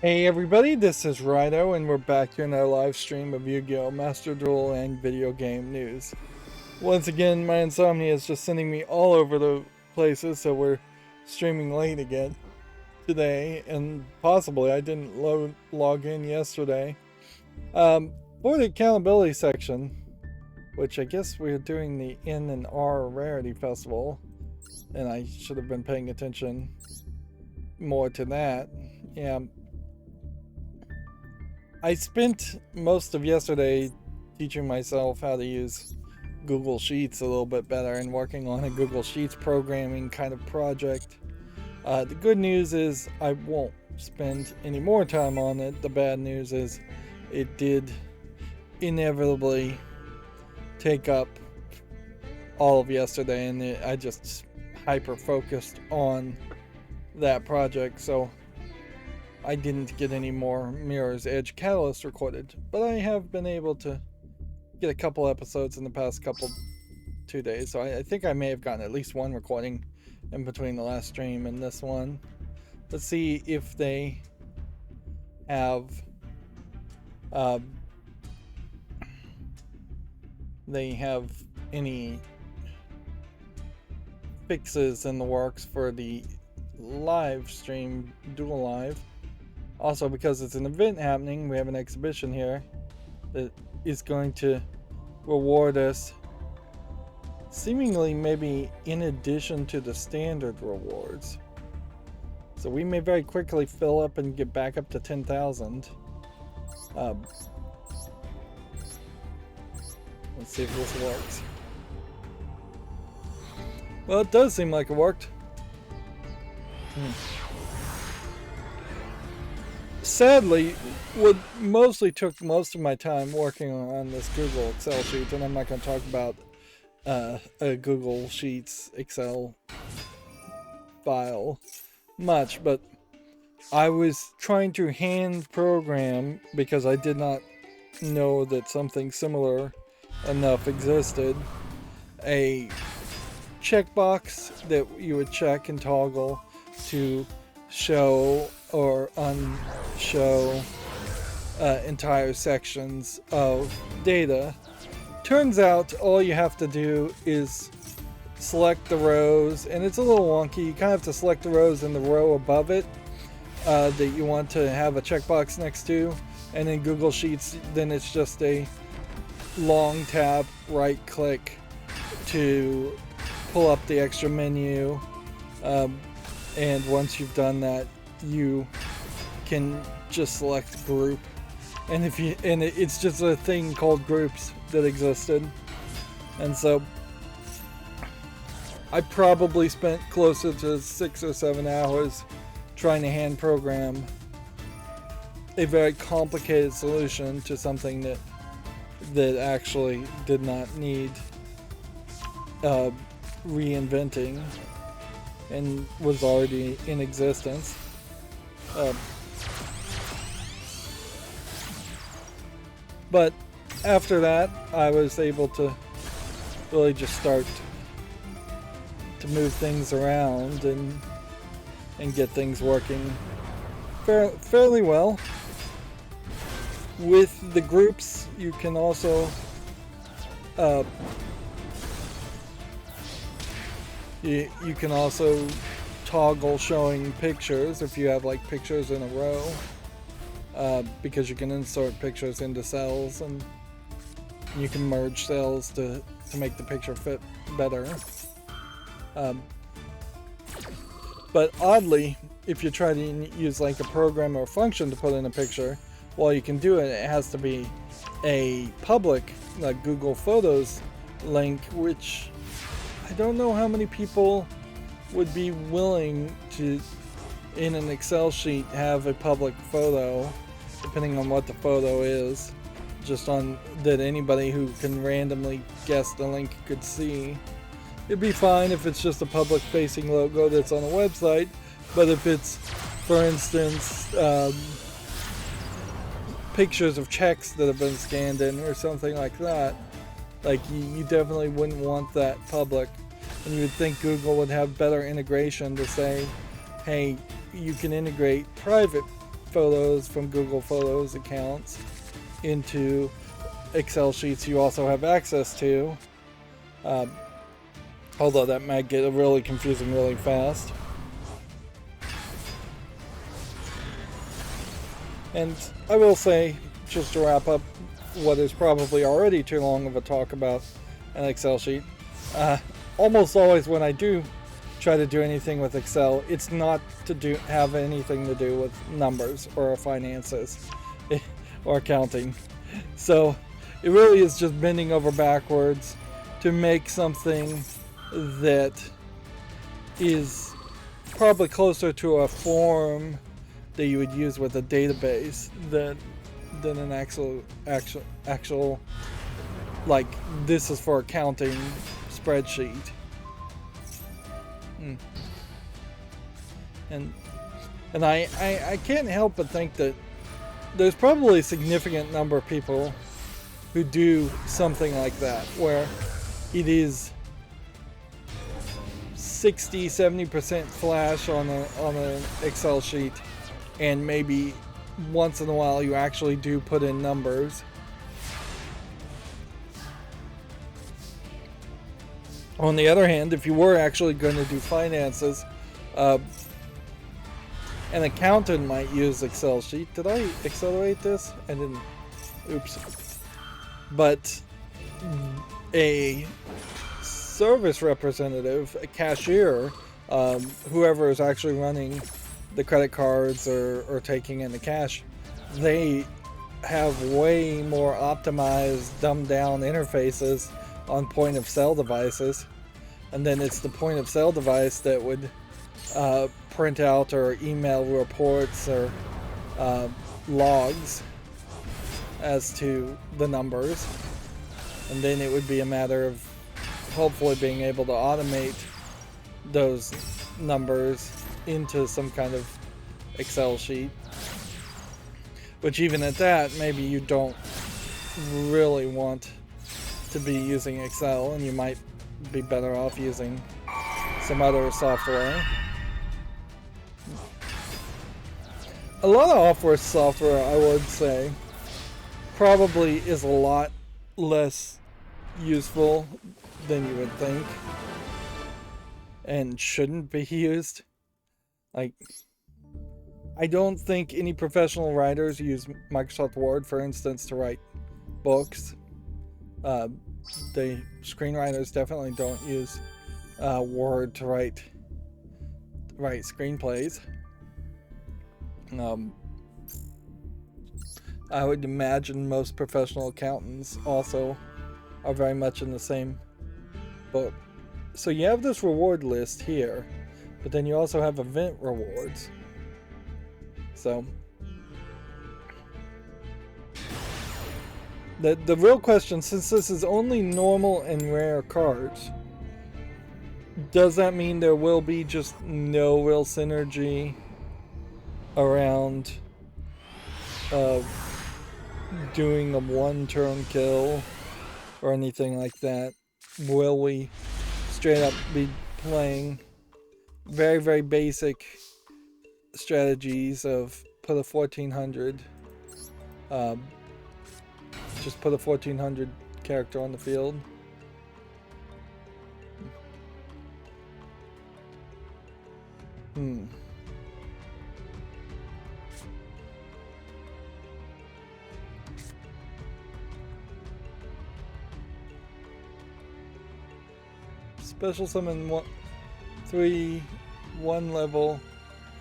Hey everybody, this is Rydo, and we're back here in our live stream of Yu-Gi-Oh! Master Duel and video game news. Once again, my insomnia is just sending me all over the places, so we're streaming late again today, and possibly I didn't log in yesterday. For the accountability section, which I guess we're doing the N and R Rarity Festival, and I should have been paying attention more to that. Yeah, I spent most of yesterday teaching myself how to use Google Sheets a little bit better and working on a Google Sheets programming kind of project. The good news is I won't spend any more time on it. The bad news is it did inevitably take up all of yesterday, and I just hyper focused on that project, so I didn't get any more Mirror's Edge Catalyst recorded, but I have been able to get a couple episodes in the past 2 days, so I think I may have gotten at least one recording in between the last stream and this one. Let's see if they have any fixes in the works for the live stream Duel Live. Also, because it's an event happening, we have an exhibition here that is going to reward us, seemingly maybe in addition to the standard rewards. So we may very quickly fill up and get back up to 10,000. Let's see if this works. Well, it does seem like it worked. Sadly, what mostly took most of my time working on this Google Excel sheet, and I'm not going to talk about a Google Sheets Excel file much, but I was trying to hand program, because I did not know that something similar enough existed, a checkbox that you would check and toggle to show or unshow entire sections of data. Turns out all you have to do is select the rows, and it's a little wonky. You kind of have to select the rows in the row above it that you want to have a checkbox next to, and in Google Sheets then it's just a long tab right click to pull up the extra menu, and once you've done that you can just select group, and it's just a thing called groups that existed. And so I probably spent closer to 6 or 7 hours trying to hand program a very complicated solution to something that actually did not need reinventing and was already in existence. But after that, I was able to really just start to move things around and get things working fairly well. With the groups, you can also you can also toggle showing pictures if you have like pictures in a row, because you can insert pictures into cells, and you can merge cells to make the picture fit better. But oddly, if you try to use like a program or a function to put in a picture, while you can do it, it has to be a public, like Google Photos link, which I don't know how many people would be willing to, in an Excel sheet, have a public photo, depending on what the photo is, just on that anybody who can randomly guess the link could see. It'd be fine if it's just a public facing logo that's on a website, but if it's, for instance, pictures of checks that have been scanned in or something like that, like you definitely wouldn't want that public. And you would think Google would have better integration to say, hey, you can integrate private photos from Google Photos accounts into Excel sheets you also have access to. Although that might get really confusing really fast. And I will say, just to wrap up what is probably already too long of a talk about an Excel sheet, almost always when I do try to do anything with Excel, it's not to have anything to do with numbers or finances or accounting. So it really is just bending over backwards to make something that is probably closer to a form that you would use with a database than an actual like this is for accounting spreadsheet. And I can't help but think that there's probably a significant number of people who do something like that, where it is 60-70% flash on an Excel sheet, and maybe once in a while you actually do put in numbers. On the other hand, if you were actually going to do finances, an accountant might use Excel sheet. Did I accelerate this? I didn't. Oops. But a service representative, a cashier, whoever is actually running the credit cards or taking in the cash, they have way more optimized, dumbed down interfaces on point of sale devices, and then it's the point of sale device that would print out or email reports or logs as to the numbers, and then it would be a matter of hopefully being able to automate those numbers into some kind of Excel sheet, which even at that, maybe you don't really want to be using Excel, and you might be better off using some other software. A lot of office software, I would say, probably is a lot less useful than you would think, and shouldn't be used. Like, I don't think any professional writers use Microsoft Word, for instance, to write books. The screenwriters definitely don't use Word to write screenplays. I would imagine most professional accountants also are very much in the same boat. So you have this reward list here, but then you also have event rewards. So the real question, since this is only normal and rare cards, does that mean there will be just no real synergy around doing a one-turn kill or anything like that? Will we straight up be playing very, very basic strategies of put a 1400, just put a 1400 character on the field? Special summon 1 level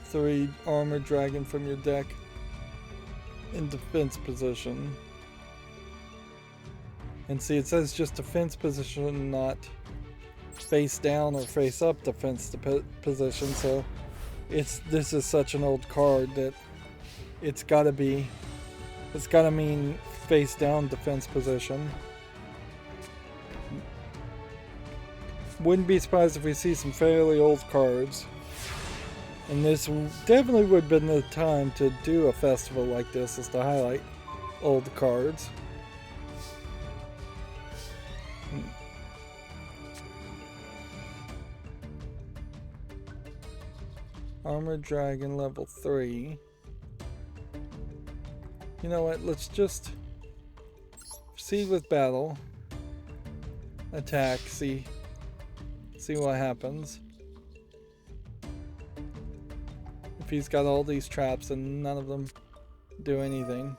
3 armored dragon from your deck in defense position. And see, it says just defense position, not face down or face up defense position. So this is such an old card that it's gotta mean face down defense position. Wouldn't be surprised if we see some fairly old cards. And this definitely would have been the time to do a festival like this, is to highlight old cards. Armored Dragon level 3. You know what? Let's just proceed with battle. Attack. See what happens. If he's got all these traps and none of them do anything.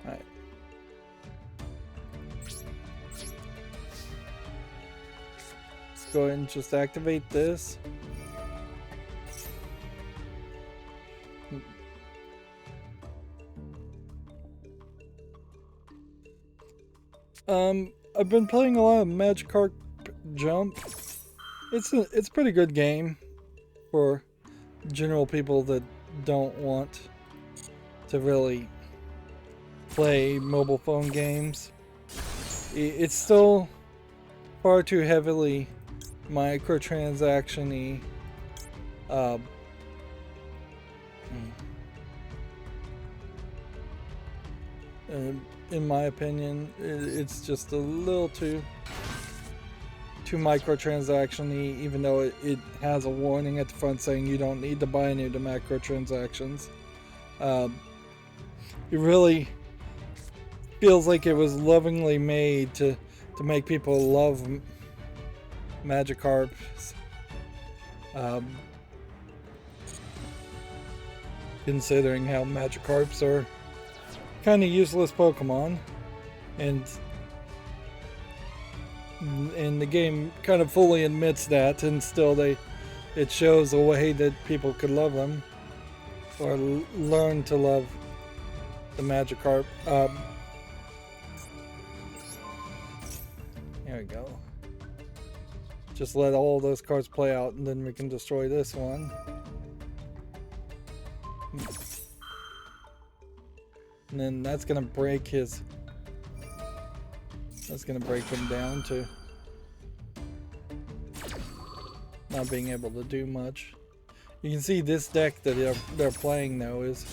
Alright. Let's go ahead and just activate this. I've been playing a lot of Magikarp Jump. It's a pretty good game for general people that don't want to really play mobile phone games. It's still far too heavily microtransaction-y. In my opinion, it's just a little too microtransaction-y, even though it has a warning at the front saying you don't need to buy any of the microtransactions. It really feels like it was lovingly made to make people love Magikarp. Considering how Magikarps are kind of useless Pokemon, and the game kind of fully admits that, and still it shows a way that people could love them or learn to love the Magikarp. There we go. Just let all those cards play out, and then we can destroy this one. And then that's gonna break his. That's gonna break him down to not being able to do much. You can see this deck that they're playing though is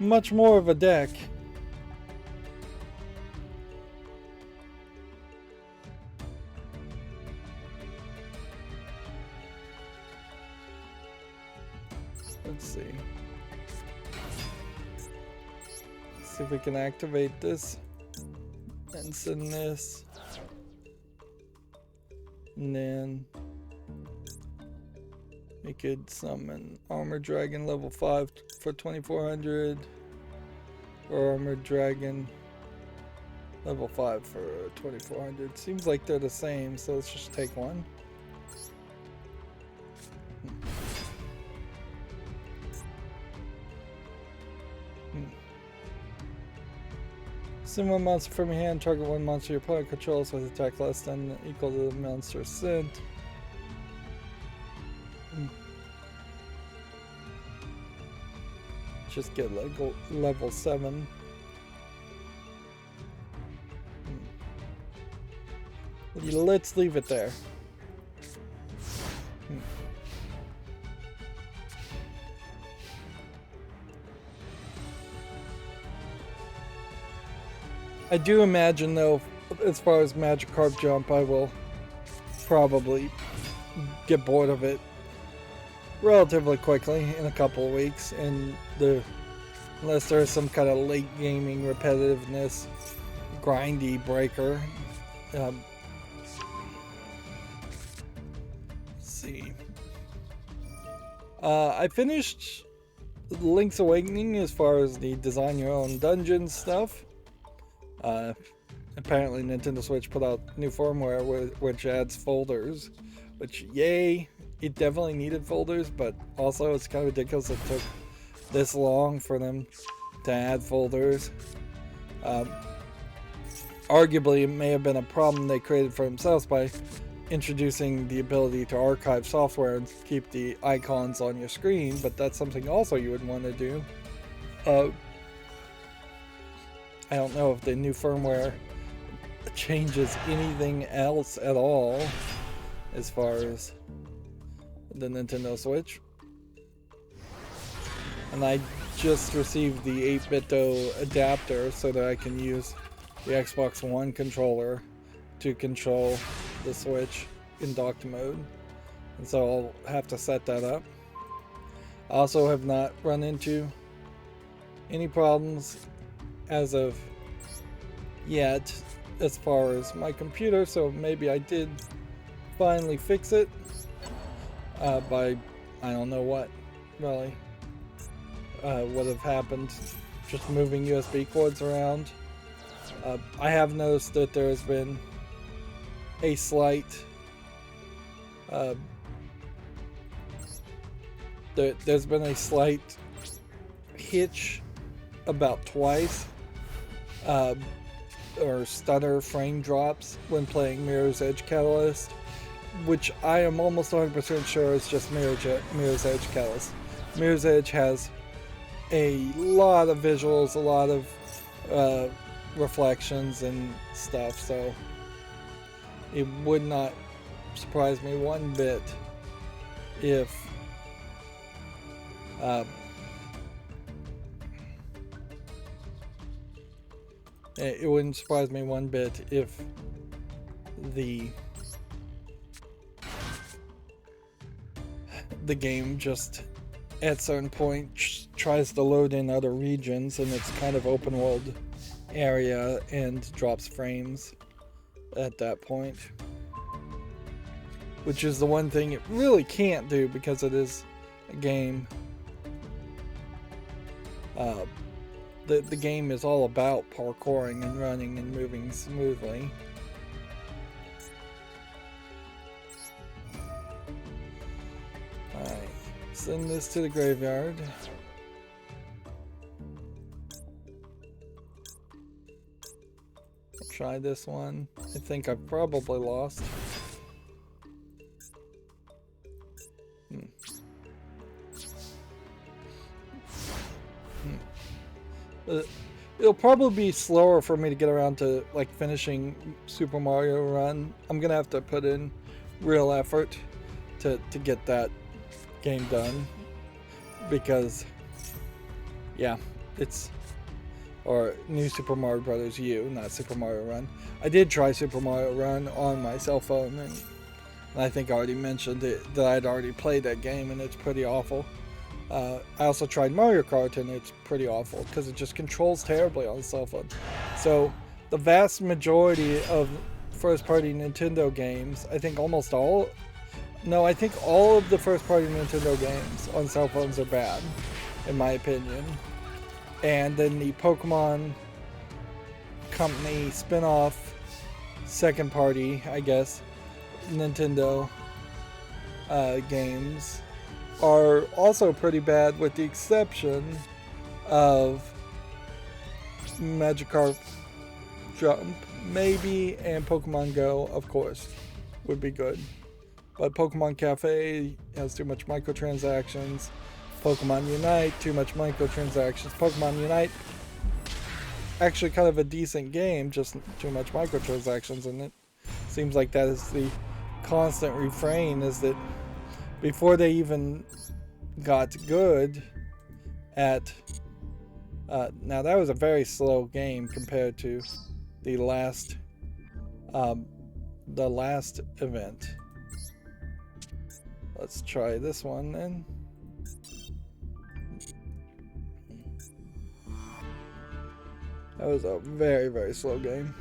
much more of a deck. Let's see. Let's see if we can activate this and send this. And then we could summon Armored Dragon level 5 for 2400, or Armored Dragon level 5 for 2400. Seems like they're the same, so let's just take one. Send one monster from your hand, target one monster your opponent controls with attack less than equal to the monster sent. Just get level 7. Let's leave it there. I do imagine, though, as far as Magikarp Jump, I will probably get bored of it relatively quickly in a couple of weeks, and unless there's some kind of late gaming repetitiveness, grindy breaker. Let's see. I finished Link's Awakening as far as the design your own dungeon stuff. Apparently Nintendo Switch put out new firmware which adds folders, which yay, it definitely needed folders, but also it's kind of ridiculous it took this long for them to add folders. Arguably it may have been a problem they created for themselves by introducing the ability to archive software and keep the icons on your screen, but that's something also you would want to do. I don't know if the new firmware changes anything else at all as far as the Nintendo Switch. And I just received the 8-bit adapter so that I can use the Xbox One controller to control the Switch in docked mode. And so I'll have to set that up. I also have not run into any problems as of yet as far as my computer, so maybe I did finally fix it by I don't know what really would have happened, just moving USB cords around. I have noticed that there has been a slight there's been a slight hitch about twice, or stutter frame drops when playing Mirror's Edge Catalyst, which I am almost 100% sure is just Mirror's Edge Catalyst. Mirror's Edge has a lot of visuals, a lot of reflections and stuff, so it would not surprise me one bit if it wouldn't surprise me one bit if the game just at certain point tries to load in other regions and it's kind of open world area and drops frames at that point, which is the one thing it really can't do because it is a game. The game is all about parkouring and running and moving smoothly. Alright, send this to the graveyard. I'll try this one. I think I've probably lost. It'll probably be slower for me to get around to like finishing Super Mario Run. I'm gonna have to put in real effort to get that game done, because yeah, it's or New Super Mario Brothers U, not Super Mario Run. I did try Super Mario Run on my cell phone, and I think I already mentioned it, that I'd already played that game and it's pretty awful. I also tried Mario Kart and it's pretty awful because it just controls terribly on the cell phone. So the vast majority of first-party Nintendo games, I think almost all, no, I think all of the first-party Nintendo games on cell phones are bad, in my opinion. And then the Pokemon Company spin-off, second-party, I guess, Nintendo games are also pretty bad, with the exception of Magikarp Jump, maybe, and Pokemon Go, of course, would be good. But Pokemon Cafe has too much microtransactions. Pokemon Unite, too much microtransactions. Pokemon Unite, actually kind of a decent game, just too much microtransactions, and it seems like that is the constant refrain, is that before they even got good at now that was a very slow game compared to the last event. Let's try this one then. That was a very, very slow game.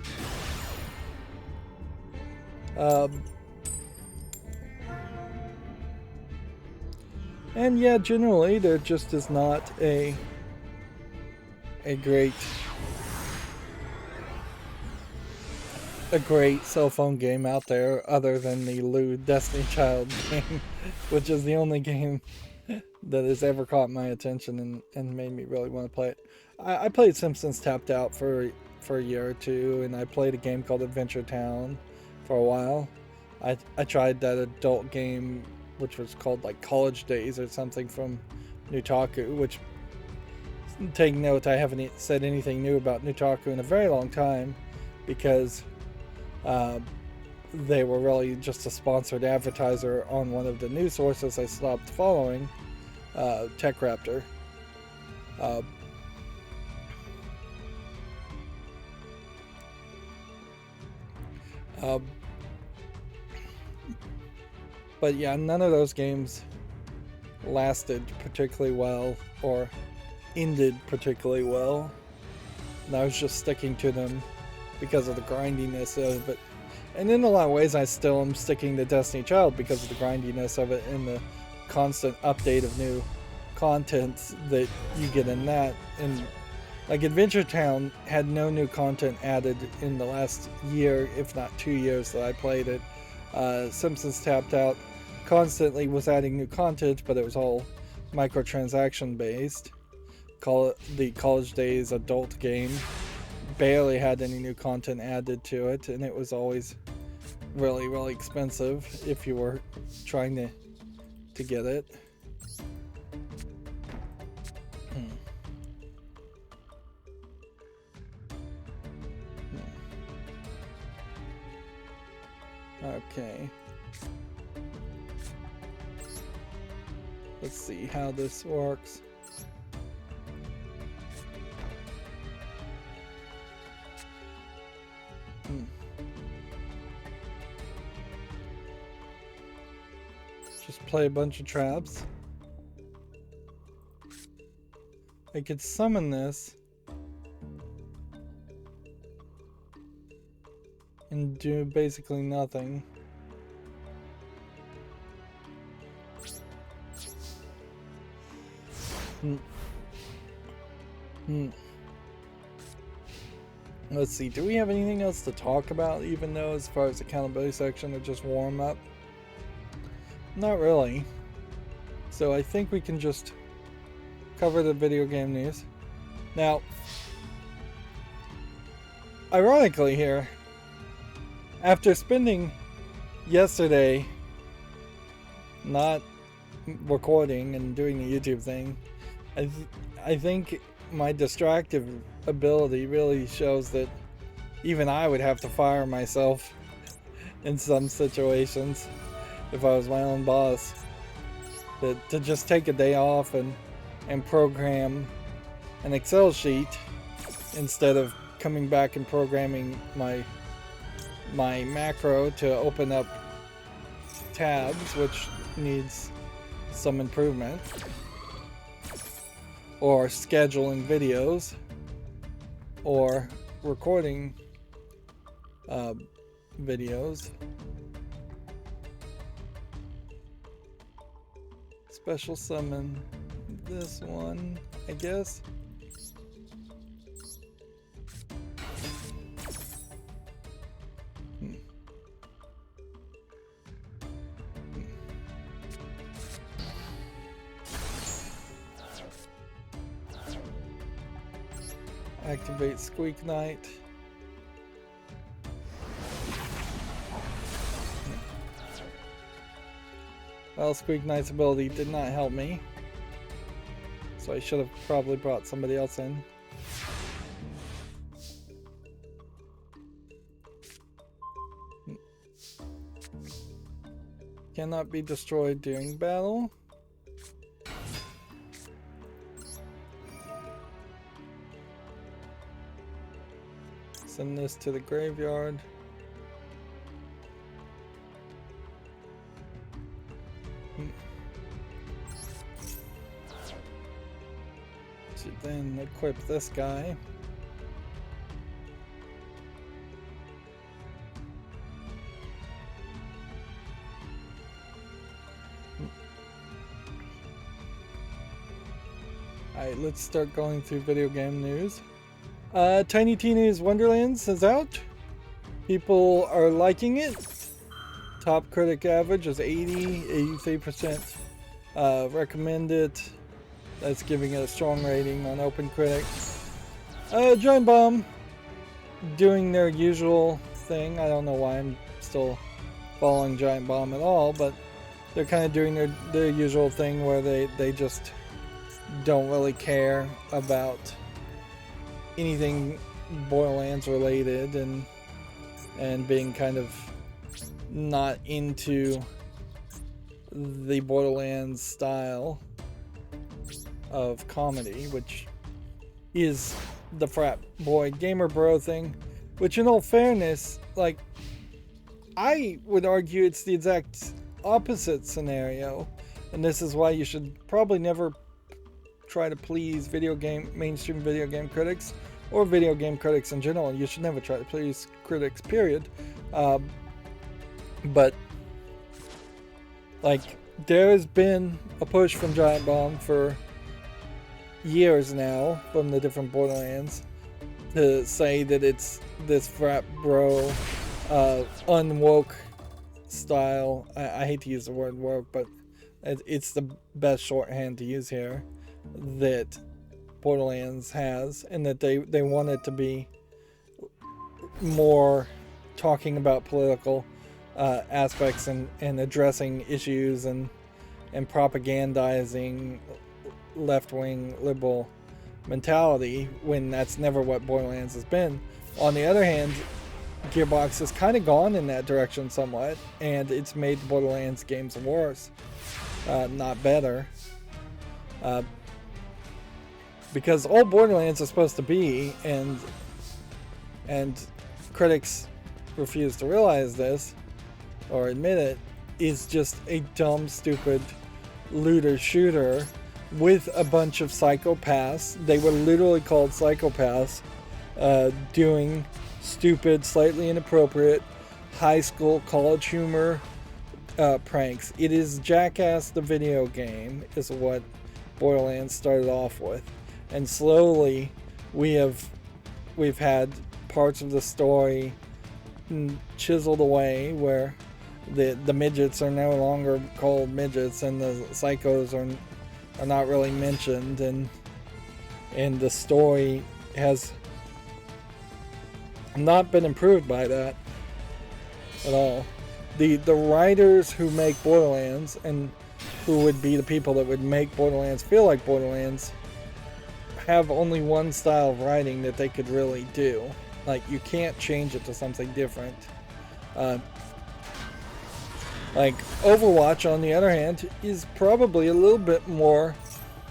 And yeah, generally there just is not a great cell phone game out there other than the Lewd Destiny Child game, which is the only game that has ever caught my attention and made me really want to play it. I played Simpsons Tapped Out for a year or two, and I played a game called Adventure Town for a while. I tried that adult game, which was called like College Days or something, from Nutaku, which, take note, I haven't said anything new about Nutaku in a very long time, because they were really just a sponsored advertiser on one of the news sources I stopped following, Tech Raptor. Um, but yeah, none of those games lasted particularly well or ended particularly well. And I was just sticking to them because of the grindiness of it. And in a lot of ways, I still am sticking to Destiny Child because of the grindiness of it and the constant update of new content that you get in that. And like Adventure Town had no new content added in the last year, if not 2 years that I played it. Simpsons Tapped Out constantly was adding new content, but it was all microtransaction based. The College Days adult game barely had any new content added to it, and it was always really, really expensive if you were trying to get it. Okay. Let's see how this works. Just play a bunch of traps. I could summon this and do basically nothing. Let's see, do we have anything else to talk about, even though as far as the accountability section or just warm up? Not really. So I think we can just cover the video game news. Now, ironically here, after spending yesterday not recording and doing the YouTube thing, I think my distractive ability really shows that even I would have to fire myself in some situations if I was my own boss. To just take a day off and program an Excel sheet instead of coming back and programming my macro to open up tabs, which needs some improvement, or scheduling videos, or recording videos. Special summon this one, I guess. Activate Squeak Knight. Well, Squeak Knight's ability did not help me, so I should have probably brought somebody else in. Cannot be destroyed during battle. Send this to the graveyard. So then equip this guy. Alright, let's start going through video game news. Tiny Tina's Wonderlands is out. People are liking it. Top critic average is 83% recommend it. That's giving it a strong rating on OpenCritic. Giant Bomb doing their usual thing. I don't know why I'm still following Giant Bomb at all, but they're kind of doing their usual thing where they just don't really care about anything Borderlands related and being kind of not into the Borderlands style of comedy, which is the frat boy gamer bro thing, which in all fairness, like, I would argue it's the exact opposite scenario, and this is why you should probably never try to please mainstream video game critics, or video game critics in general. You should never try to please critics, period. But like, there has been a push from Giant Bomb for years now, from the different Borderlands, to say that it's this frat bro, unwoke style. I hate to use the word woke, but it's the best shorthand to use here, that Borderlands has, and that they want it to be more talking about political aspects and addressing issues and propagandizing left-wing liberal mentality, when that's never what Borderlands has been. On the other hand, Gearbox has kind of gone in that direction somewhat, and it's made Borderlands games worse, not better. Because all Borderlands is supposed to be, and critics refuse to realize this or admit it, is just a dumb, stupid looter shooter with a bunch of psychopaths. They were literally called psychopaths, doing stupid, slightly inappropriate high school, college humor pranks. It is Jackass the video game is what Borderlands started off with, and slowly we've had parts of the story chiseled away, where the midgets are no longer called midgets, and the psychos are not really mentioned, and the story has not been improved by that at all. The writers who make Borderlands, and who would be the people that would make Borderlands feel like Borderlands, have only one style of writing that they could really do. Like, you can't change it to something different. Like, Overwatch, on the other hand, is probably a little bit more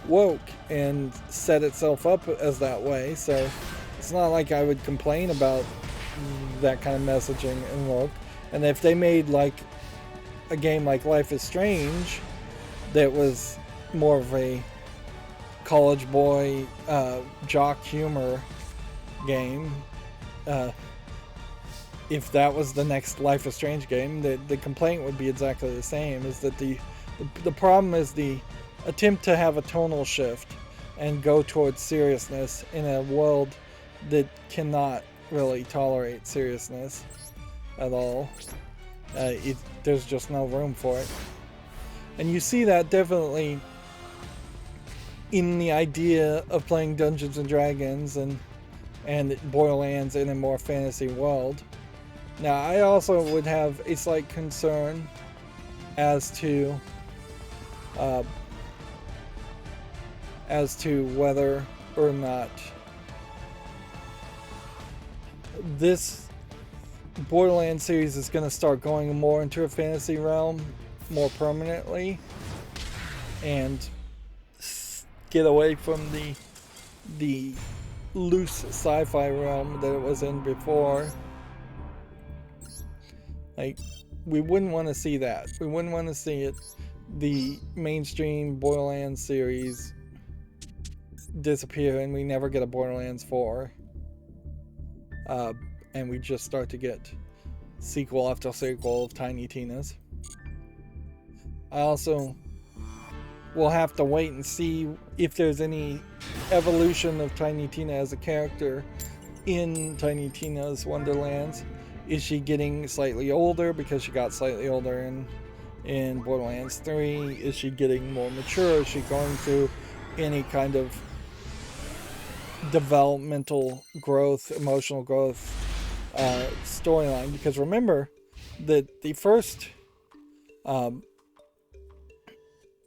woke and set itself up as that way, so it's not like I would complain about that kind of messaging and woke. And if they made like a game like Life is Strange that was more of a college boy jock humor game, if that was the next Life is Strange game, the complaint would be exactly the same. Is that the problem is the attempt to have a tonal shift and go towards seriousness in a world that cannot really tolerate seriousness at all. There's just no room for it. And you see that definitely in the idea of playing Dungeons and Dragons and Borderlands in a more fantasy world. Now, I also would have a slight concern as to whether or not this Borderlands series is going to start going more into a fantasy realm more permanently, and get away from the loose sci-fi realm that it was in before. Like, we wouldn't want to see that. We wouldn't want to see the mainstream Borderlands series disappear and we never get a Borderlands 4. And we just start to get sequel after sequel of Tiny Tina's. I also will have to wait and see if there's any evolution of Tiny Tina as a character in Tiny Tina's Wonderlands. Is she getting slightly older because she got slightly older in Borderlands 3? Is she getting more mature? Is she going through any kind of developmental growth, emotional growth storyline? Because remember that the first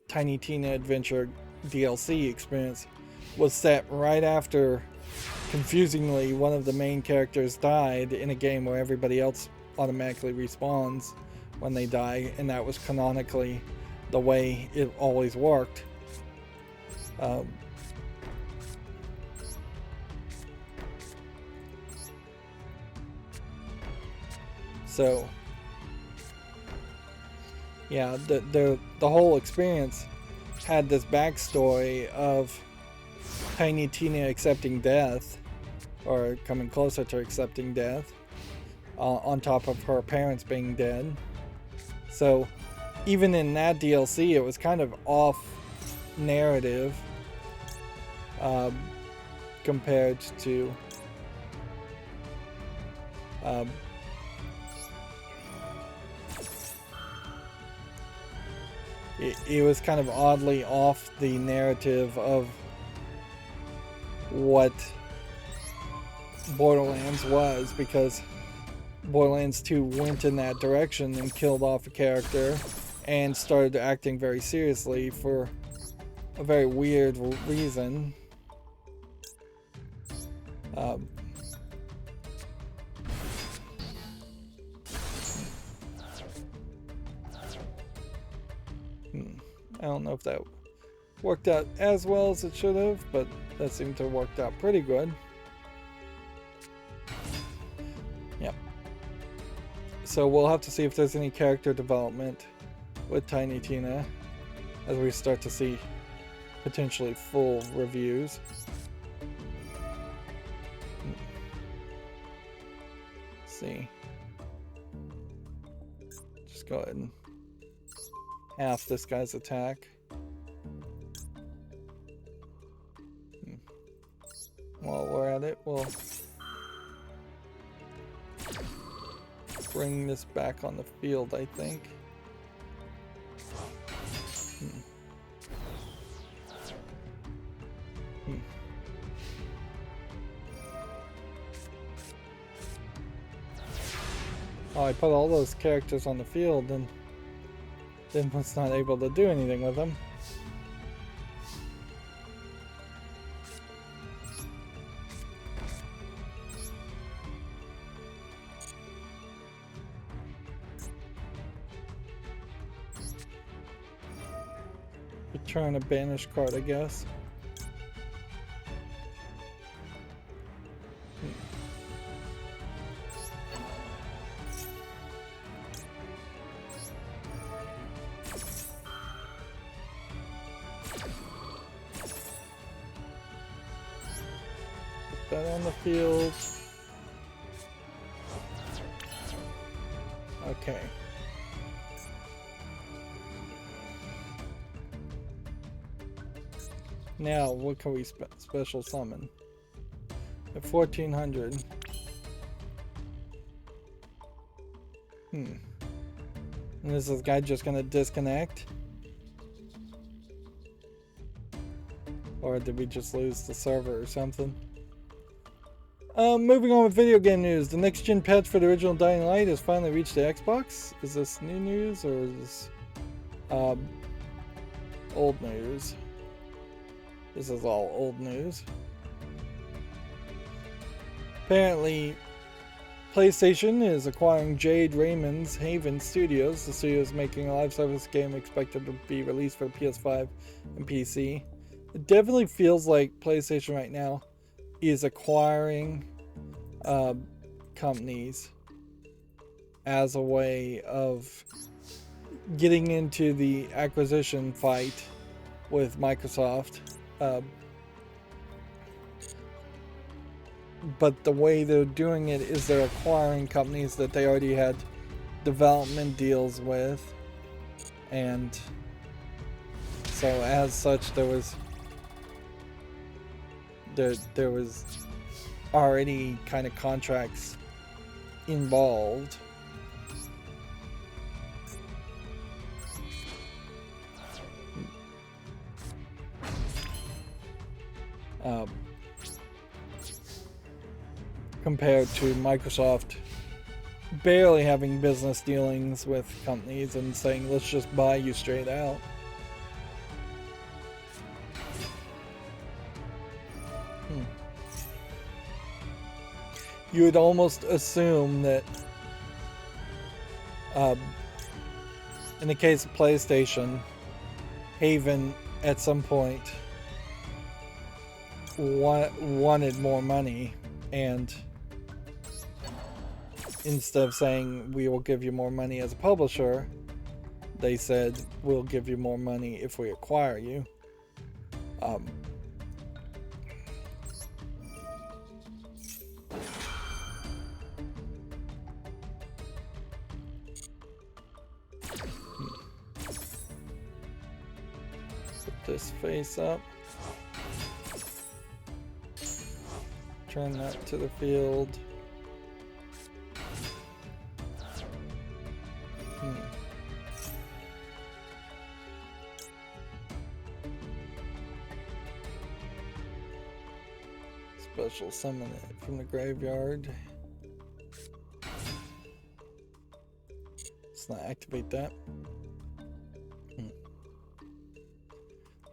Tiny Tina Adventure DLC experience was set right after, confusingly, one of the main characters died in a game where everybody else automatically respawns when they die, and that was canonically the way it always worked. So yeah, the whole experience had this backstory of Tiny Tina accepting death, or coming closer to accepting death, on top of her parents being dead. So even in that DLC, it was kind of off narrative compared to it was kind of oddly off the narrative of what Borderlands was, because Borderlands 2 went in that direction and killed off a character and started acting very seriously for a very weird reason. I don't know if that worked out as well as it should have, but that seemed to have worked out pretty good. Yep. So we'll have to see if there's any character development with Tiny Tina as we start to see potentially full reviews. Let's see. Just go ahead and half this guy's attack. While we're at it, we'll bring this back on the field, I think. Oh, I put all those characters on the field and then was not able to do anything with them. Return a banished card, I guess. Put that on the field. Okay. Now, what can we special summon? At 1400. And is this guy just gonna disconnect? Or did we just lose the server or something? Moving on with video game news. The next gen patch for the original Dying Light has finally reached the Xbox. Is this new news or is this old news? This is all old news. Apparently, PlayStation is acquiring Jade Raymond's Haven Studios. The studio is making a live service game expected to be released for PS5 and PC. It definitely feels like PlayStation right now is acquiring companies as a way of getting into the acquisition fight with Microsoft. But the way they're doing it is they're acquiring companies that they already had development deals with, and so as such there was already kind of contracts involved. Compared to Microsoft barely having business dealings with companies and saying, let's just buy you straight out. You would almost assume that in the case of PlayStation, Haven at some point wanted more money, and instead of saying we will give you more money as a publisher, they said, we'll give you more money if we acquire you. Put this face up. Turn that to the field. Special summon it from the graveyard. Let's not activate that.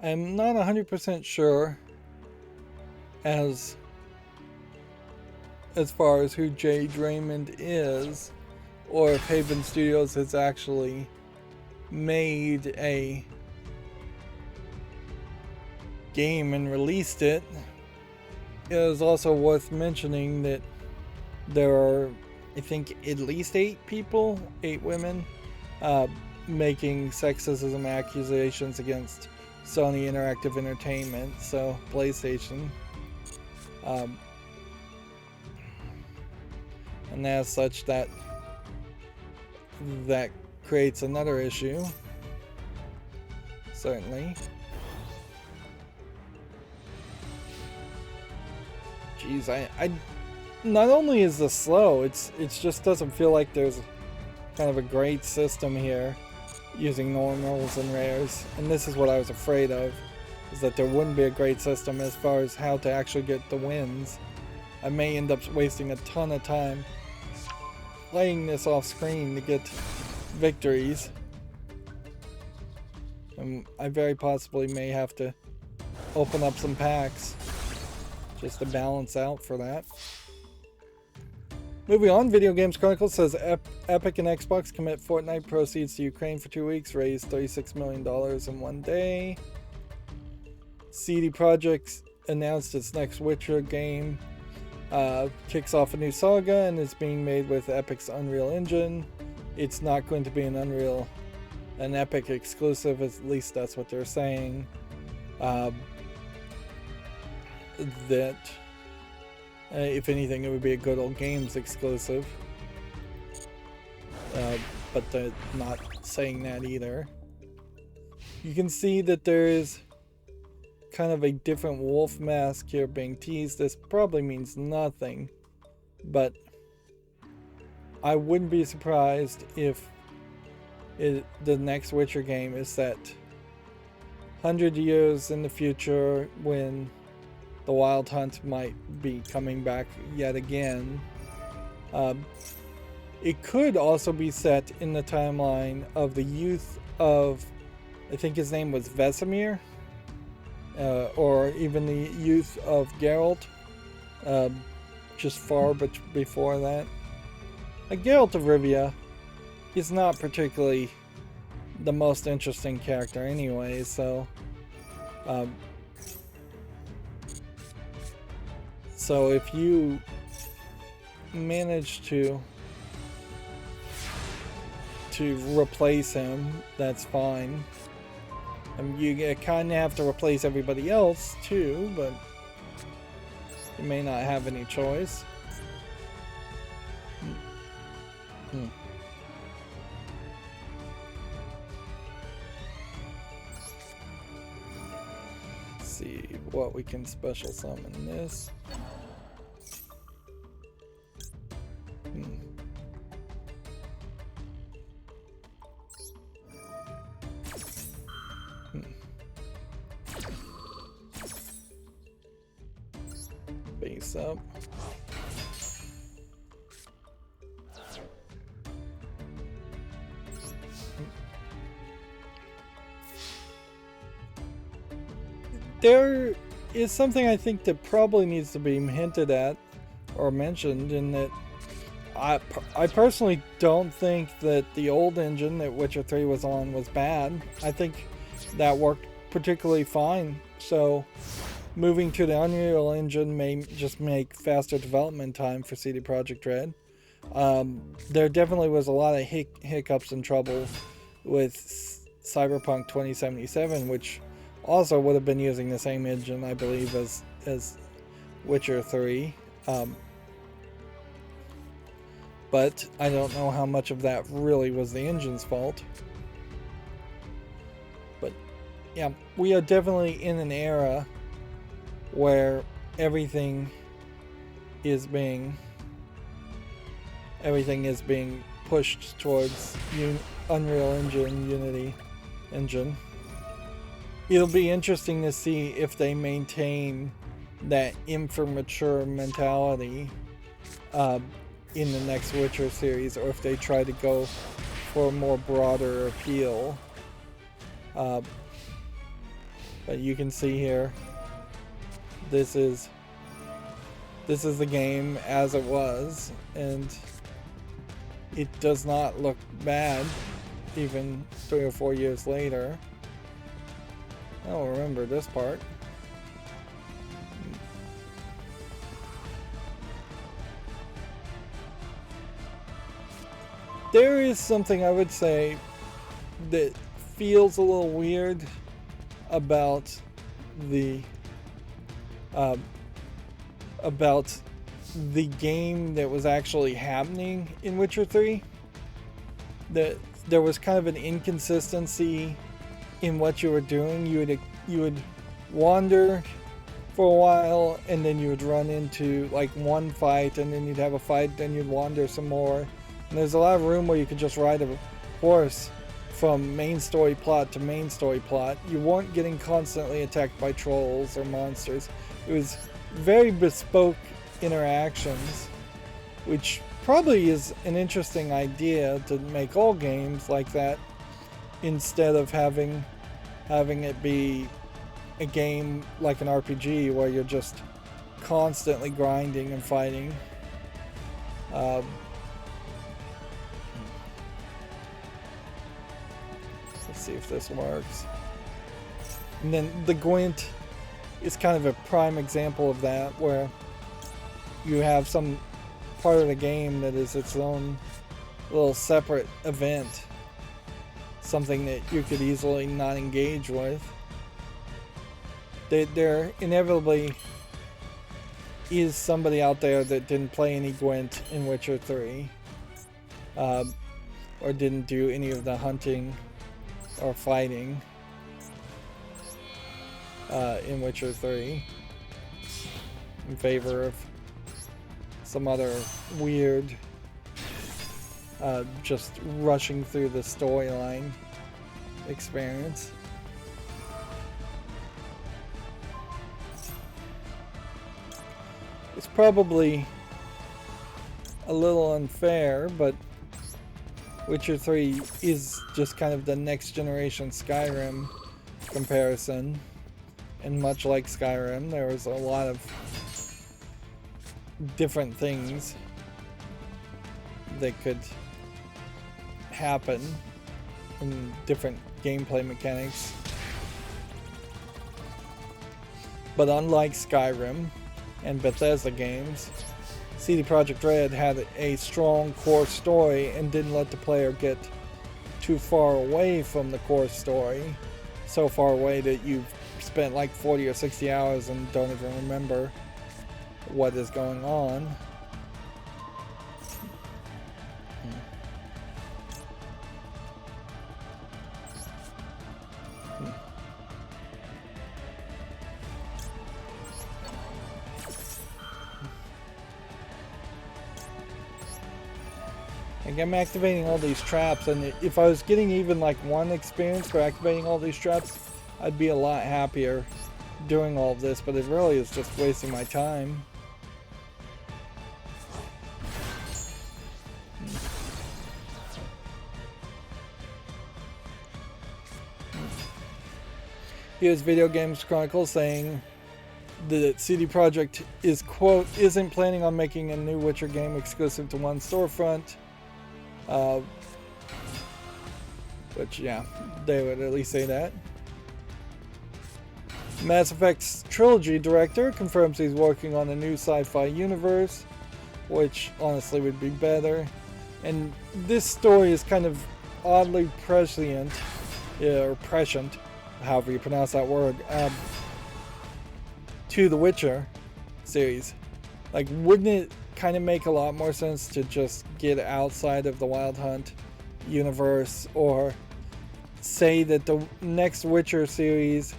I'm not 100% sure as far as who Jade Raymond is, or if Haven Studios has actually made a game and released it. It is also worth mentioning that there are, I think, at least 8 women, making sexism accusations against Sony Interactive Entertainment, so PlayStation. And as such, that creates another issue, certainly. Jeez, I not only is this slow, it's just doesn't feel like there's kind of a great system here using normals and rares, and this is what I was afraid of, is that there wouldn't be a great system as far as how to actually get the wins. I may end up wasting a ton of time playing this off screen to get victories, and I very possibly may have to open up some packs just to balance out for that. Moving on, Video Games Chronicle says Epic and Xbox commit Fortnite proceeds to Ukraine for 2 weeks, raised $36 million in one day. CD Projekt announced its next Witcher game, kicks off a new saga and is being made with Epic's Unreal Engine. It's not going to be an Epic exclusive, at least that's what they're saying. That if anything, it would be a Good Old Games exclusive, but they're not saying that either. You can see that there is kind of a different wolf mask here being teased. This probably means nothing, but I wouldn't be surprised if the next Witcher game is set 100 years in the future, when the Wild Hunt might be coming back yet again. It could also be set in the timeline of the youth of, I think his name was Vesemir, or even the youth of Geralt, just far before that. Geralt of Rivia is not particularly the most interesting character anyway, so so if you manage to replace him, that's fine. You kind of have to replace everybody else too, but you may not have any choice. Let's see what we can special summon this. Base up. There is something I think that probably needs to be hinted at or mentioned, in that I personally don't think that the old engine that Witcher 3 was on was bad. I think that worked particularly fine. So moving to the Unreal Engine may just make faster development time for CD Projekt Red. There definitely was a lot of hiccups and trouble with Cyberpunk 2077, which also would have been using the same engine, I believe, as Witcher 3. But I don't know how much of that really was the engine's fault. But yeah, we are definitely in an era where everything is being pushed towards Unreal Engine, Unity engine. It'll be interesting to see if they maintain that immature mentality in the next Witcher series, or if they try to go for a more broader appeal. But you can see here, this is the game as it was, and it does not look bad even 3 or 4 years later. I don't remember this part. There is something I would say that feels a little weird about the game that was actually happening in Witcher 3. That there was kind of an inconsistency in what you were doing. You would wander for a while, and then you would run into like one fight, and then you'd have a fight, then you'd wander some more. And there's a lot of room where you could just ride a horse from main story plot to main story plot. You weren't getting constantly attacked by trolls or monsters. It was very bespoke interactions, which probably is an interesting idea to make all games like that, instead of having it be a game like an RPG where you're just constantly grinding and fighting. Let's see if this works. And then the Gwent is kind of a prime example of that, where you have some part of the game that is its own little separate event, something that you could easily not engage with. There inevitably is somebody out there that didn't play any Gwent in Witcher 3, or didn't do any of the hunting or fighting in Witcher 3, in favor of some other weird just rushing through the storyline experience. It's probably a little unfair, but Witcher 3 is just kind of the next generation Skyrim comparison. And much like Skyrim, there was a lot of different things that could happen in different gameplay mechanics. But unlike Skyrim and Bethesda games, CD Projekt Red had a strong core story and didn't let the player get too far away from the core story. So far away that you've spent like 40 or 60 hours and don't even remember what is going on. Like, I'm activating all these traps, and if I was getting even like one experience for activating all these traps, I'd be a lot happier doing all of this, but it really is just wasting my time. Here's Video Games Chronicle saying that CD Projekt is, quote, isn't planning on making a new Witcher game exclusive to one storefront. Which, yeah, they would at least say that. Mass Effect's trilogy director confirms he's working on a new sci-fi universe, which honestly would be better. And this story is kind of oddly prescient, or prescient, however you pronounce that word, to the Witcher series. Like, wouldn't it kind of make a lot more sense to just get outside of the Wild Hunt universe, or say that the next Witcher series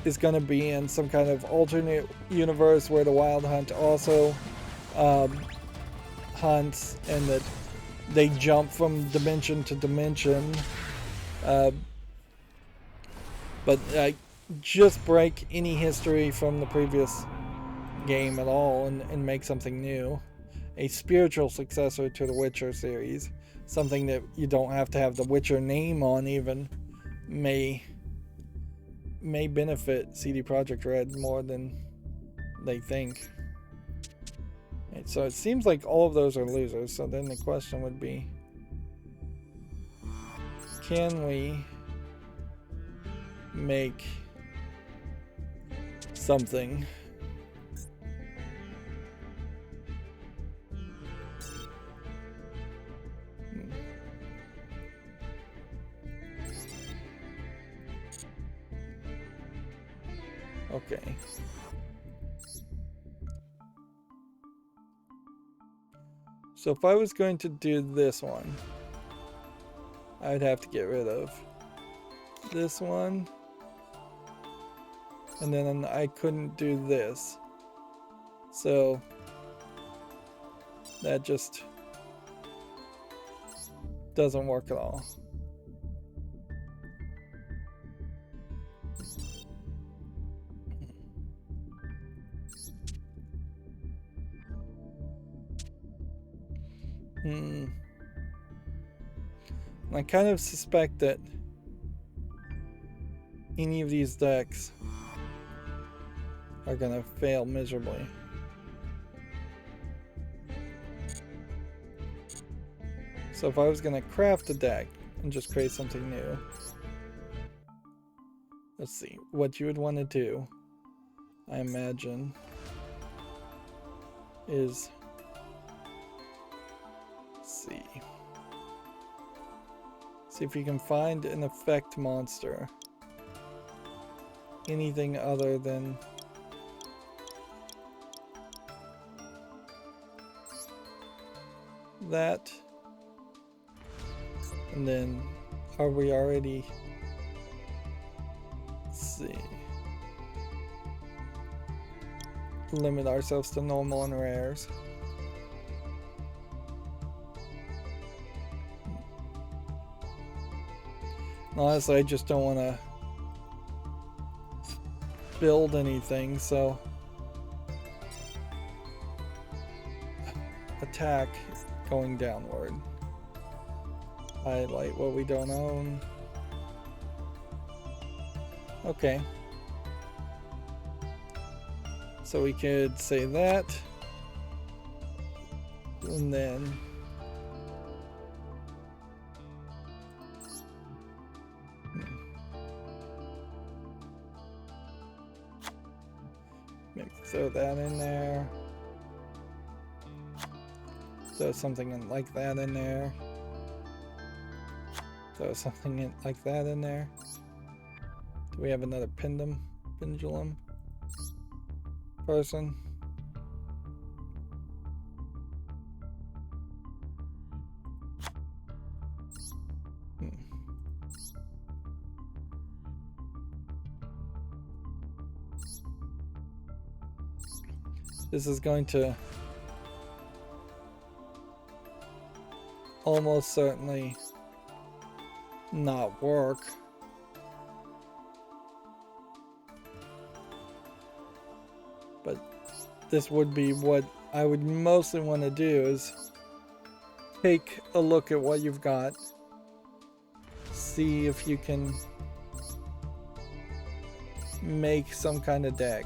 is going to be in some kind of alternate universe where the Wild Hunt also hunts, and that they jump from dimension to dimension, but just break any history from the previous game at all and make something new. A spiritual successor to the Witcher series, something that you don't have to have the Witcher name on even, may benefit CD Projekt Red more than they think. And so it seems like all of those are losers, so then the question would be, can we make something okay. So if I was going to do this one, I'd have to get rid of this one, and then I couldn't do this. So that just doesn't work at all. I kind of suspect that any of these decks are gonna fail miserably. So if I was gonna craft a deck and just create something new, let's see what you would want to do. I imagine is, see if you can find an effect monster, anything other than that. And then, are we already, let's see, limit ourselves to normal and rares. Honestly, I just don't want to build anything, so attack going downward. Highlight what we don't own. Okay. So we could say that, and then maybe throw that in there. Throw something like that in there. Throw something like that in there. Do we have another pendulum person? This is going to almost certainly not work. But this would be what I would mostly want to do, is take a look at what you've got, see if you can make some kind of deck.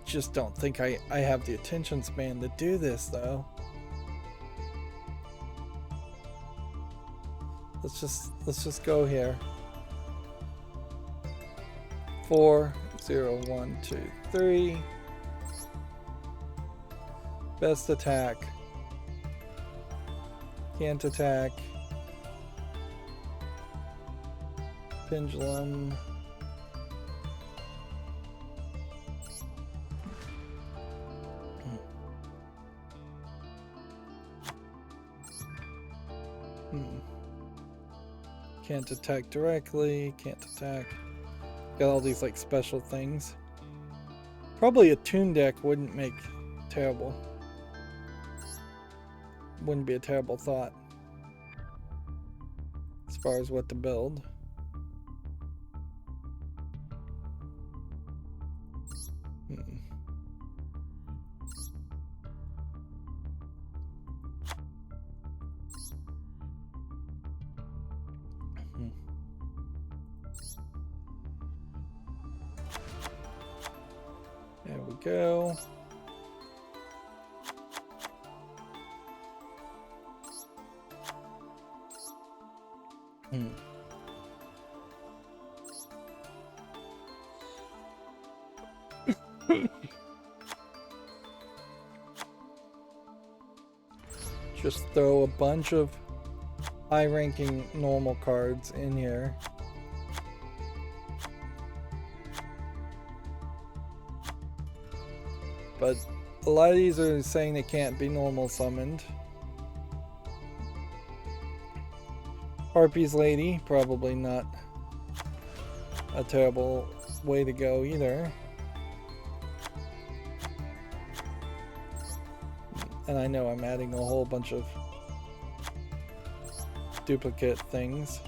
Just don't think I have the attention span to do this, though. Let's just go here. 4, 0, 1, 2, 3. Best attack. Can't attack. Pendulum. Can't attack directly, can't attack. Got all these like special things. Probably a toon deck wouldn't make terrible. Wouldn't be a terrible thought. As far as what to build. There we go. Just throw a bunch of high-ranking normal cards in here. But a lot of these are saying they can't be normal summoned. Harpy's Lady, probably not a terrible way to go either. And I know I'm adding a whole bunch of duplicate things.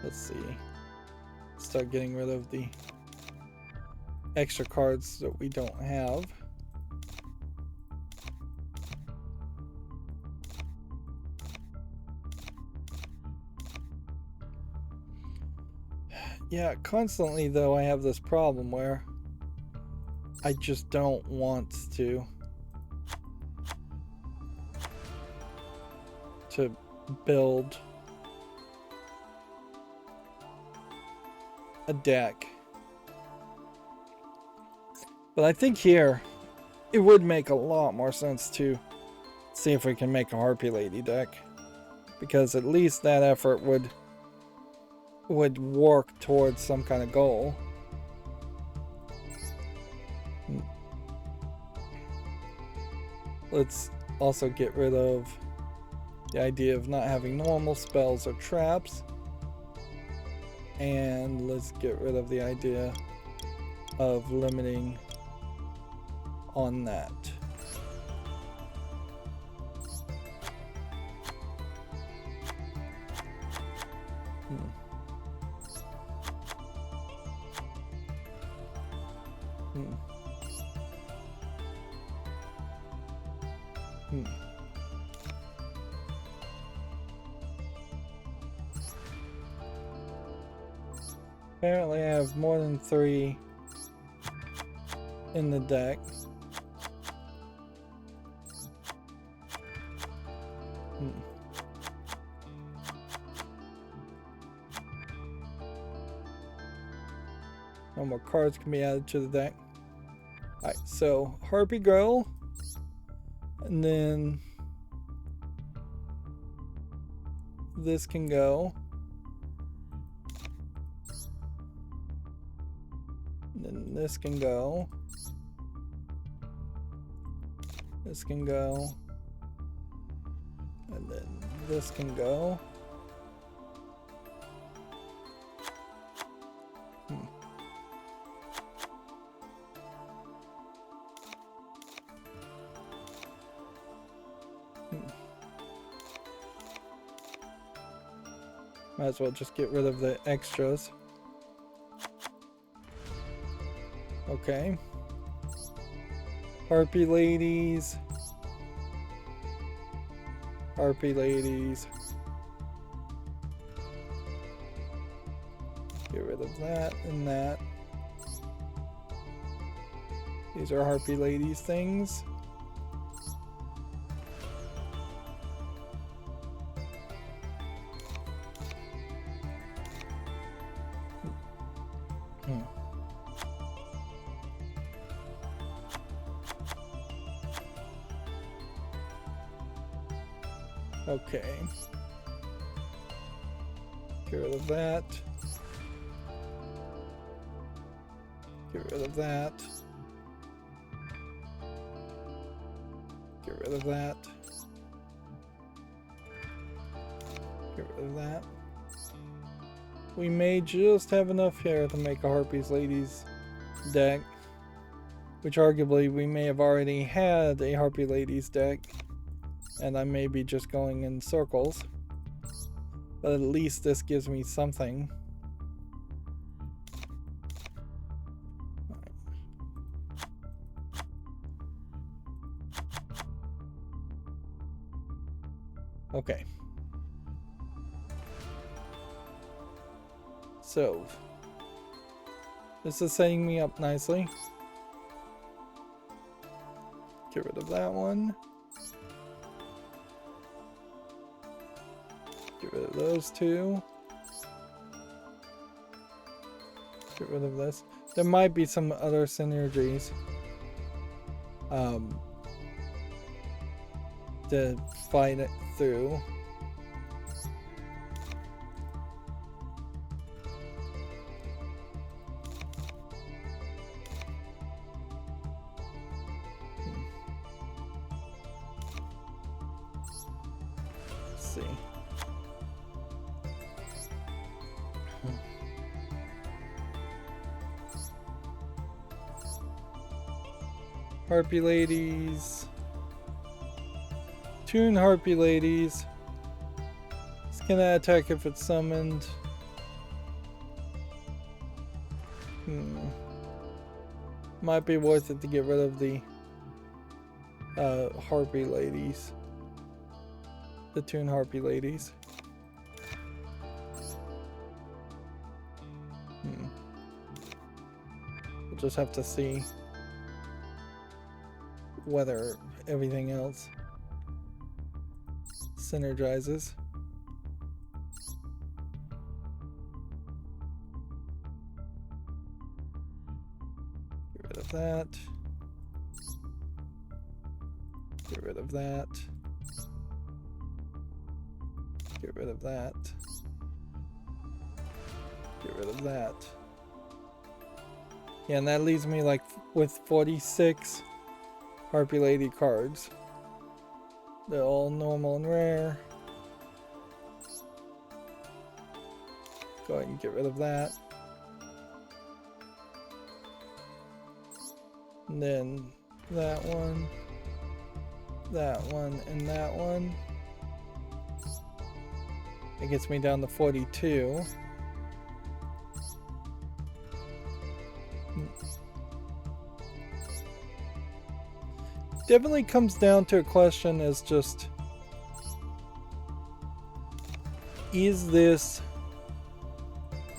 Let's see. Start getting rid of the extra cards that we don't have. Yeah, constantly though I have this problem where I just don't want to build a deck. But I think here it would make a lot more sense to see if we can make a Harpy Lady deck, because at least that effort would work towards some kind of goal. Let's also get rid of the idea of not having normal spells or traps. And let's get rid of the idea of limiting on that. Apparently I have more than 3 in the deck. No more cards can be added to the deck. Alright, so Harpy Girl, and then this can go. And then this can go. This can go. And then this can go. Might as well just get rid of the extras. Okay. Harpy Ladies. Harpy Ladies. Get rid of that and that. These are Harpy Ladies things. Okay. Get rid of that. Get rid of that. Get rid of that. Get rid of that. We may just have enough here to make a Harpies Ladies deck. Which arguably we may have already had a Harpy Ladies deck. And I may be just going in circles. But at least this gives me something. Okay. So, this is setting me up nicely. Get rid of that one. Get rid of those two. Get rid of this. There might be some other synergies to fight it through. Let's see. Harpy Ladies. Toon Harpy Ladies. It's gonna attack if it's summoned. Might be worth it to get rid of the Harpy Ladies. The Toon Harpy Ladies. We'll just have to see whether everything else synergizes. Get rid of that. Get rid of that. Get rid of that. Get rid of that. Yeah, and that leaves me like with 46 Harpy Lady cards. They're all normal and rare. Go ahead and get rid of that. And then that one, and that one. It gets me down to 42. Definitely comes down to a question as just, is this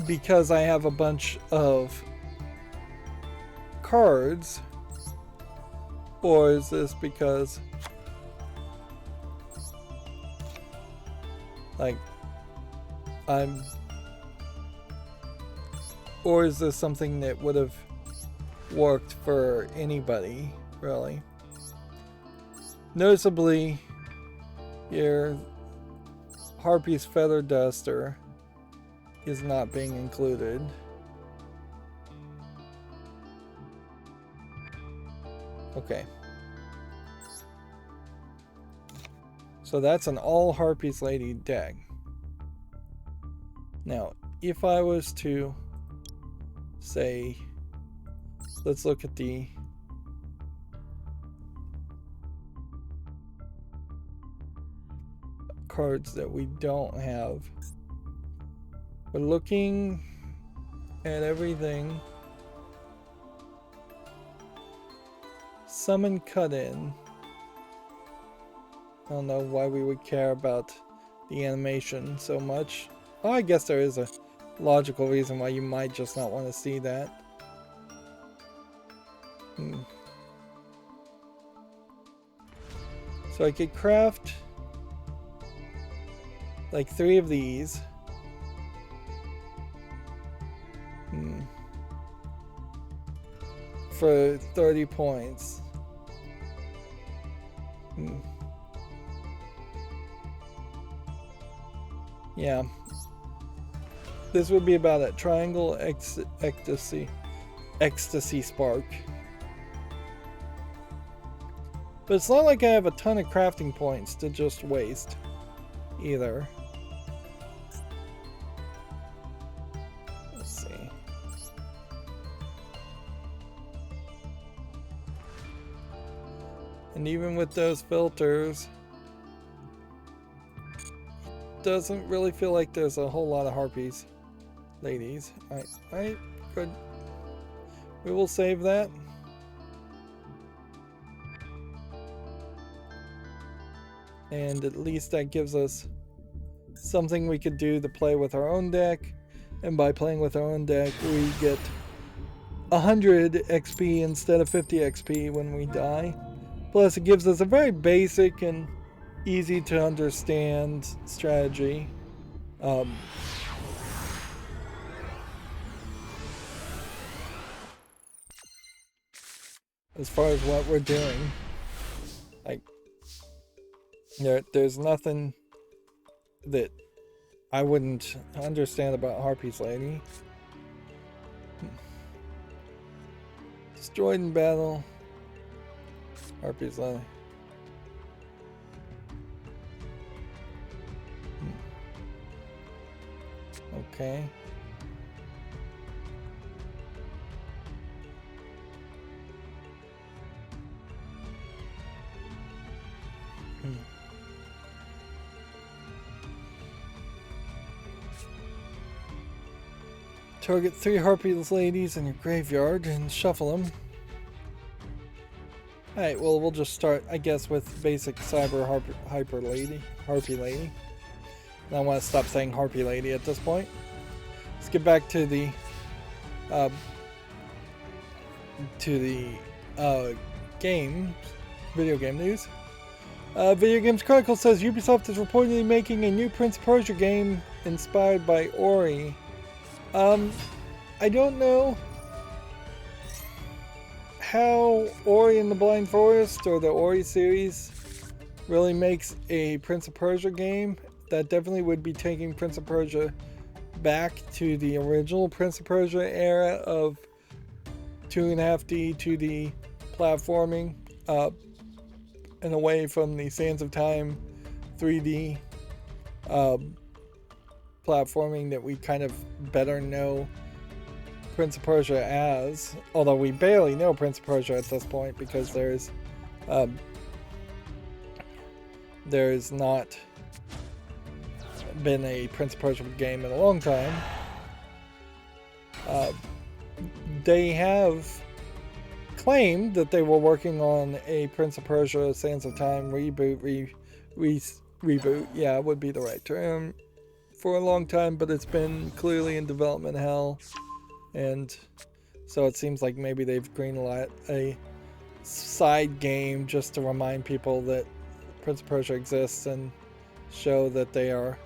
because I have a bunch of cards, or is this because like or is this something that would have worked for anybody, really? Noticeably, your Harpy's Feather Duster is not being included. Okay. So that's an all Harpy's Lady deck. Now, if I was to say, let's look at the cards that we don't have. We're looking at everything. Summon Cut In. I don't know why we would care about the animation so much. Oh, I guess there is a logical reason why you might just not want to see that. So I could craft like 3 of these. For 30 points. Yeah. This would be about a triangle ecstasy spark. But it's not like I have a ton of crafting points to just waste either. Let's see. And even with those filters, doesn't really feel like there's a whole lot of harpies, ladies. Alright, good. We will save that. And at least that gives us something we could do to play with our own deck. And by playing with our own deck, we get 100 XP instead of 50 XP when we die. Plus, it gives us a very basic and easy to understand strategy. As far as what we're doing, like, there's nothing that I wouldn't understand about Harpy's Lady. Destroyed in battle. Harpy's Lady. Okay. Target 3 Harpy's Ladies in your graveyard and shuffle them. Alright, well, we'll just start, I guess, with basic Cyber Harpy Lady. I want to stop saying Harpy Lady at this point. Let's get back to the video game news. Video Games Chronicle says Ubisoft is reportedly making a new Prince of Persia game inspired by Ori. I don't know how Ori and the Blind Forest or the Ori series really makes a Prince of Persia game. That definitely would be taking Prince of Persia back to the original Prince of Persia era of 2.5D, 2D platforming, and away from the Sands of Time 3D platforming that we kind of better know Prince of Persia as. Although we barely know Prince of Persia at this point because there's not been a Prince of Persia game in a long time. They have claimed that they were working on a Prince of Persia Sands of Time reboot, reboot, yeah, would be the right term, for a long time, but it's been clearly in development hell, and so it seems like maybe they've greenlit a side game just to remind people that Prince of Persia exists and show that they are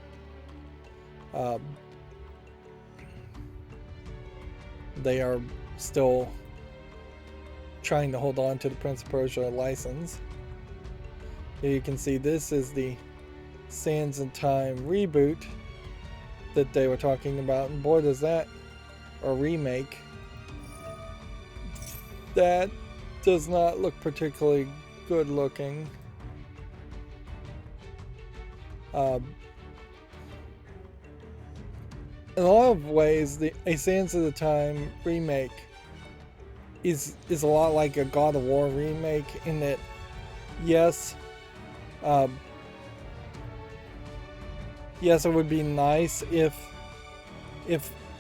still trying to hold on to the Prince of Persia license. Here you can see this is the Sands of Time reboot that they were talking about, and boy does that, or remake, that does not look particularly good looking. In a lot of ways, a Sands of the Time remake is a lot like a God of War remake in that, yes, yes, it would be nice if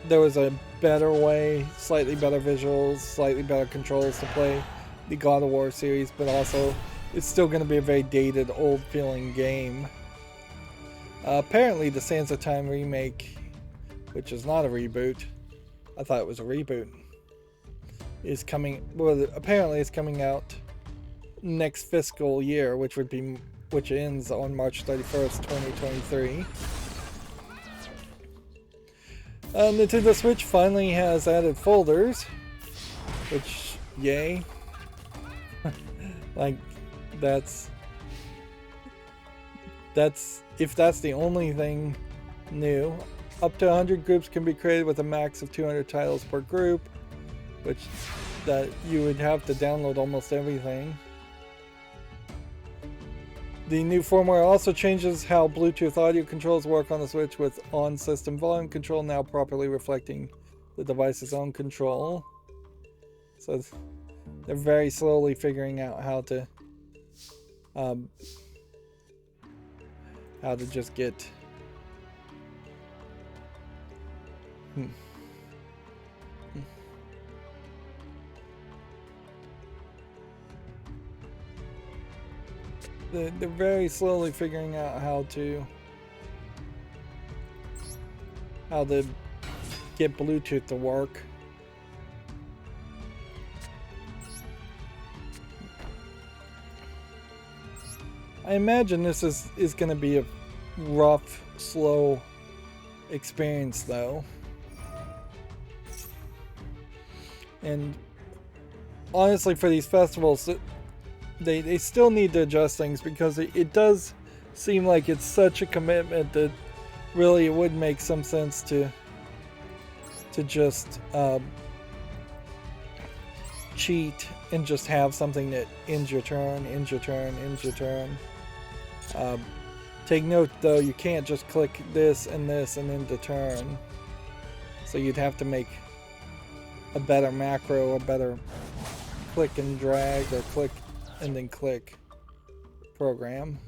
there was a better way, slightly better visuals, slightly better controls to play the God of War series, but also it's still going to be a very dated, old feeling game. Apparently the Sands of Time remake which is not a reboot. I thought it was a reboot. Is coming. Well, apparently it's coming out next fiscal year, which ends on March 31st, 2023. Nintendo Switch finally has added folders, which, yay. Like, that's if that's the only thing new. Up to 100 groups can be created with a max of 200 titles per group, which that you would have to download almost everything. The new firmware also changes how Bluetooth audio controls work on the Switch, with on-system volume control now properly reflecting the device's own control. So they're very slowly figuring out how to just get They're very slowly figuring out how to get Bluetooth to work. I imagine this is going to be a rough, slow experience, though. And honestly, for these festivals, they still need to adjust things, because it does seem like it's such a commitment that really it would make some sense to just cheat and just have something that ends your turn. Take note though, you can't just click this and this and end the turn. So you'd have to make a better macro, a better click and drag, or click and then click program.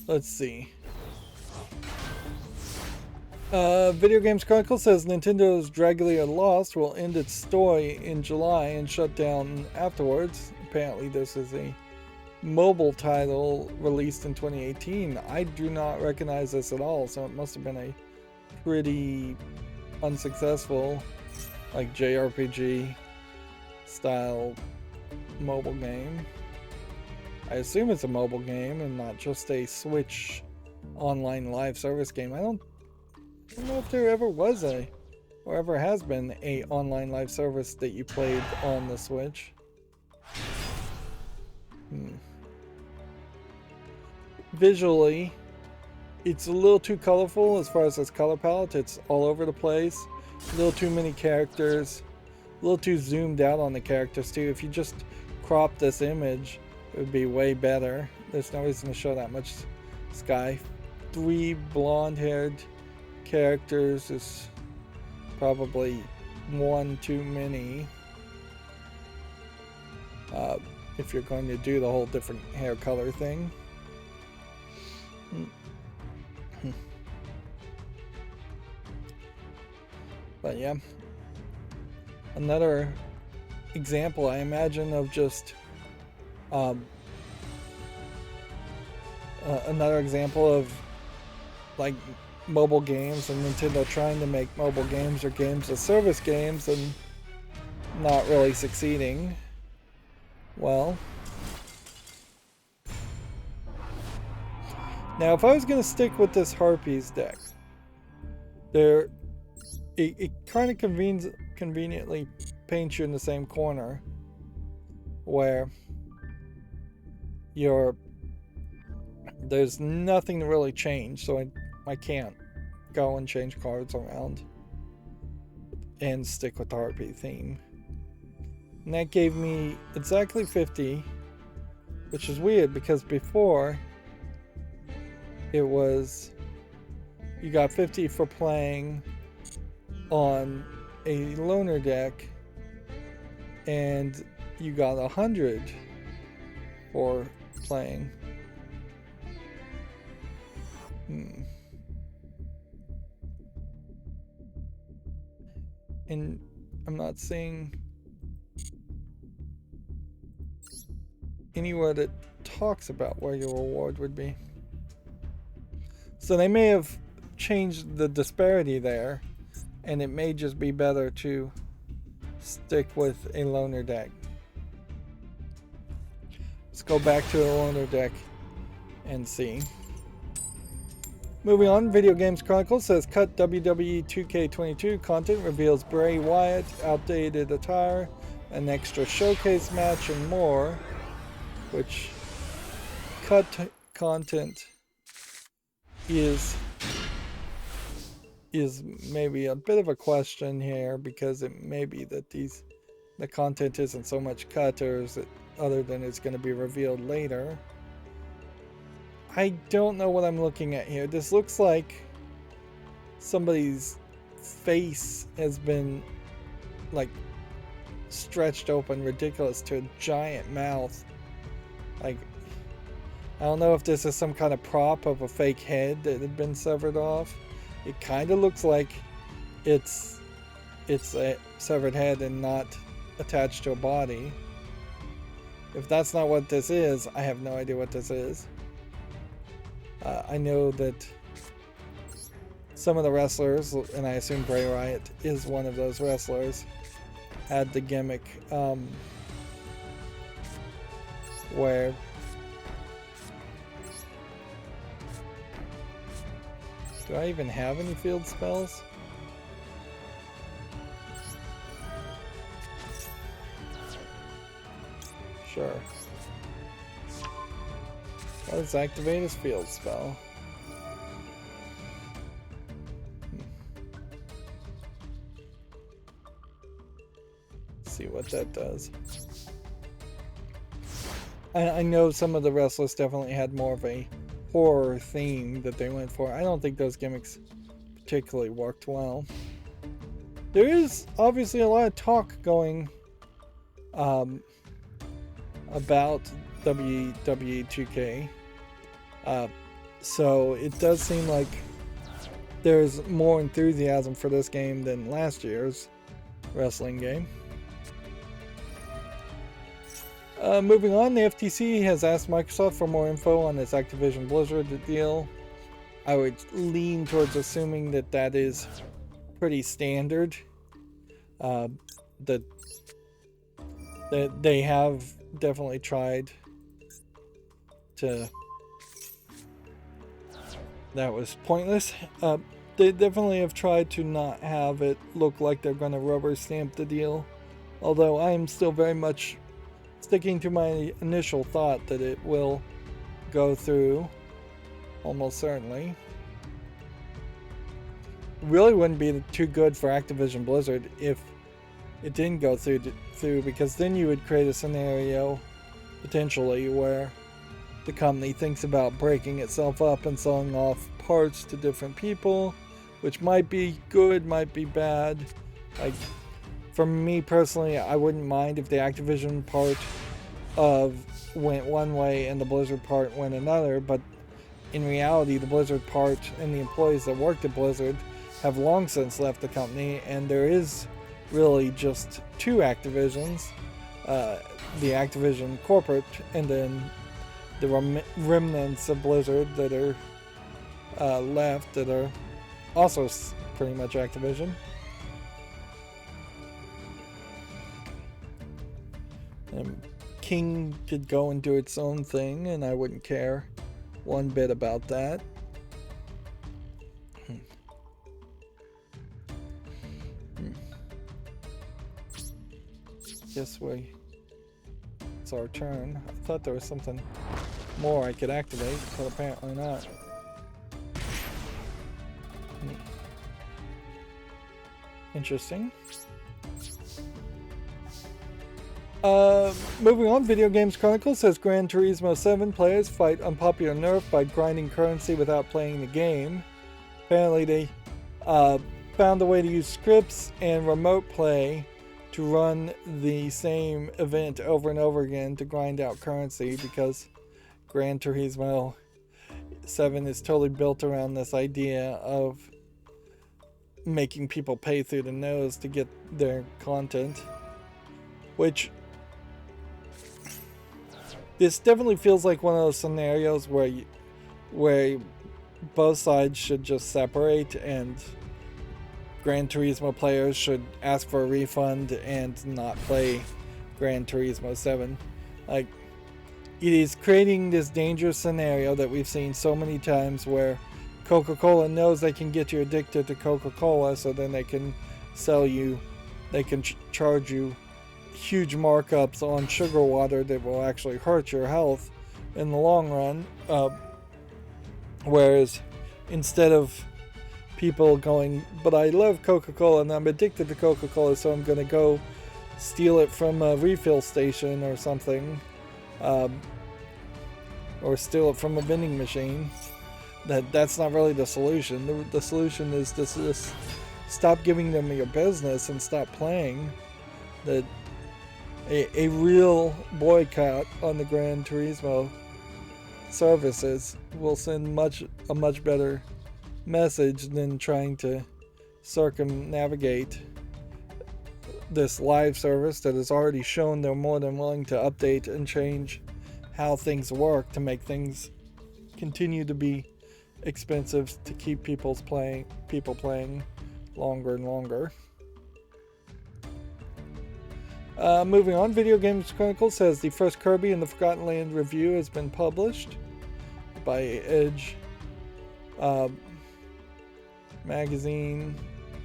Let's see. Video Games Chronicle says Nintendo's Dragalia Lost will end its story in July and shut down afterwards. Apparently this is a mobile title released in 2018. I do not recognize this at all, so it must have been a pretty unsuccessful, like, JRPG style mobile game. I assume it's a mobile game and not just a Switch online live service game. I don't know if there ever was or ever has been a online live service that you played on the Switch. Visually, it's a little too colorful as far as its color palette. It's all over the place. A little too many characters. A little too zoomed out on the characters too. If you just crop this image, it would be way better. There's no reason to show that much sky. 3 blonde-haired characters is probably one too many. If you're going to do the whole different hair color thing. But yeah, another example, I imagine, of just another example of, like, mobile games and Nintendo trying to make mobile games or games as service games and not really succeeding well. Now, if I was going to stick with this Harpies deck, it kind of conveniently paints you in the same corner where there's nothing to really change, so I can't go and change cards around and stick with the Harpy theme. And that gave me exactly 50, which is weird because before it was you got 50 for playing on a loner deck and you got 100 for playing. And I'm not seeing anywhere that talks about where your reward would be. So they may have changed the disparity there, and it may just be better to stick with a loner deck. Let's go back to a loner deck and see. Moving on, Video Games Chronicle says cut WWE 2K22 content reveals Bray Wyatt, outdated attire, an extra showcase match, and more. Which cut content is maybe a bit of a question here, because it may be that the content isn't so much cut, or is it other than it's going to be revealed later. I don't know what I'm looking at here. This looks like somebody's face has been like stretched open ridiculous to a giant mouth. Like, I don't know if this is some kind of prop of a fake head that had been severed off. It kind of looks like it's a severed head and not attached to a body. If that's not what this is, I have no idea what this is. I know that some of the wrestlers, and I assume Bray Wyatt is one of those wrestlers, had the gimmick where do I even have any field spells? Sure. Let's activate his field spell. See what that does. I know some of the wrestlers definitely had more of a horror theme that they went for. I don't think those gimmicks particularly worked well. There is obviously a lot of talk going about WWE 2K. So it does seem like there's more enthusiasm for this game than last year's wrestling game. Moving on, the FTC has asked Microsoft for more info on its Activision Blizzard deal. I would lean towards assuming that that is pretty standard. That they have definitely tried to... That was pointless. They definitely have tried to not have it look like they're going to rubber stamp the deal. Although I am still very much sticking to my initial thought that it will go through, almost certainly. Really wouldn't be too good for Activision Blizzard if it didn't go through, because then you would create a scenario potentially where the company thinks about breaking itself up and selling off parts to different people, which might be good, might be bad. Like, for me personally, I wouldn't mind if the Activision part went one way and the Blizzard part went another, but in reality, the Blizzard part and the employees that worked at Blizzard have long since left the company, and there is really just two Activisions, the Activision corporate, and then the remnants of Blizzard that are left, that are also pretty much Activision. And King could go and do its own thing, and I wouldn't care one bit about that. Guess it's our turn. I thought there was something more I could activate, but apparently not. Interesting. Moving on, Video Games Chronicle says Gran Turismo 7 players fight unpopular nerf by grinding currency without playing the game. Apparently they found a way to use scripts and remote play to run the same event over and over again to grind out currency, because Gran Turismo 7 is totally built around this idea of making people pay through the nose to get their content, which this definitely feels like one of those scenarios where both sides should just separate, and Gran Turismo players should ask for a refund and not play Gran Turismo 7. Like, it is creating this dangerous scenario that we've seen so many times where Coca-Cola knows they can get you addicted to Coca-Cola, so then they can sell you, they can charge you huge markups on sugar water that will actually hurt your health in the long run. Whereas instead of people going, but I love Coca-Cola and I'm addicted to Coca-Cola, so I'm going to go steal it from a refill station or something, or steal it from a vending machine. That's not really the solution. The solution is to just stop giving them your business and stop playing. That a real boycott on the Gran Turismo services will send a much better message than trying to circumnavigate this live service that has already shown they're more than willing to update and change how things work to make things continue to be expensive to keep people playing longer and longer. Moving on, Video Games Chronicle says the first Kirby in the Forgotten Land review has been published by Edge magazine.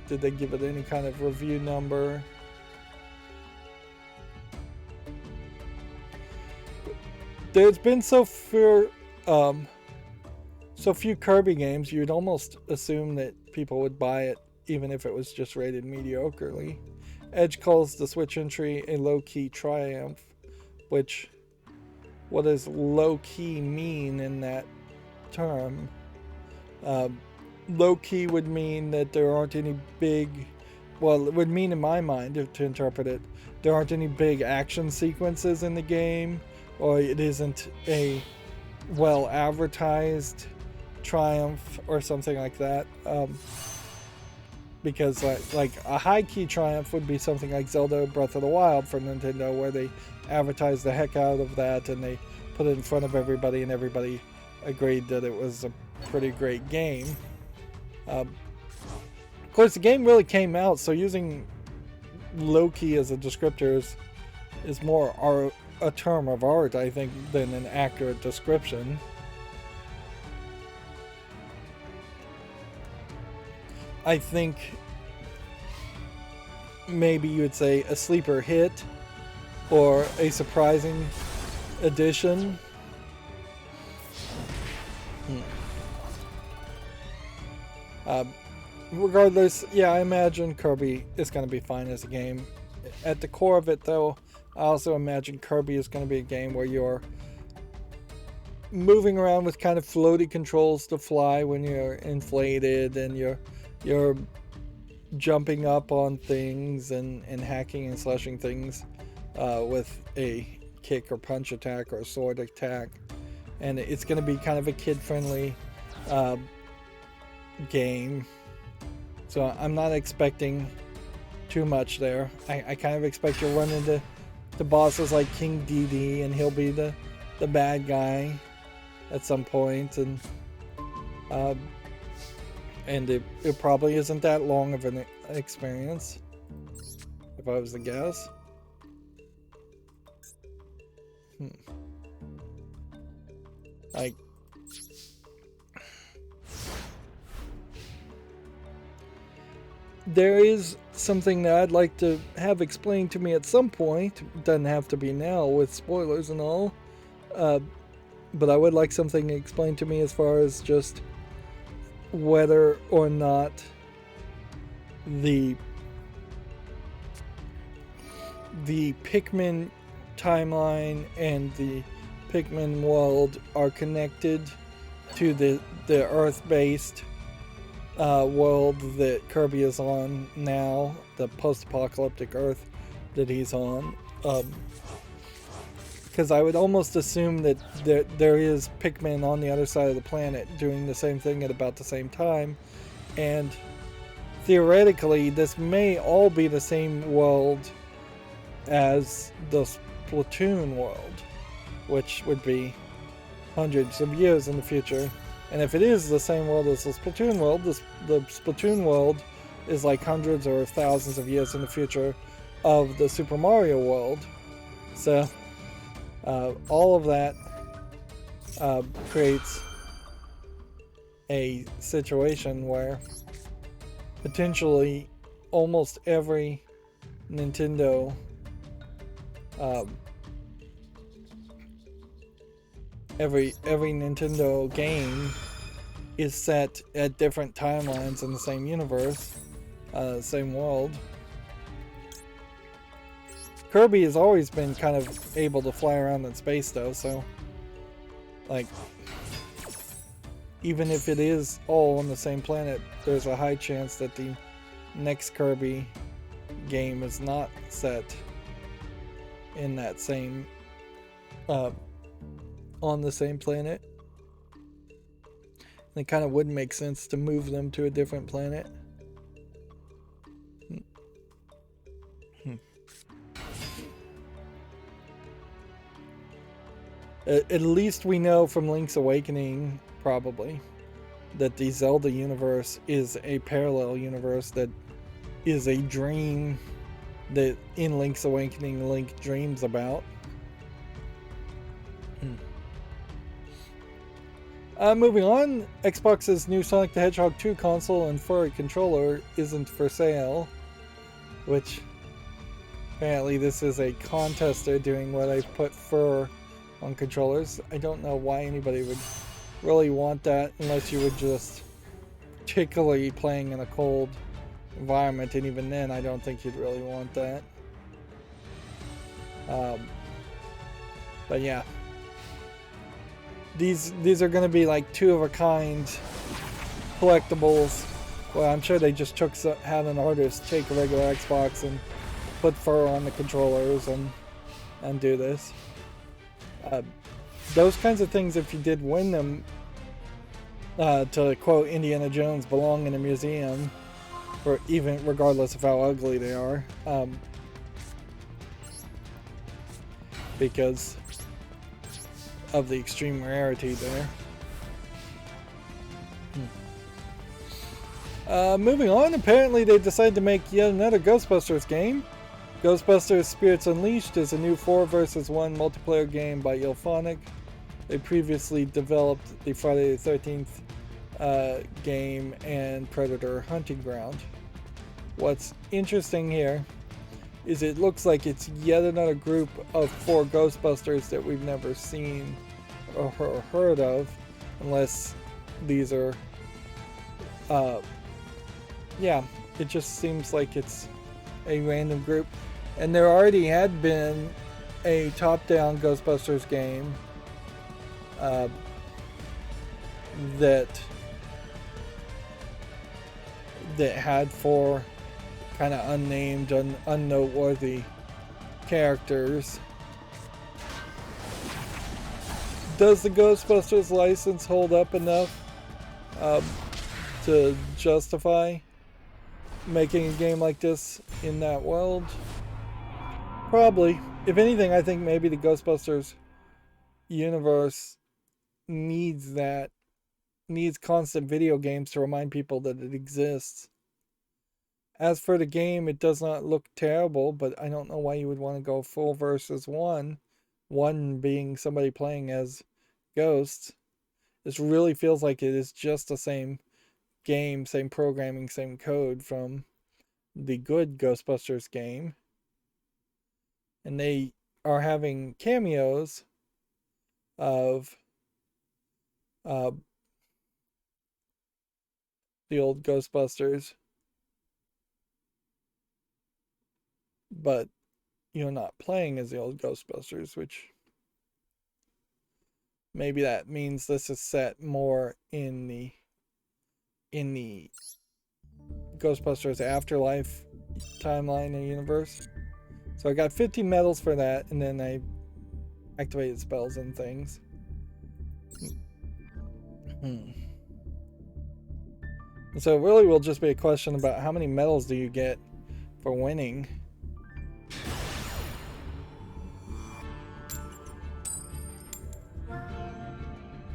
Did they give it any kind of review number? There's been so few Kirby games, you'd almost assume that people would buy it even if it was just rated mediocrely. Edge calls the Switch entry a low-key triumph, which, what does low-key mean in that term? Low-key would mean that there aren't any big, well, it would mean in my mind, to interpret it, there aren't any big action sequences in the game, or it isn't a well-advertised triumph or something like that. Because like a high-key triumph would be something like Zelda Breath of the Wild for Nintendo, where they advertised the heck out of that and they put it in front of everybody and everybody agreed that it was a pretty great game. Of course, the game really came out, so using low-key as a descriptor is more a term of art, I think, than an accurate description. I think maybe you would say a sleeper hit or a surprising addition. Regardless, yeah, I imagine Kirby is going to be fine as a game. At the core of it, though, I also imagine Kirby is going to be a game where you're moving around with kind of floaty controls to fly when you're inflated, and you're jumping up on things and hacking and slashing things with a kick or punch attack or a sword attack. And it's going to be kind of a kid-friendly game. So I'm not expecting too much there. I kind of expect you'll run into the bosses like King DD, and he'll be the bad guy at some point, and it probably isn't that long of an experience, if I was to guess. Like, there is something that I'd like to have explained to me at some point. It doesn't have to be now with spoilers and all, but I would like something explained to me as far as just whether or not the Pikmin timeline and the Pikmin world are connected to the Earth-based world that Kirby is on now, the post-apocalyptic Earth that he's on. Because I would almost assume that there is Pikmin on the other side of the planet doing the same thing at about the same time, and theoretically this may all be the same world as the Splatoon world, which would be hundreds of years in the future. And if it is the same world as the Splatoon world, the Splatoon world is like hundreds or thousands of years in the future of the Super Mario world. So all of that creates a situation where potentially almost every Nintendo every Nintendo game is set at different timelines in the same universe, same world. Kirby has always been kind of able to fly around in space though, so like even if it is all on the same planet, there's a high chance that the next Kirby game is not set in that same on the same planet. And it kind of wouldn't make sense to move them to a different planet. At least we know from Link's Awakening, probably, that the Zelda universe is a parallel universe that is a dream that in Link's Awakening Link dreams about. Moving on, Xbox's new Sonic the Hedgehog 2 console and furry controller isn't for sale, which apparently this is a contest they're doing where they put fur on controllers. I don't know why anybody would really want that unless you were just particularly playing in a cold environment, and even then I don't think you'd really want that. But yeah, these are going to be like two-of-a-kind collectibles. Well, I'm sure they just had an artist take a regular Xbox and put fur on the controllers and do this. Those kinds of things, if you did win them, to quote Indiana Jones, belong in a museum, or even regardless of how ugly they are, because of the extreme rarity there. Moving on, apparently they decided to make yet another Ghostbusters game. Ghostbusters Spirits Unleashed is a new 4 vs 1 multiplayer game by Ilphonic. They previously developed the Friday the 13th game and Predator Hunting Ground. What's interesting here is it looks like it's yet another group of 4 Ghostbusters that we've never seen or heard of, unless these are yeah, it just seems like it's a random group. And there already had been a top-down Ghostbusters game that had 4 kind of unnamed, unnoteworthy characters. Does the Ghostbusters license hold up enough to justify making a game like this in that world? Probably. If anything, I think maybe the Ghostbusters universe needs constant video games to remind people that it exists. As for the game, it does not look terrible, but I don't know why you would want to go full versus one. One being somebody playing as ghosts. This really feels like it is just the same game, same programming, same code from the good Ghostbusters game. And they are having cameos of the old Ghostbusters, but you're not playing as the old Ghostbusters, which maybe that means this is set more in the Ghostbusters Afterlife timeline and universe. So I got 50 medals for that, and then I activated spells and things. So it really will just be a question about how many medals do you get for winning.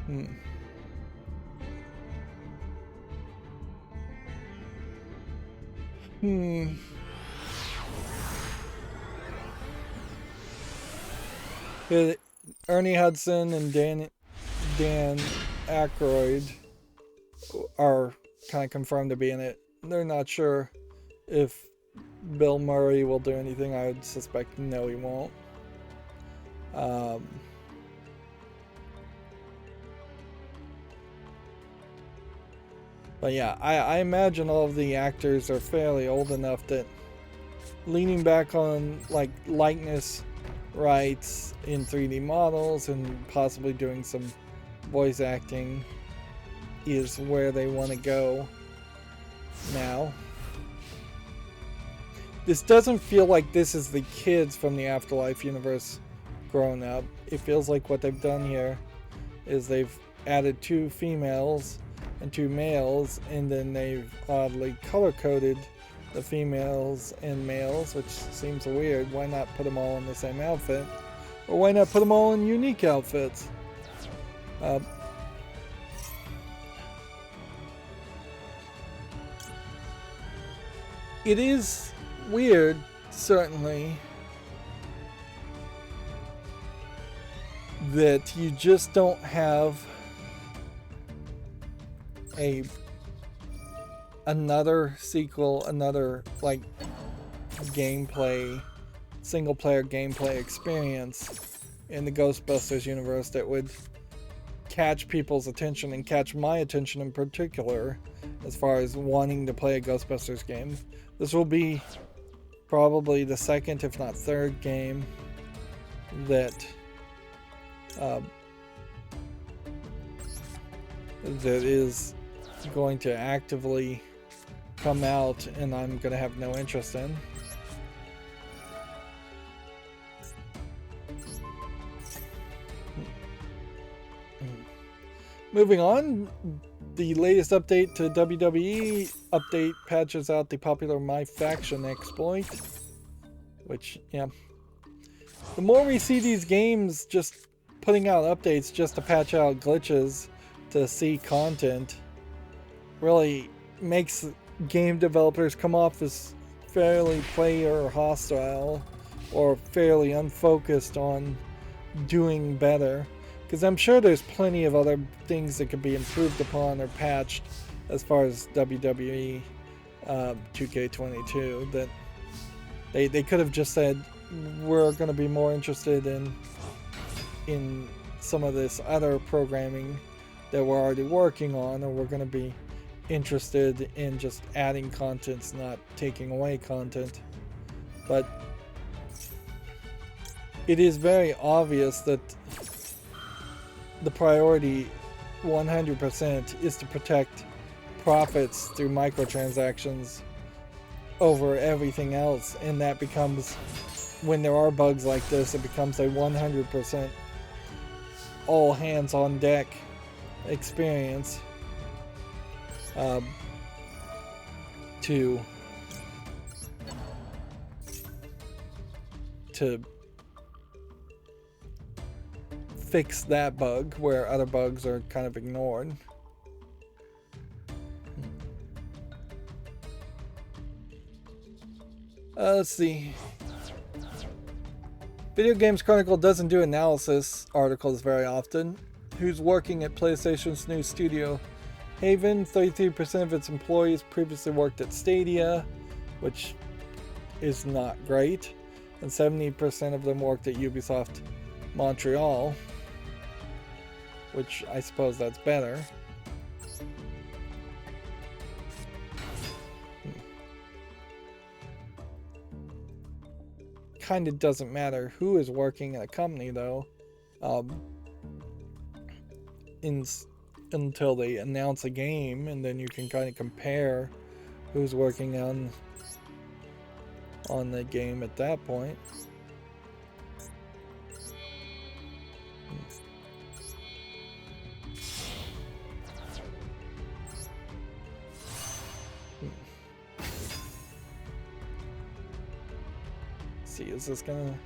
Hmm. Hmm. Ernie Hudson and Dan Aykroyd are kind of confirmed to be in it. They're not sure if Bill Murray will do anything. I would suspect no, he won't. But yeah, I imagine all of the actors are fairly old enough that leaning back on like likeness rights in 3D models and possibly doing some voice acting is where they want to go now. This doesn't feel like this is the kids from the Afterlife universe growing up. It feels like what they've done here is they've added 2 females and 2 males, and then they've oddly color-coded the females and males, which seems weird. Why not put them all in the same outfit? Or why not put them all in unique outfits? It is weird, certainly, that you just don't have another sequel, another like gameplay, single player gameplay experience in the Ghostbusters universe that would catch people's attention and catch my attention in particular as far as wanting to play a Ghostbusters game. This will be probably the second, if not third game that that is going to actively come out and I'm going to have no interest in. Moving on, the latest update to WWE update patches out the popular My Faction exploit, which, yeah. The more we see these games just putting out updates just to patch out glitches to see content, really makes game developers come off as fairly player hostile or fairly unfocused on doing better. Because I'm sure there's plenty of other things that could be improved upon or patched as far as WWE 2K22 that they could have just said, we're going to be more interested in some of this other programming that we're already working on, or we're going to be interested in just adding content, not taking away content. But it is very obvious that the priority 100% is to protect profits through microtransactions over everything else, and that becomes, when there are bugs like this, it becomes a 100% all hands on deck experience to fix that bug where other bugs are kind of ignored. Let's see. Video Games Chronicle doesn't do analysis articles very often. Who's working at PlayStation's new studio? Haven, 33% of its employees previously worked at Stadia, which is not great, and 70% of them worked at Ubisoft Montreal, which I suppose that's better. Kind of doesn't matter who is working at a company though, until they announce a game, and then you can kind of compare who's working on the game at that point. See, is this gonna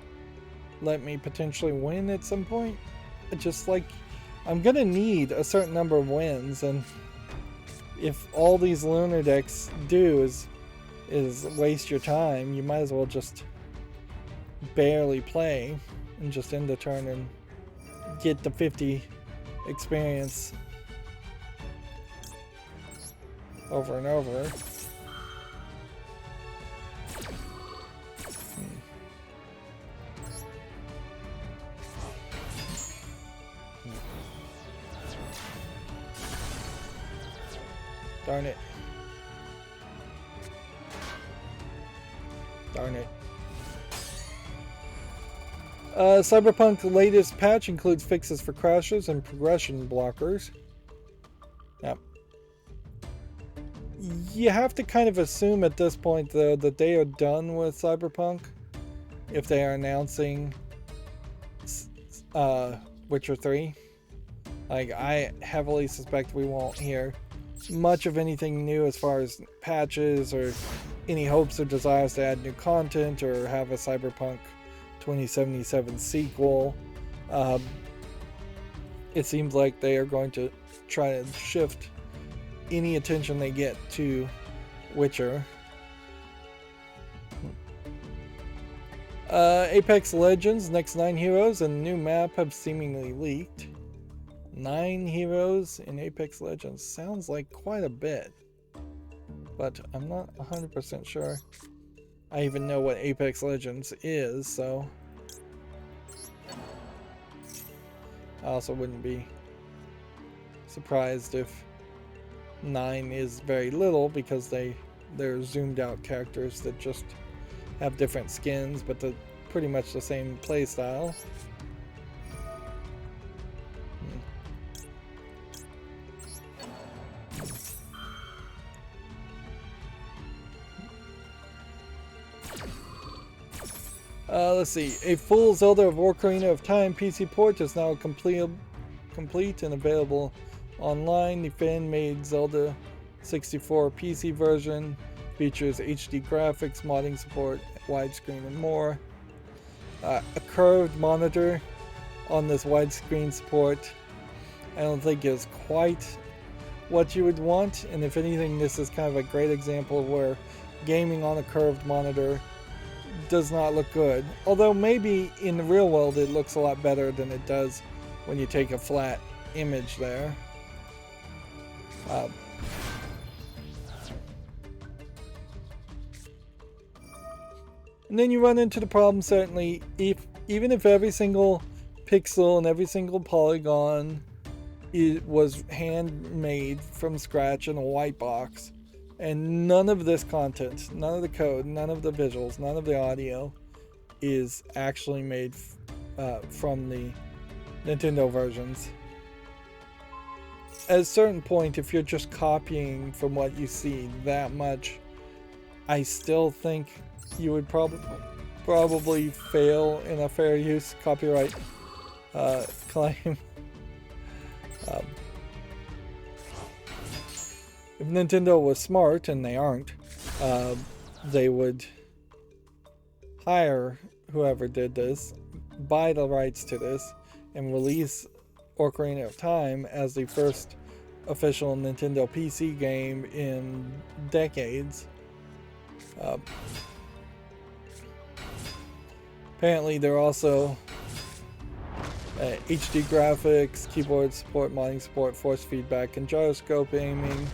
let me potentially win at some point? Just like I'm gonna need a certain number of wins, and if all these lunar decks do is waste your time, you might as well just barely play and just end the turn and get the 50 experience over and over. Darn it. Darn it. Cyberpunk's latest patch includes fixes for crashes and progression blockers. Yep. You have to kind of assume at this point, though, that they are done with Cyberpunk if they are announcing Witcher 3. Like, I heavily suspect we won't hear much of anything new as far as patches or any hopes or desires to add new content or have a Cyberpunk 2077 sequel. It seems like they are going to try to shift any attention they get to Witcher. Apex Legends' next 9 heroes and new map have seemingly leaked. 9 heroes in Apex Legends sounds like quite a bit, but I'm not 100% sure I even know what Apex Legends is, so I also wouldn't be surprised if 9 is very little, because they're zoomed out characters that just have different skins, but they're pretty much the same playstyle. Let's see. A full Zelda of Ocarina of Time PC port is now complete and available online. The fan-made Zelda 64 PC version features HD graphics, modding support, widescreen, and more. A curved monitor on this widescreen support I don't think is quite what you would want, and if anything, this is kind of a great example of where gaming on a curved monitor does not look good. Although maybe in the real world it looks a lot better than it does when you take a flat image there. And then you run into the problem, certainly, even if every single pixel and every single polygon was handmade from scratch in a white box, and none of this content, none of the code, none of the visuals, none of the audio is actually made from the Nintendo versions. At a certain point, if you're just copying from what you see that much, I still think you would probably fail in a fair use copyright claim. If Nintendo was smart, and they aren't, they would hire whoever did this, buy the rights to this, and release Ocarina of Time as the first official Nintendo PC game in decades. Apparently they're also HD graphics, keyboard support, modding support, force feedback, and gyroscope aiming.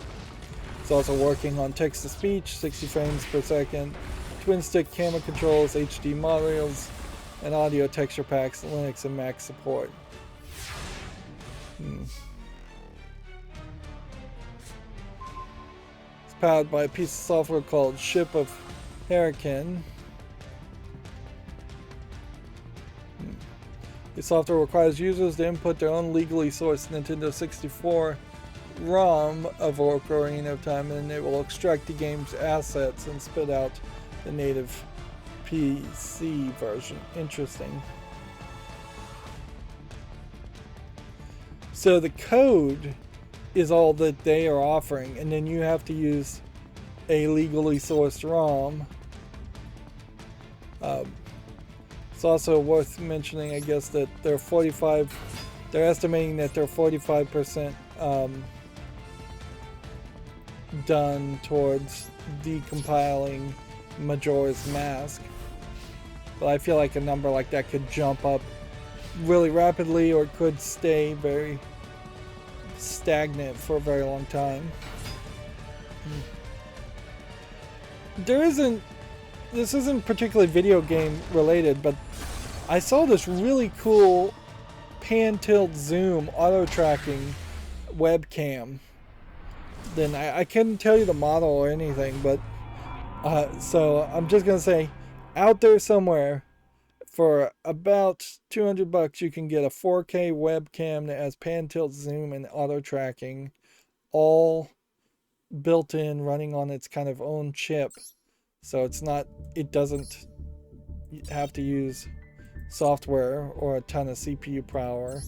It's also working on text-to-speech, 60 frames per second, twin-stick camera controls, HD modules, and audio texture packs, Linux and Mac support. It's powered by a piece of software called Ship of Hurricane. The software requires users to input their own legally sourced Nintendo 64 ROM of Ocarina of Time, and it will extract the game's assets and spit out the native PC version. Interesting. So the code is all that they are offering, and then you have to use a legally sourced ROM. It's also worth mentioning, I guess, that there are 45 they're estimating that they're 45% done towards decompiling Majora's Mask. But I feel like a number like that could jump up really rapidly, or it could stay very stagnant for a very long time. This isn't particularly video game related, but I saw this really cool pan tilt zoom auto tracking webcam. Then I couldn't tell you the model or anything, but so I'm just gonna say, out there somewhere, for about $200 you can get a 4K webcam that has pan tilt zoom and auto tracking, all built in, running on its kind of own chip. So it doesn't have to use software or a ton of CPU power.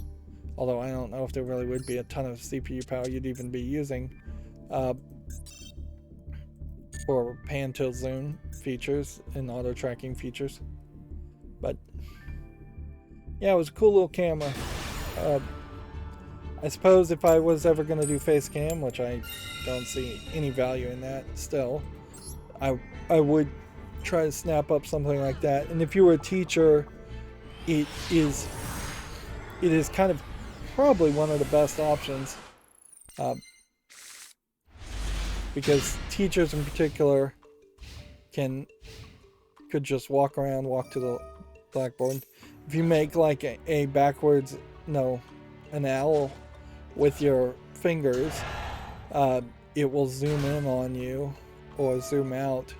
Although I don't know if there really would be a ton of CPU power you'd even be using for pan tilt zoom features and auto tracking features. But yeah, it was a cool little camera. I suppose if I was ever going to do face cam, which I don't see any value in that still, I would try to snap up something like that. And if you were a teacher, it is kind of probably one of the best options, because teachers in particular could just walk to the blackboard. If you make like an L with your fingers, it will zoom in on you or zoom out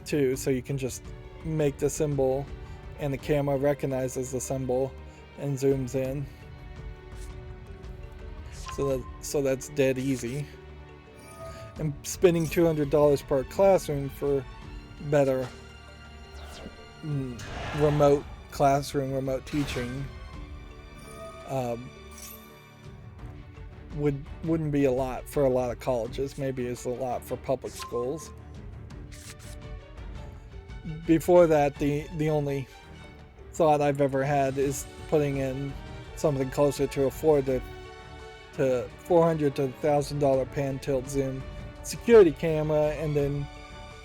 too, so you can just make the symbol and the camera recognizes the symbol and zooms in. So that's dead easy. And spending $200 per classroom for better remote classroom, remote teaching wouldn't be a lot for a lot of colleges. Maybe it's a lot for public schools. Before that, the only thought I've ever had is putting in something closer to a $400 to $1,000 pan tilt zoom security camera, and then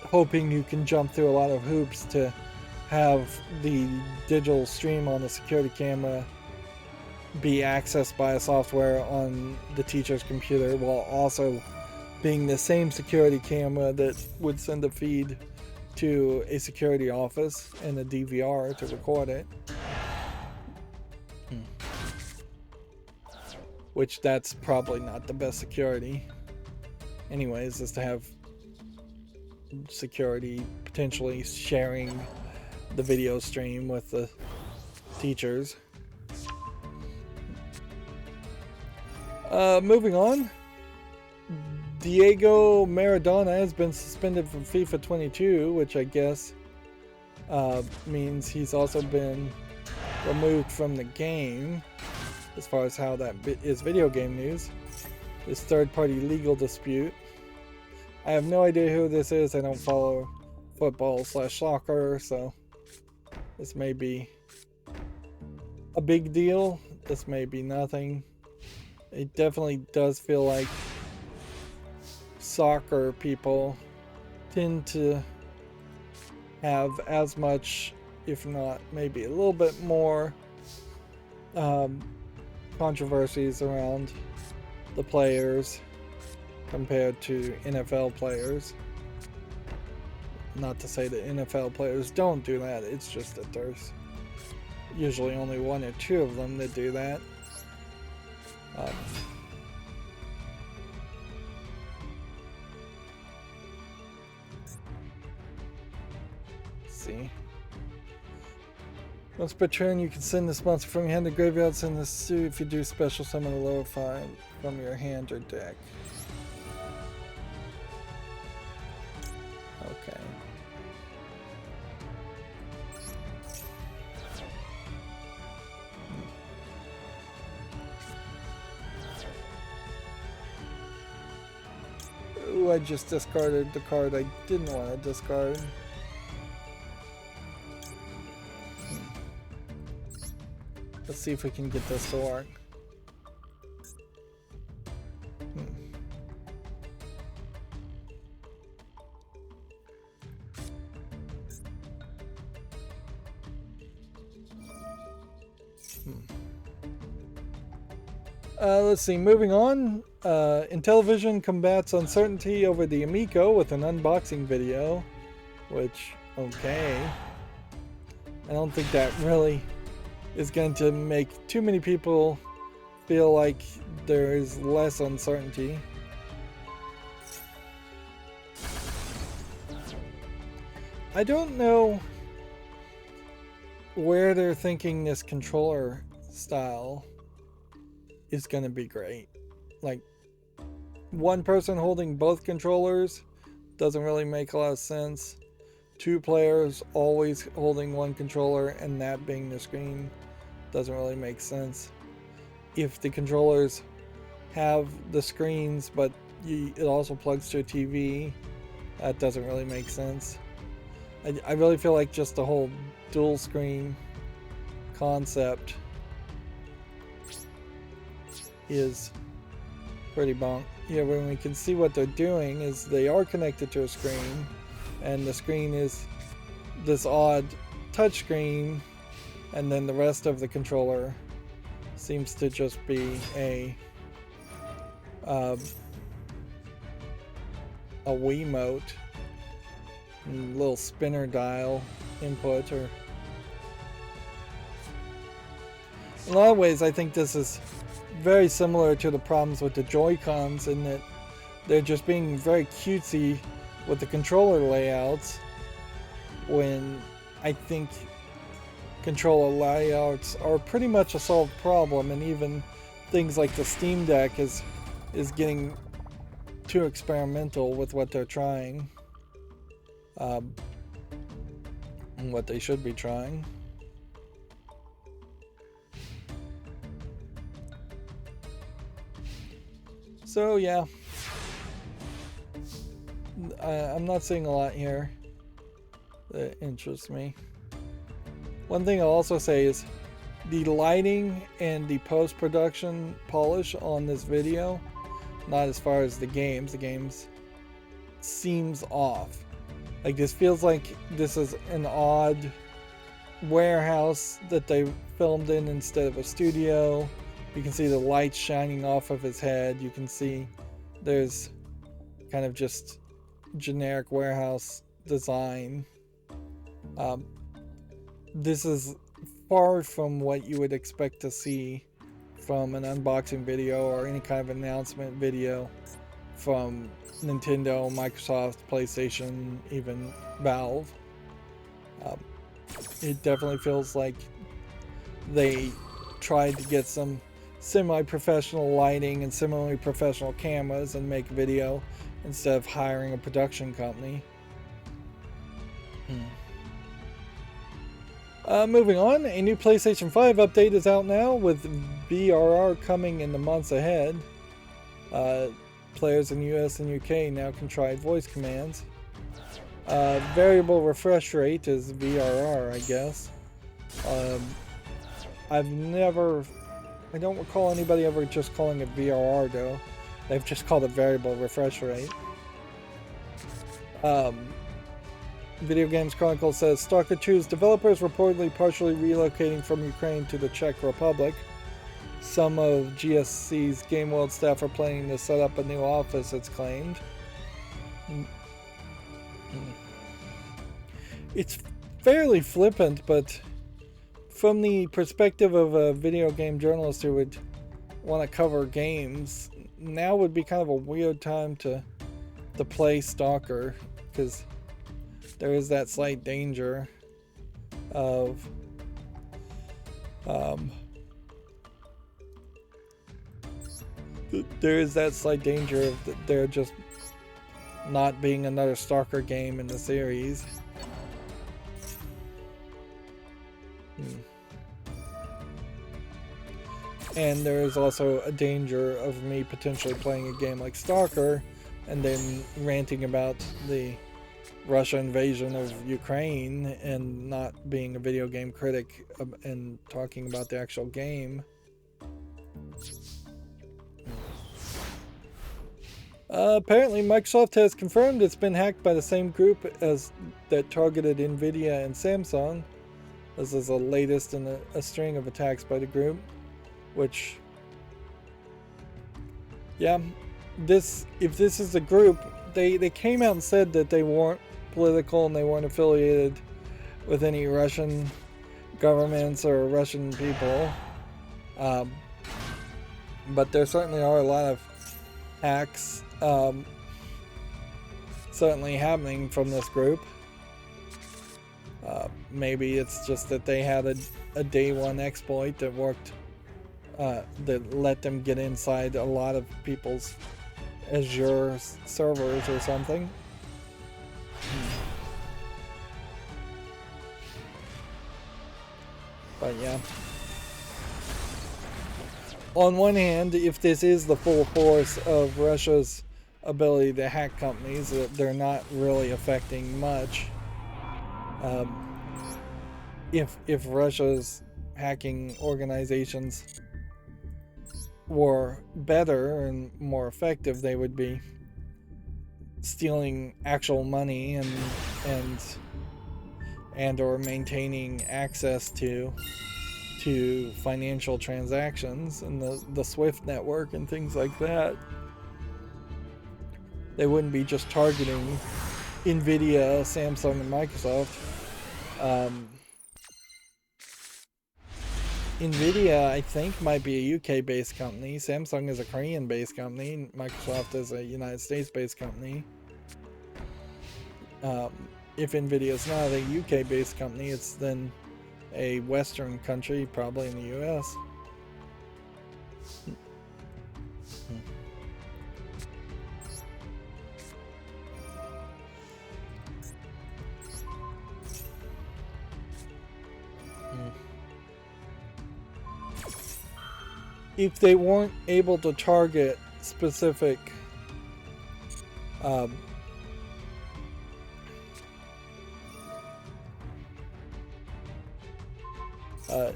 hoping you can jump through a lot of hoops to have the digital stream on the security camera be accessed by a software on the teacher's computer, while also being the same security camera that would send a feed to a security office and a DVR to record it. Which that's probably not the best security. Anyways, is to have security potentially sharing the video stream with the teachers. Moving on. Diego Maradona has been suspended from FIFA 22, which I guess means he's also been removed from the game, as far as how that is video game news. This third-party legal dispute. I have no idea who this is. I don't follow football/soccer, so this may be a big deal. This may be nothing. It definitely does feel like soccer people tend to have as much, if not maybe a little bit more, controversies around the players compared to NFL players. Not to say that NFL players don't do that, it's just that there's usually only one or two of them that do that. Let's see. Once per turn, you can send the sponsor from your hand to graveyard, send the suit if you do special summon a lower file from your hand or deck. Okay. Ooh, I just discarded the card I didn't want to discard. Let's see if we can get this to work. Let's see, moving on. Intellivision combats uncertainty over the Amico with an unboxing video, which, okay. I don't think that really is going to make too many people feel like there is less uncertainty. I don't know where they're thinking this controller style is going to be great. Like, one person holding both controllers doesn't really make a lot of sense. Two players always holding one controller and that being the screen doesn't really make sense. If the controllers have the screens but it also plugs to a TV, that doesn't really make sense. I really feel like just the whole dual screen concept is pretty bonk. Yeah, when we can see what they're doing is they are connected to a screen, and the screen is this odd touch screen, and then the rest of the controller seems to just be a Wiimote, little spinner dial input. Or in a lot of ways, I think this is very similar to the problems with the Joy-Cons in that they're just being very cutesy with the controller layouts, when I think controller layouts are pretty much a solved problem, and even things like the Steam Deck is getting too experimental with what they're trying, and what they should be trying. So yeah, I'm not seeing a lot here that interests me. One thing I'll also say is the lighting and the post-production polish on this video, not as far as the games seems off. Like, this feels like this is an odd warehouse that they filmed in instead of a studio. You can see the lights shining off of his head. You can see there's kind of just generic warehouse design. This is far from what you would expect to see from an unboxing video or any kind of announcement video from Nintendo, Microsoft, PlayStation, even Valve. It definitely feels like they tried to get some semi-professional lighting and semi-professional cameras and make video instead of hiring a production company. Moving on, a new PlayStation 5 update is out now, with VRR coming in the months ahead. Players in the US and UK now can try voice commands. Variable refresh rate is VRR, I guess. I don't recall anybody ever just calling it VRR though. They've just called it variable refresh rate. Video Games Chronicle says Stalker 2's developers reportedly partially relocating from Ukraine to the Czech Republic. Some of GSC's Game World staff are planning to set up a new office, it's claimed. It's fairly flippant, but from the perspective of a video game journalist who would want to cover games, now would be kind of a weird time to play Stalker, because there is that slight danger of there just not being another Stalker game in the series. And there is also a danger of me potentially playing a game like Stalker and then ranting about the Russia invasion of Ukraine and not being a video game critic and talking about the actual game. Apparently Microsoft has confirmed it's been hacked by the same group as that targeted Nvidia and Samsung. This is the latest in a string of attacks by the group, which, yeah, if this is a group, they came out and said that they weren't political and they weren't affiliated with any Russian governments or Russian people. But there certainly are a lot of hacks certainly happening from this group. Maybe it's just that they had a day one exploit that worked, that let them get inside a lot of people's Azure servers or something. But yeah. On one hand, if this is the full force of Russia's ability to hack companies, they're not really affecting much. If Russia's hacking organizations were better and more effective, they would be stealing actual money and or maintaining access to financial transactions and the SWIFT network and things like that. They wouldn't be just targeting Nvidia, Samsung, and Microsoft. Nvidia, I think, might be a UK-based company. Samsung is a Korean-based company. Microsoft is a United States-based company. If Nvidia is not a UK-based company, it's then a Western country, probably in the US. If they weren't able to target specific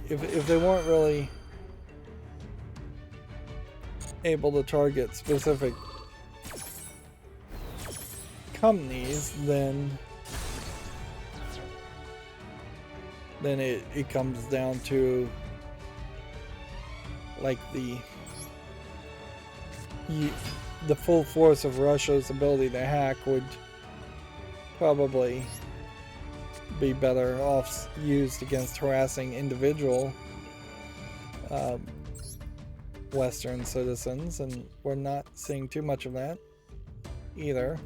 if they weren't really able to target specific companies, then it comes down to like the full force of Russia's ability to hack would probably be better off used against harassing individual Western citizens, and we're not seeing too much of that either.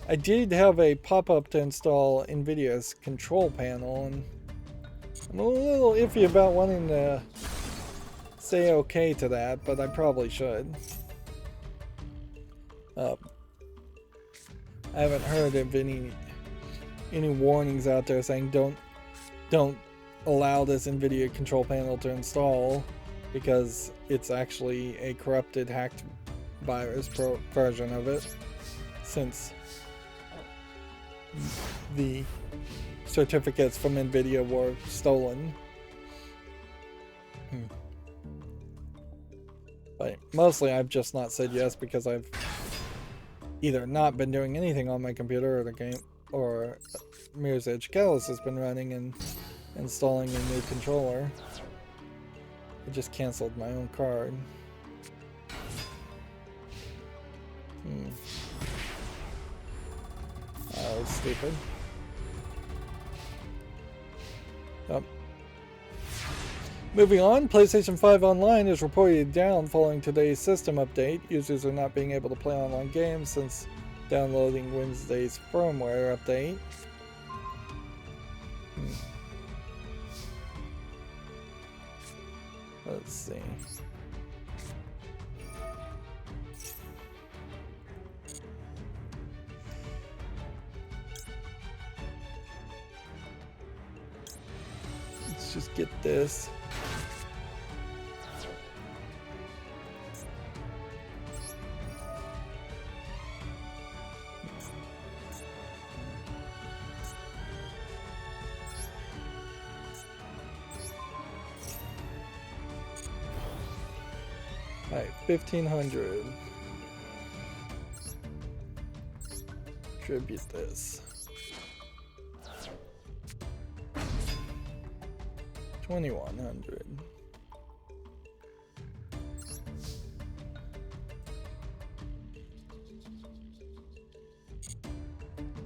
I did have a pop-up to install NVIDIA's control panel, and I'm a little iffy about wanting to say okay to that, but I probably should. I haven't heard of any warnings out there saying don't allow this NVIDIA control panel to install because it's actually a corrupted, hacked virus version of it, since the certificates from NVIDIA were stolen. But mostly I've just not said yes because I've either not been doing anything on my computer, or the game, or Mirror's Edge Catalyst has been running and installing a new controller. I just canceled my own card. That was stupid. Oh. Moving on, PlayStation 5 Online is reportedly down following today's system update. Users are not being able to play online games since downloading Wednesday's firmware update. Let's see. Let's just get this. Alright, 1500. Tribute this. 2100.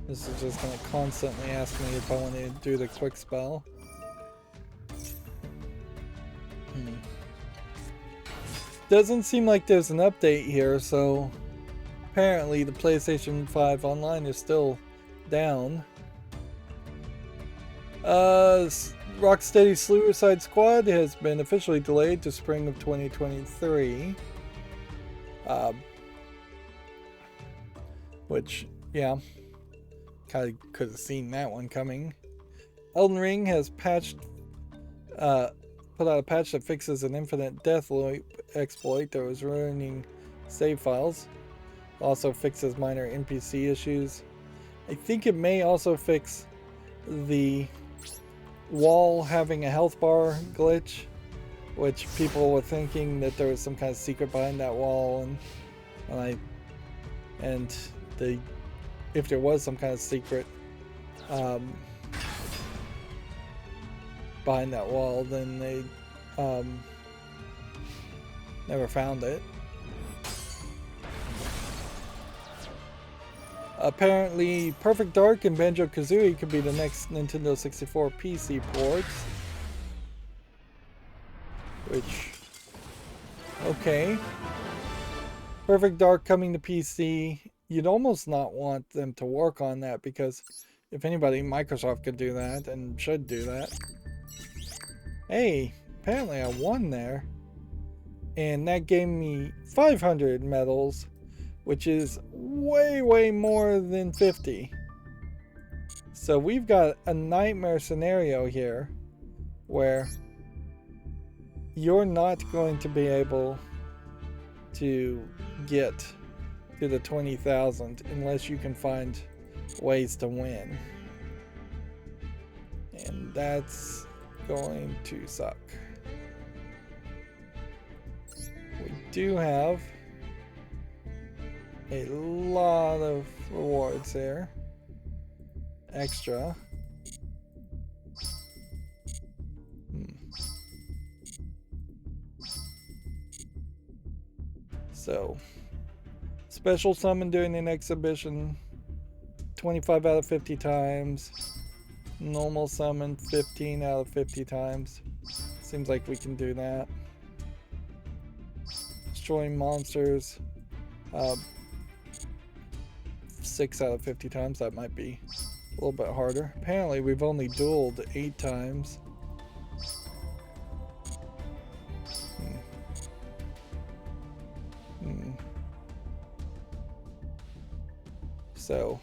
This is just going to constantly ask me if I want to do the quick spell. Doesn't seem like there's an update here, so apparently the PlayStation 5 Online is still down. Rocksteady's Suicide Squad has been officially delayed to spring of 2023. Which, yeah, kind of could have seen that one coming. Elden Ring has put out a patch that fixes an infinite death loop exploit that was ruining save files. Also fixes minor NPC issues. I think it may also fix the wall having a health bar glitch, which people were thinking that there was some kind of secret behind that wall, and if there was some kind of secret behind that wall, then they never found it. Apparently, Perfect Dark and Banjo-Kazooie could be the next Nintendo 64 PC ports. Which, okay. Perfect Dark coming to PC. You'd almost not want them to work on that, because if anybody, Microsoft could do that and should do that. Hey, apparently I won there. And that gave me 500 medals, which is way more than 50. So we've got a nightmare scenario here where you're not going to be able to get to the 20,000 unless you can find ways to win. And that's going to suck. We do have a lot of rewards there. Extra. So, special summon during an exhibition 25 out of 50 times. Normal summon 15 out of 50 times. Seems like we can do that. Destroying monsters 6 out of 50 times. That might be a little bit harder. Apparently we've only dueled 8 times. So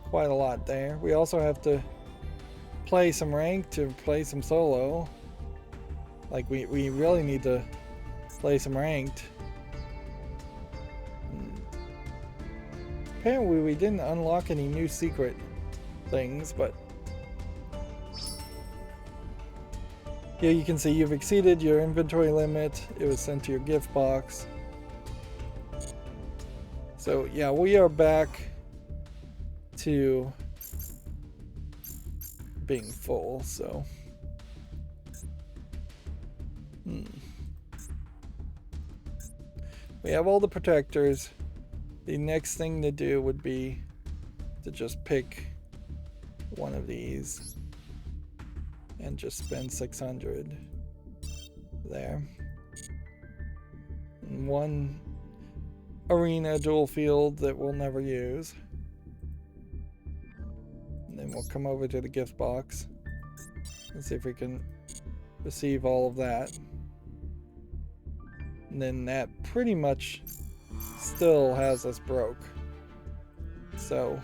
quite a lot there. We also have to play some ranked to play some solo. Like we really need to play some ranked. Apparently we didn't unlock any new secret things, but here you can see you've exceeded your inventory limit. It was sent to your gift box. So yeah, we are back to being full, so we have all the protectors. The next thing to do would be to just pick one of these and just spend 600 there. And one arena dual field that we'll never use. And then we'll come over to the gift box and see if we can receive all of that. And then that pretty much still has us broke. So,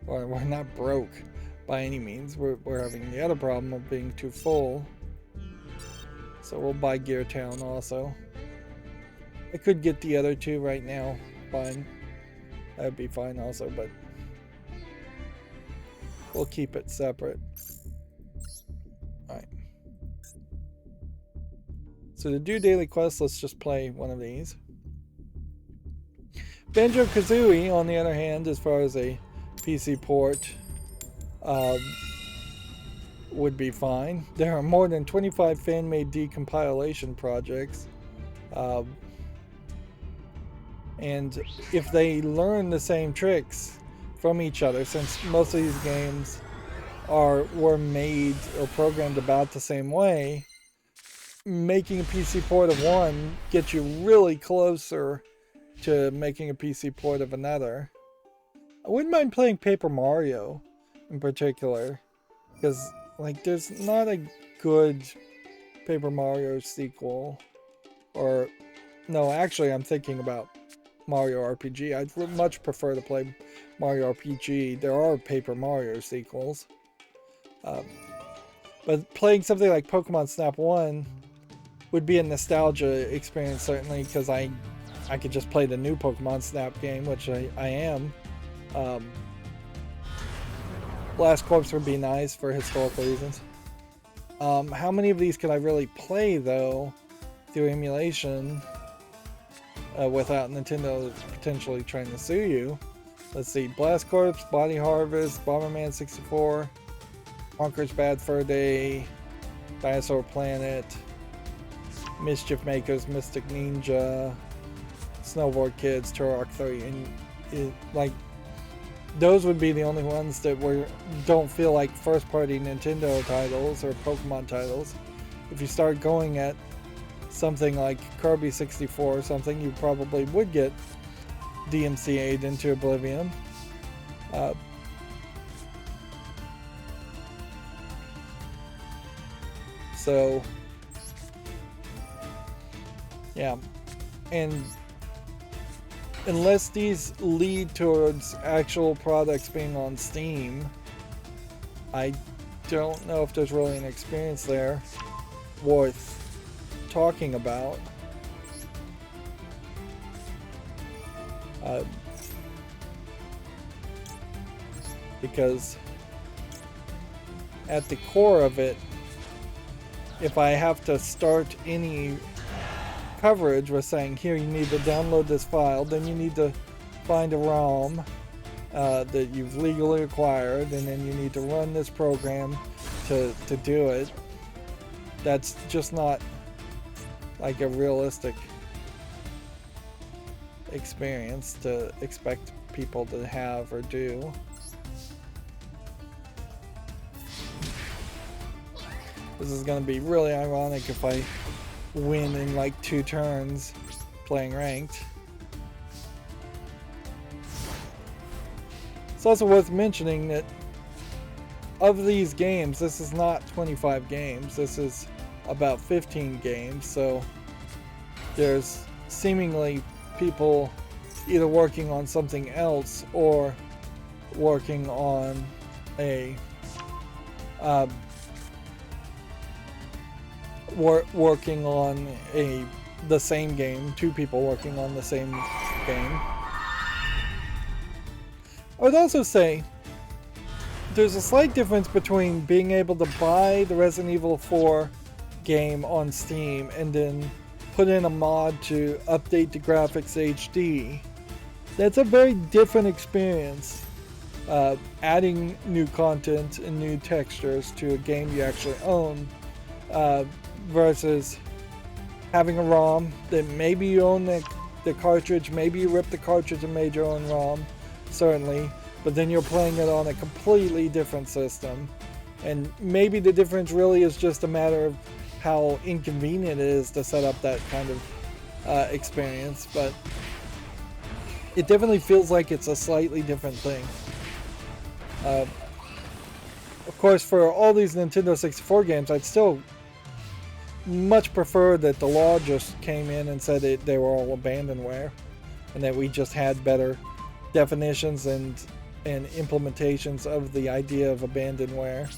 well, we're not broke by any means. We're having the other problem of being too full. So we'll buy Gear Town also. I could get the other two right now. Fine. That'd be fine also, but we'll keep it separate. Alright. So to do daily quests, let's just play one of these. Banjo-Kazooie, on the other hand, as far as a PC port, would be fine. There are more than 25 fan-made decompilation projects. And if they learn the same tricks from each other, since most of these games were made or programmed about the same way, making a PC port of one gets you really closer to making a PC port of another. I wouldn't mind playing Paper Mario in particular, because like there's not a good Paper Mario sequel. Or no, actually I'm thinking about Mario RPG. I'd much prefer to play Mario RPG. There are Paper Mario sequels. But playing something like Pokemon Snap 1 would be a nostalgia experience, certainly, because I could just play the new Pokemon Snap game, which I am. Blast Corps would be nice for historical reasons. How many of these could I really play, though, through emulation without Nintendo potentially trying to sue you? Let's see. Blast Corps, Body Harvest, Bomberman 64, Conker's Bad Fur Day, Dinosaur Planet, Mischief Makers, Mystic Ninja, Snowboard Kids, Turok 3, and like those would be the only ones that don't feel like first-party Nintendo titles or Pokemon titles. If you start going at something like Kirby 64 or something, you probably would get DMCA'd into oblivion. So, yeah, and unless these lead towards actual products being on Steam, I don't know if there's really an experience there worth talking about. Because at the core of it, if I have to start any coverage with saying, here, you need to download this file, then you need to find a ROM that you've legally acquired, and then you need to run this program to do it. That's just not like a realistic experience to expect people to have or do. This is going to be really ironic if I win in like 2 turns playing ranked. It's also worth mentioning that of these games, this is not 25 games, this is about 15 games, so there's seemingly people either working on something else or working on a the same game, 2 people working on the same game. I would also say there's a slight difference between being able to buy the Resident Evil 4 game on Steam and then put in a mod to update the graphics HD. That's a very different experience, adding new content and new textures to a game you actually own, versus having a ROM that maybe you own the cartridge, maybe you ripped the cartridge and made your own ROM, certainly, but then you're playing it on a completely different system. And maybe the difference really is just a matter of how inconvenient it is to set up that kind of experience, but it definitely feels like it's a slightly different thing. Of course, for all these Nintendo 64 games, I'd still much prefer that the law just came in and said they were all abandonware, and that we just had better definitions and implementations of the idea of abandonware,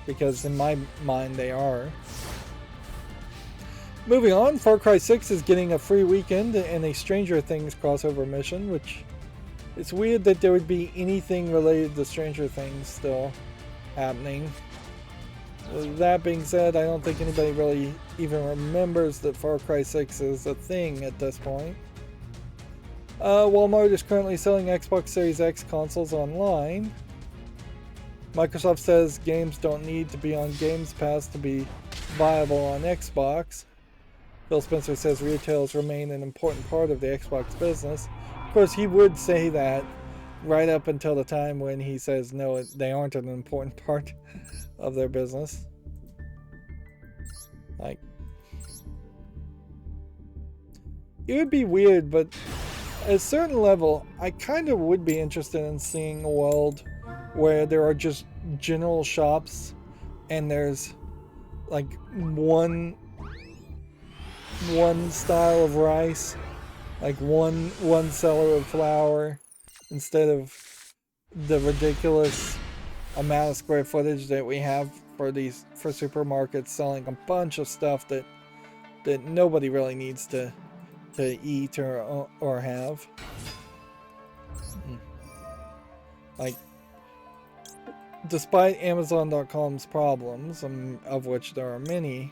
because in my mind they are. Moving on, Far Cry 6 is getting a free weekend and a Stranger Things crossover mission, which it's weird that there would be anything related to Stranger Things still happening. That being said, I don't think anybody really even remembers that Far Cry 6 is a thing at this point. Walmart is currently selling Xbox Series X consoles online. Microsoft says games don't need to be on Games Pass to be viable on Xbox. Phil Spencer says retailers remain an important part of the Xbox business. Of course, he would say that right up until the time when he says no, they aren't an important part of their business. Like, it would be weird, but at a certain level, I kind of would be interested in seeing a world where there are just general shops and there's like one style of rice, like one seller of flour, instead of the ridiculous amount of square footage that we have for supermarkets selling a bunch of stuff that nobody really needs to eat or have. Like, despite Amazon.com's problems, of which there are many,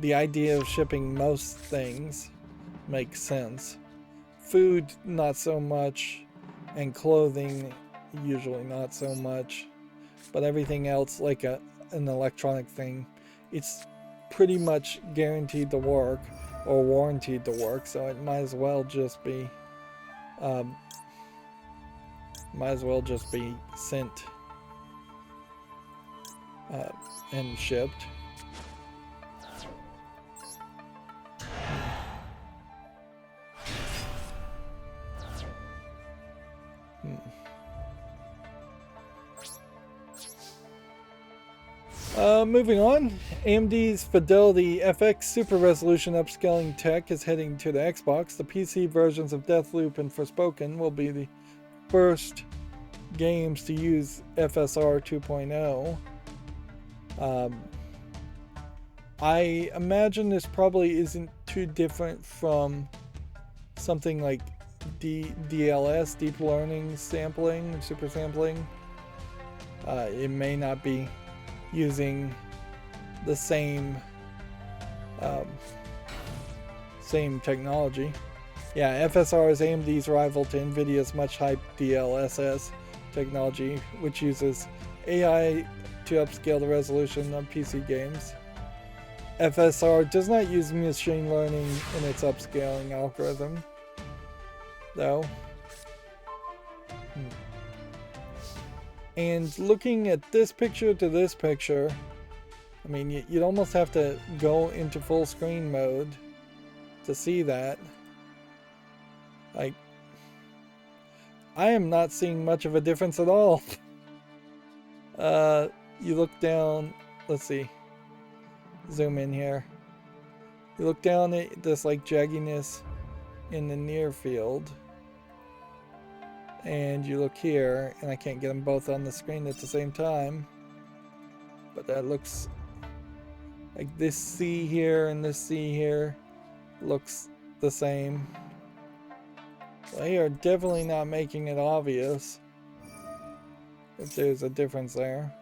the idea of shipping most things makes sense. Food, not so much, and clothing, usually not so much. But everything else, like an electronic thing, it's pretty much guaranteed to work or warranted to work, so it might as well just be sent and shipped. Moving on, AMD's Fidelity FX Super Resolution upscaling tech is heading to the Xbox. The PC versions of Deathloop and Forspoken will be the first games to use FSR 2.0. I imagine this probably isn't too different from something like DLS, Deep Learning Sampling, Super Sampling. It may not be using the same technology. Yeah, FSR is AMD's rival to NVIDIA's much-hyped DLSS technology, which uses AI to upscale the resolution of PC games. FSR does not use machine learning in its upscaling algorithm, though. And looking at this picture to this picture, I mean, you'd almost have to go into full screen mode to see that. Like, I am not seeing much of a difference at all. You look down, let's see, zoom in here. You look down at this like jagginess in the near field. And you look here, and I can't get them both on the screen at the same time. But that looks like this C here and this C here looks the same. They are definitely not making it obvious if there's a difference there.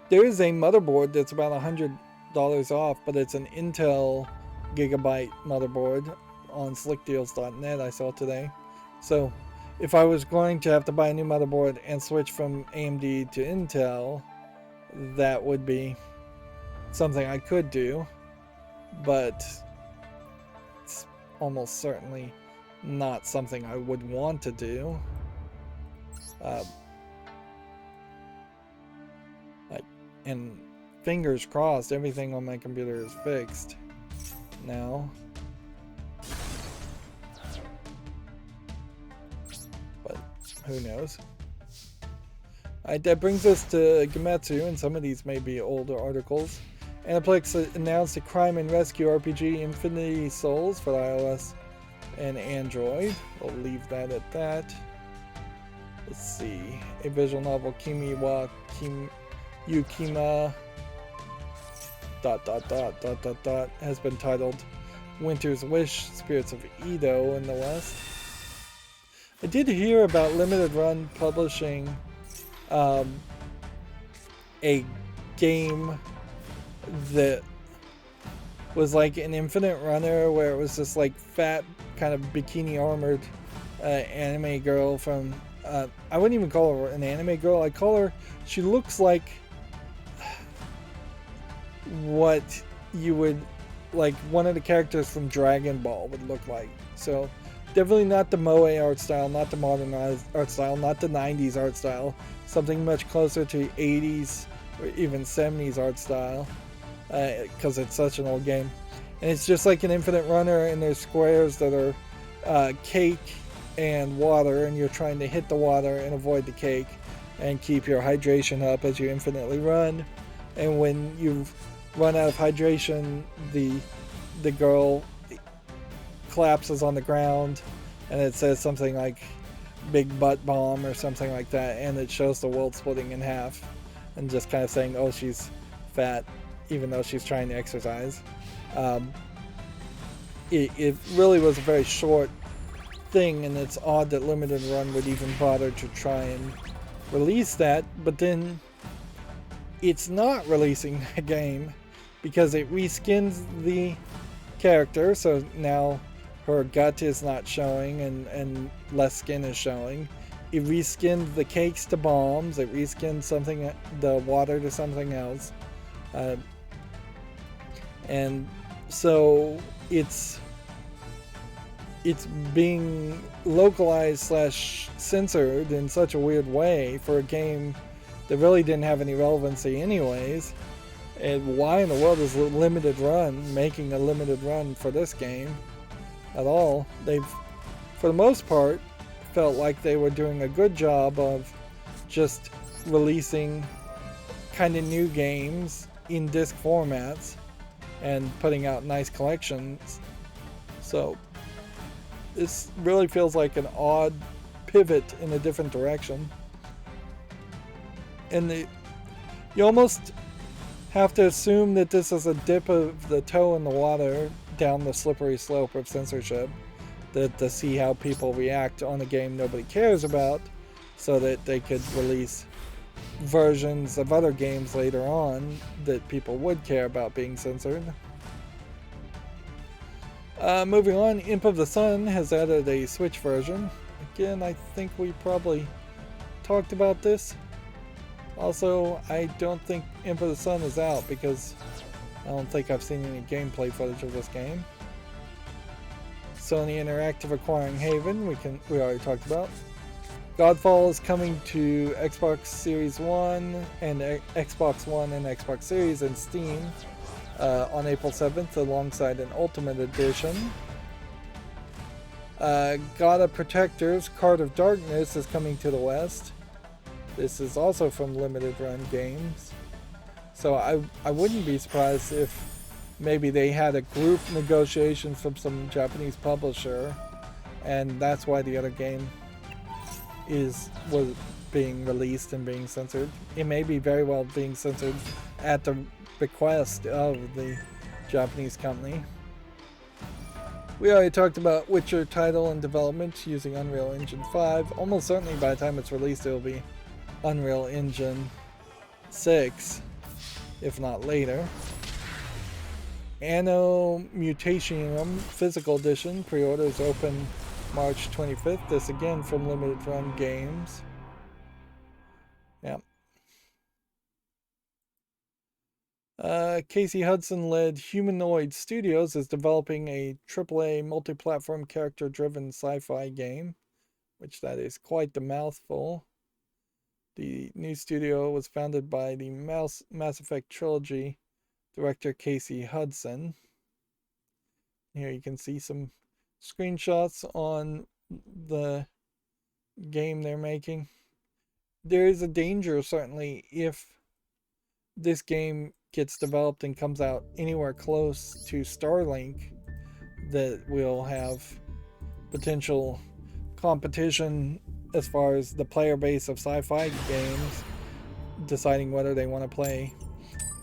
There is a motherboard that's about $100 off, but it's an Intel Gigabyte motherboard on slickdeals.net I saw today. So if I was going to have to buy a new motherboard and switch from AMD to Intel, that would be something I could do, but it's almost certainly not something I would want to do. And fingers crossed, everything on my computer is fixed now. But who knows? Alright, that brings us to Gematsu, and some of these may be older articles. Aniplex announced a crime and rescue RPG, Infinity Souls, for iOS and Android. We'll leave that at that. Let's see. A visual novel, Kimi wa Yukima ... has been titled Winter's Wish, Spirits of Edo in the West. I did hear about Limited Run publishing a game that was like an infinite runner, where it was this like fat kind of bikini armored anime girl from. I wouldn't even call her an anime girl. I call her. She looks like what you would like one of the characters from Dragon Ball would look like. So definitely not the moe art style, not the modernized art style, not the 90s art style. Something much closer to 80s or even 70s art style, because it's such an old game. And it's just like an infinite runner, and there's squares that are cake and water, and you're trying to hit the water and avoid the cake and keep your hydration up as you infinitely run. And when you've run out of hydration, the girl collapses on the ground, and it says something like "big butt bomb" or something like that, and it shows the world splitting in half, and just kind of saying, "Oh, she's fat," even though she's trying to exercise. It really was a very short thing, and it's odd that Limited Run would even bother to try and release that. But then it's not releasing the game because it reskins the character, so now her gut is not showing and less skin is showing. It reskinned the cakes to bombs. It reskinned something, the water to something else, and so it's being localized / censored in such a weird way for a game that really didn't have any relevancy anyways. And why in the world is Limited Run making a limited run for this game at all? They've, for the most part, felt like they were doing a good job of just releasing kind of new games in disc formats and putting out nice collections. So this really feels like an odd pivot in a different direction. And you almost have to assume that this is a dip of the toe in the water down the slippery slope of censorship, that to see how people react on a game nobody cares about, so that they could release versions of other games later on that people would care about being censored. Moving on, Imp of the Sun has added a Switch version. Again, I think we probably talked about this. Also, I don't think Imp of the Sun is out because I don't think I've seen any gameplay footage of this game. Sony Interactive acquiring Haven, we already talked about. Godfall is coming to Xbox Series One and Xbox One and Xbox Series and Steam on April 7th alongside an Ultimate Edition. God of Protectors, Card of Darkness is coming to the West. This is also from Limited Run Games. So I wouldn't be surprised if maybe they had a group negotiation from some Japanese publisher, and that's why the other game was being released and being censored. It may be very well being censored at the request of the Japanese company. We already talked about Witcher title and development using Unreal Engine 5. Almost certainly by the time it's released it'll be Unreal Engine 6, if not later. Anno Mutationum Physical Edition pre-orders open March 25th. This again from Limited Run Games. Yeah. Casey Hudson-led Humanoid Studios is developing a AAA multi-platform character-driven sci-fi game, which that is quite the mouthful. The new studio was founded by the Mass Effect trilogy director Casey Hudson. Here you can see some screenshots on the game they're making. There is a danger, certainly, if this game gets developed and comes out anywhere close to Starlink, that we'll have potential competition as far as the player base of sci-fi games deciding whether they want to play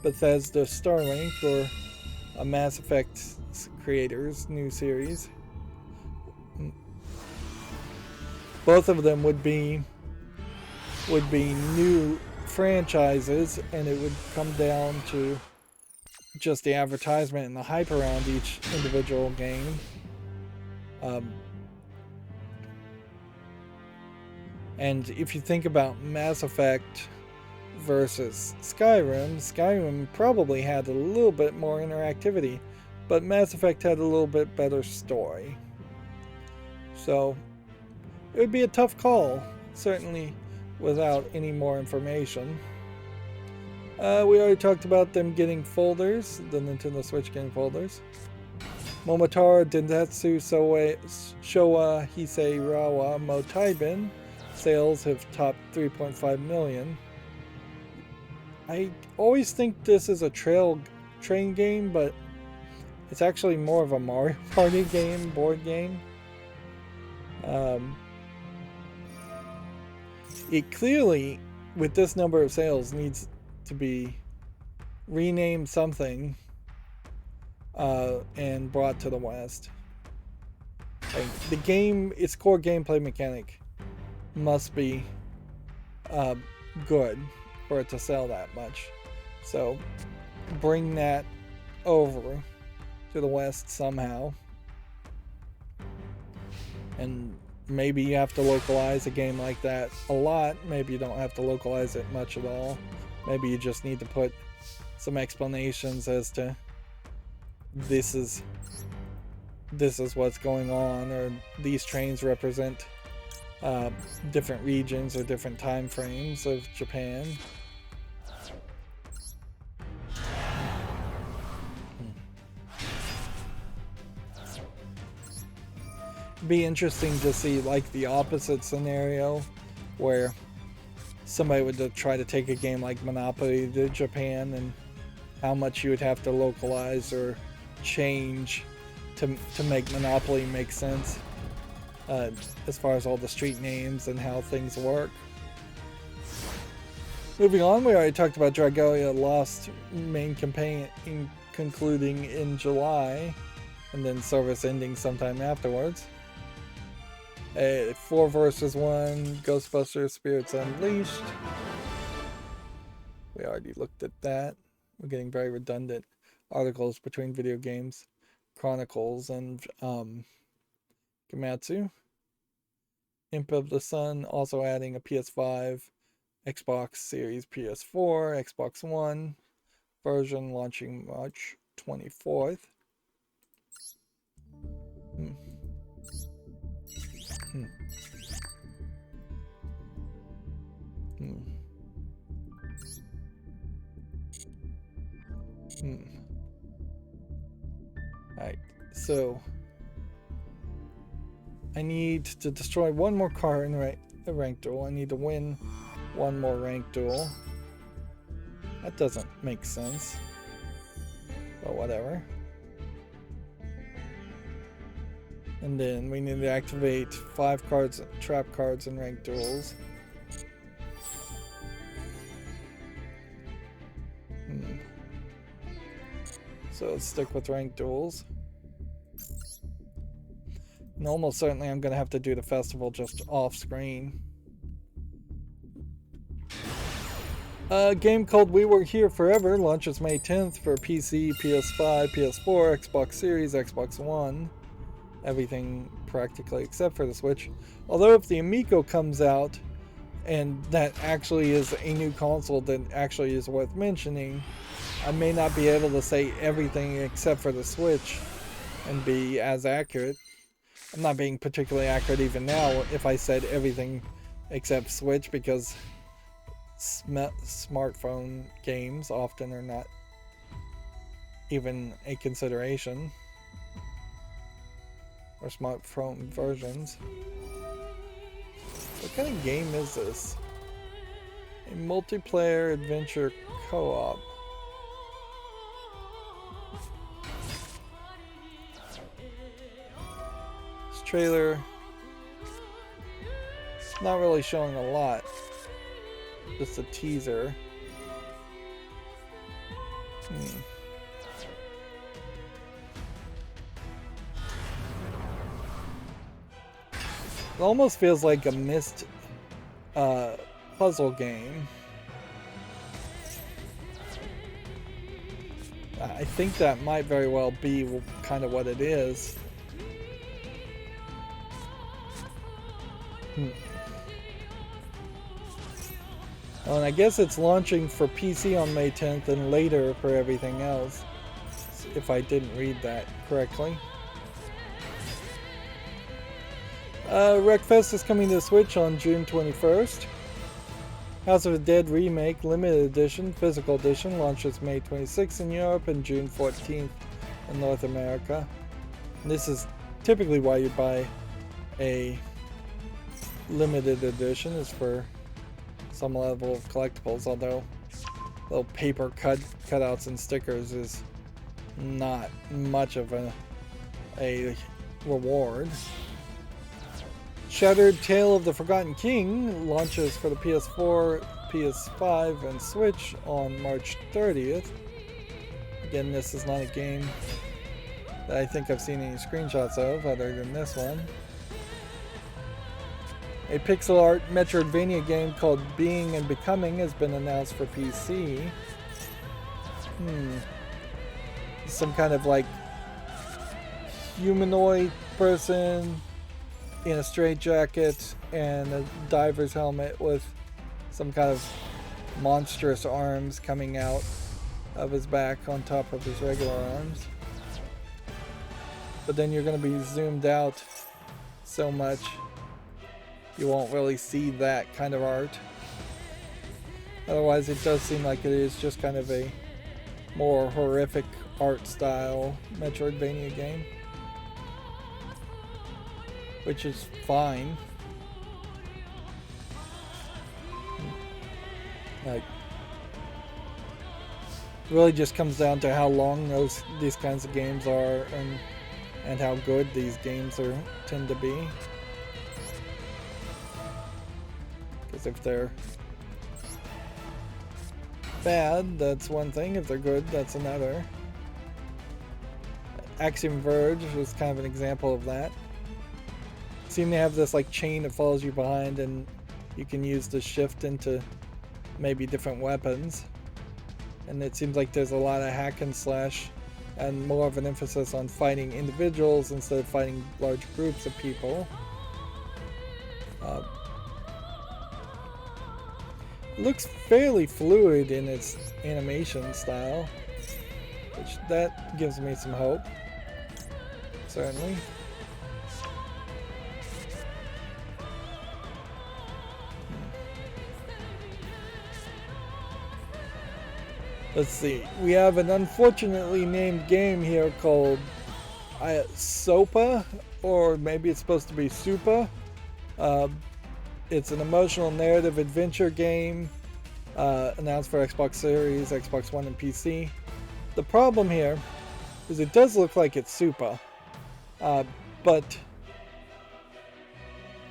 Bethesda Starlink or a Mass Effect creators new series. Both of them would be new franchises, and it would come down to just the advertisement and the hype around each individual game. And if you think about Mass Effect versus Skyrim, Skyrim probably had a little bit more interactivity, but Mass Effect had a little bit better story. So it would be a tough call, certainly without any more information. We already talked about them getting folders, the Nintendo Switch getting folders. Momotaro Densetsu Showa Hisei Rawa Motaibin sales have topped 3.5 million. I always think this is a train game, but it's actually more of a Mario Party game, board game. It clearly, with this number of sales, needs to be renamed something and brought to the West. Like, the game, its core gameplay mechanic must be good for it to sell that much. So bring that over to the West somehow. And maybe you have to localize a game like that a lot. Maybe you don't have to localize it much at all. Maybe you just need to put some explanations as to this is what's going on, or these trains represent different regions or different time frames of Japan. Be interesting to see like the opposite scenario where somebody would try to take a game like Monopoly to Japan, and how much you would have to localize or change to make Monopoly make sense, as far as all the street names and how things work. Moving on, we already talked about Dragalia Lost main campaign concluding in July, and then service ending sometime afterwards. 4 versus 1, Ghostbusters Spirits Unleashed. We already looked at that. We're getting very redundant articles between video games, Chronicles, and Gamatsu. Imp of the Sun also adding a PS5, Xbox Series PS4, Xbox One version launching March 24th. Alright, so I need to destroy one more car in the ranked duel. I need to win one more ranked duel. That doesn't make sense, but whatever. And then we need to activate 5 cards, trap cards in ranked duels. So let's stick with ranked duels. And almost certainly I'm going to have to do the festival just off screen. A game called We Were Here Forever launches May 10th for PC, PS5, PS4, Xbox Series, Xbox One. Everything practically except for the Switch. Although if the Amico comes out and that actually is a new console that actually is worth mentioning, I may not be able to say everything except for the Switch and be as accurate. I'm not being particularly accurate even now if I said everything except Switch, because smartphone games often are not even a consideration, or smartphone versions. What kind of game is this? A multiplayer adventure co-op. This trailer is not really showing a lot. Just a teaser. It almost feels like a missed puzzle game. I think that might very well be kind of what it is. And I guess it's launching for PC on May 10th and later for everything else, if I didn't read that correctly. Wreckfest is coming to Switch on June 21st. House of the Dead Remake Limited Edition, Physical Edition, launches May 26th in Europe and June 14th in North America. And this is typically why you buy a limited edition, is for some level of collectibles, although little paper cutouts and stickers is not much of a reward. Shattered Tale of the Forgotten King launches for the PS4, PS5, and Switch on March 30th. Again, this is not a game that I think I've seen any screenshots of other than this one. A pixel art Metroidvania game called Being and Becoming has been announced for PC. Some kind of like humanoid person in a straitjacket and a diver's helmet with some kind of monstrous arms coming out of his back on top of his regular arms. But then you're going to be zoomed out so much you won't really see that kind of art. Otherwise, it does seem like it is just kind of a more horrific art style Metroidvania game, which is fine. Like, it really just comes down to how long these kinds of games are and how good these games tend to be. Because if they're bad, that's one thing. If they're good, that's another. Axiom Verge was kind of an example of that. Seem to have this like chain that follows you behind, and you can use the shift into maybe different weapons. And it seems like there's a lot of hack and slash and more of an emphasis on fighting individuals instead of fighting large groups of people. Looks fairly fluid in its animation style, which that gives me some hope, certainly. Let's see, we have an unfortunately named game here called SOPA, or maybe it's supposed to be SUPA. It's an emotional narrative adventure game announced for Xbox Series, Xbox One, and PC. The problem here is it does look like it's SUPA, but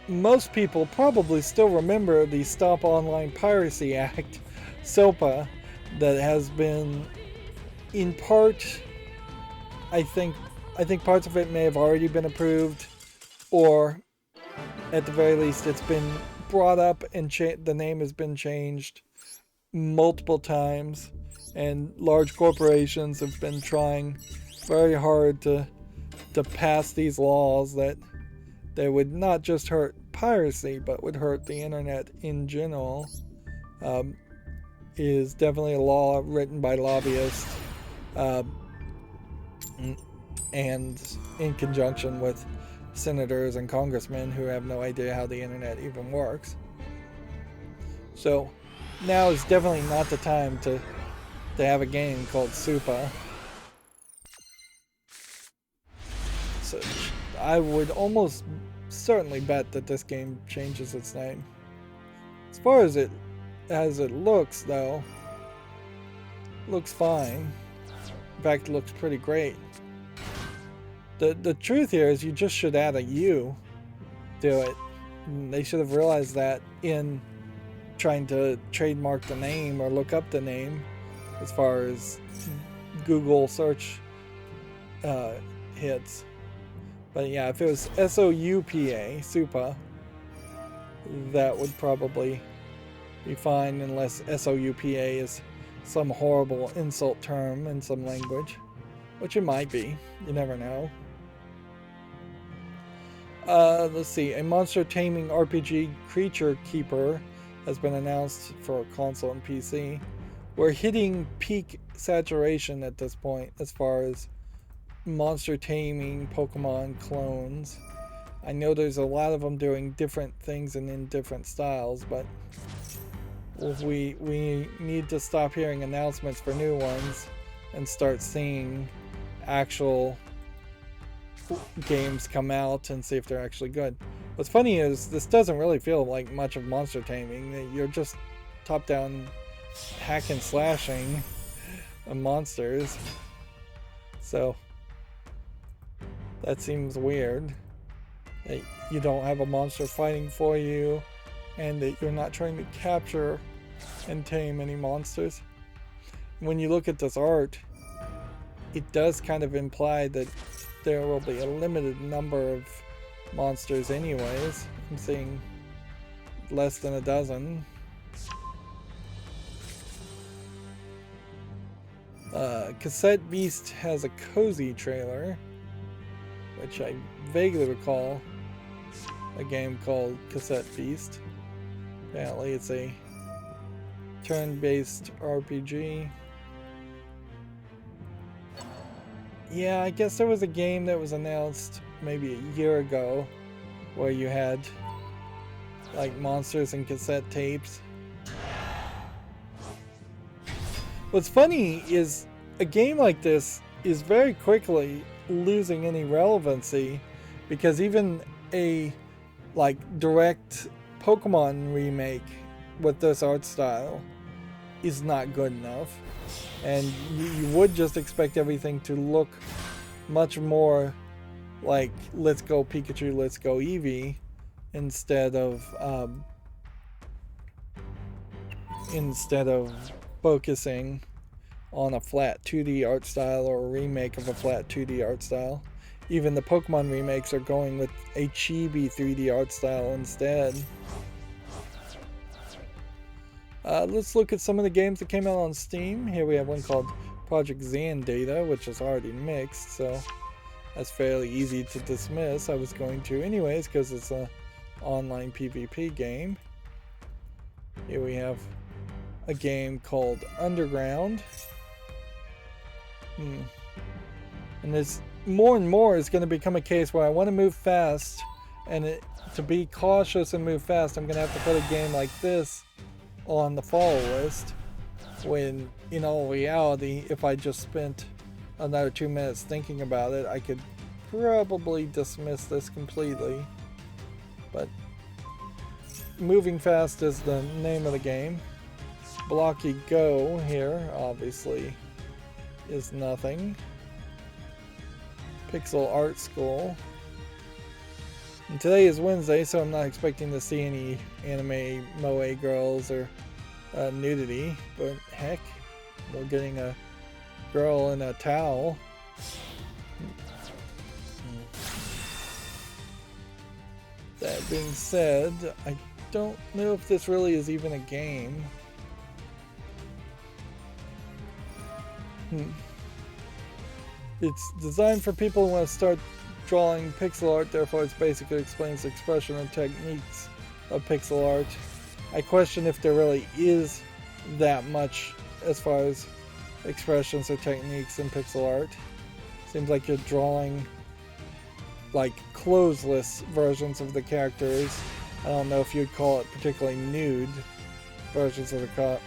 most people probably still remember the Stop Online Piracy Act, SOPA, that has been in part, I think parts of it may have already been approved, or at the very least, it's been brought up and the name has been changed multiple times, and large corporations have been trying very hard to pass these laws that would not just hurt piracy, but would hurt the internet in general. Is definitely a law written by lobbyists, and in conjunction with senators and congressmen who have no idea how the internet even works. So now is definitely not the time to have a game called SUPA. So I would almost certainly bet that this game changes its name. As far as it looks, though, looks fine. In fact, it looks pretty great. The truth here is you just should add a U to it. They should have realized that in trying to trademark the name or look up the name as far as Google search hits. But yeah, if it was SOUPA, SUPA, that would probably be fine, unless SOUPA is some horrible insult term in some language, which it might be. You never know. Let's see. A monster taming RPG Creature Keeper has been announced for console and PC. We're hitting peak saturation at this point as far as monster taming Pokemon clones. I know there's a lot of them doing different things and in different styles, but we need to stop hearing announcements for new ones and start seeing actual games come out and see if they're actually good. What's funny is this doesn't really feel like much of monster taming. You're just top-down hack and slashing monsters. So that seems weird. That you don't have a monster fighting for you and that you're not trying to capture and tame any monsters. When you look at this art, it does kind of imply that there will be a limited number of monsters anyways. I'm seeing less than a dozen. Cassette Beast has a cozy trailer, which I vaguely recall a game called Cassette Beast. Apparently it's a turn-based RPG. Yeah, I guess there was a game that was announced maybe a year ago where you had like monsters and cassette tapes. What's funny is a game like this is very quickly losing any relevancy because even a like direct Pokemon remake with this art style is not good enough, and you would just expect everything to look much more like Let's Go Pikachu, Let's Go Eevee instead of focusing on a flat 2D art style or a remake of a flat 2D art style. Even the Pokemon remakes are going with a chibi 3D art style instead. Let's look at some of the games that came out on Steam. Here we have one called Project Zandata, which is already mixed, so that's fairly easy to dismiss. I was going to anyways because it's an online PvP game. Here we have a game called Underground. And there's more and more is going to become a case where I want to move fast, and to be cautious and move fast, I'm going to have to put a game like this on the follow list, when in all reality, if I just spent another 2 minutes thinking about it, I could probably dismiss this completely. But moving fast is the name of the game. Blocky Go here obviously is nothing. Pixel Art School. And today is Wednesday, so I'm not expecting to see any anime moe girls or nudity, but heck, we're getting a girl in a towel. That being said, I don't know if this really is even a game. It's designed for people who want to start drawing pixel art, therefore it basically explains the expression and techniques of pixel art. I question if there really is that much as far as expressions or techniques in pixel art. Seems like you're drawing like clothesless versions of the characters. I don't know if you'd call it particularly nude versions of the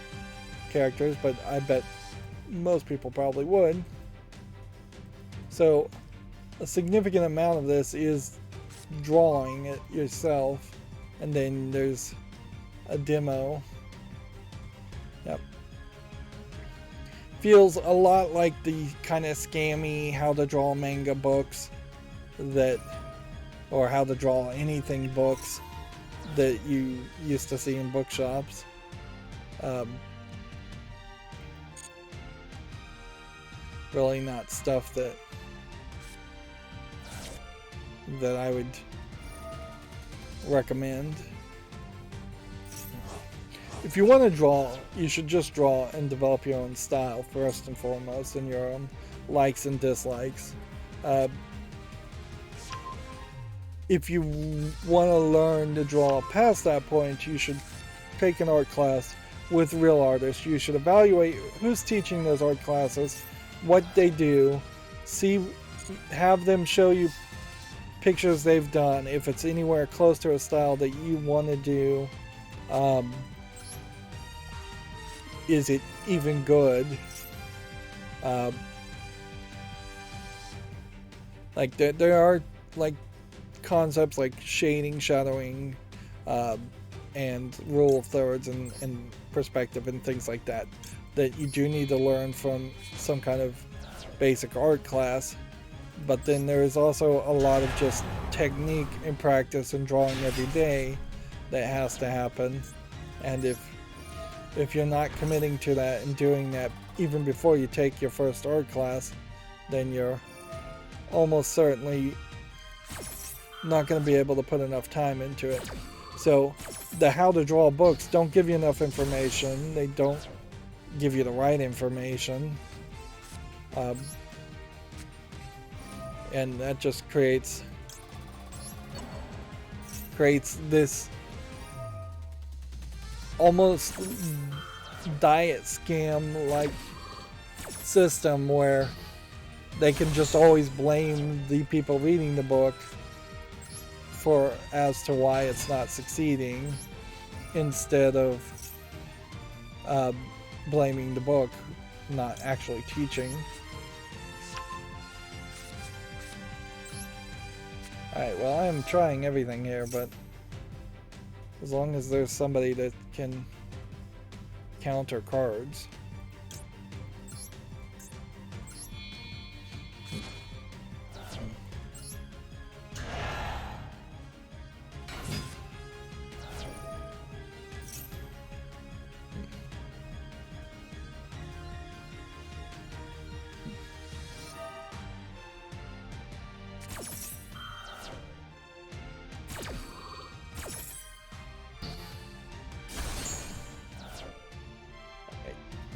characters, but I bet most people probably would. So a significant amount of this is drawing it yourself, and then there's a demo. Yep. Feels a lot like the kind of scammy how to draw manga books or how to draw anything books that you used to see in bookshops. Really not stuff that I would recommend. If you want to draw, you should just draw and develop your own style first and foremost, and your own likes and dislikes. If you want to learn to draw past that point, you should take an art class with real artists. You should evaluate who's teaching those art classes, what they do, have them show you pictures they've done, if it's anywhere close to a style that you want to do. Is it even good? Like there are like concepts like shading, shadowing, and rule of thirds and perspective and things like that you do need to learn from some kind of basic art class. But then there is also a lot of just technique and practice and drawing every day that has to happen. And if you're not committing to that and doing that even before you take your first art class, then you're almost certainly not going to be able to put enough time into it. So the how to draw books don't give you enough information. They don't give you the right information. And that just creates this almost diet scam like system where they can just always blame the people reading the book as to why it's not succeeding, instead of blaming the book not actually teaching. Alright, well, I am trying everything here, but as long as there's somebody that can counter cards.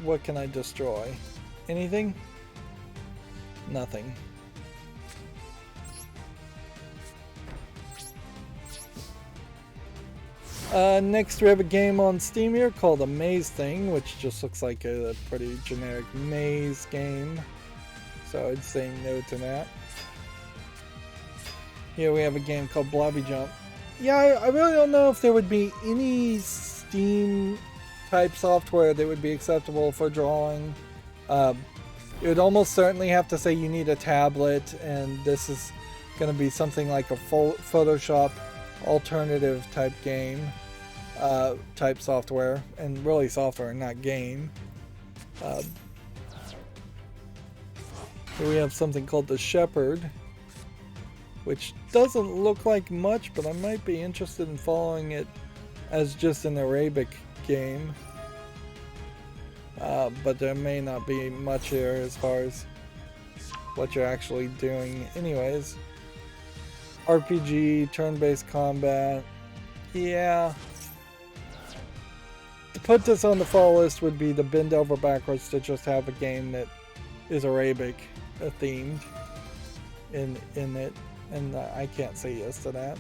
What can I destroy? Anything? Nothing. Next we have a game on Steam here called A Maze Thing, which just looks like a pretty generic maze game. So I'd say no to that. Here we have a game called Blobby Jump. Yeah, I really don't know if there would be any Steam type software that would be acceptable for drawing. It would almost certainly have to say you need a tablet, and this is going to be something like a Photoshop alternative type game, type software, and really software, not game. Here we have something called The Shepherd, which doesn't look like much, but I might be interested in following it as just an Arabic game. But there may not be much here as far as what you're actually doing. Anyways, RPG, turn-based combat. Yeah. To put this on the fall list would be to bend over backwards to just have a game that is Arabic themed in it, and I can't say yes to that.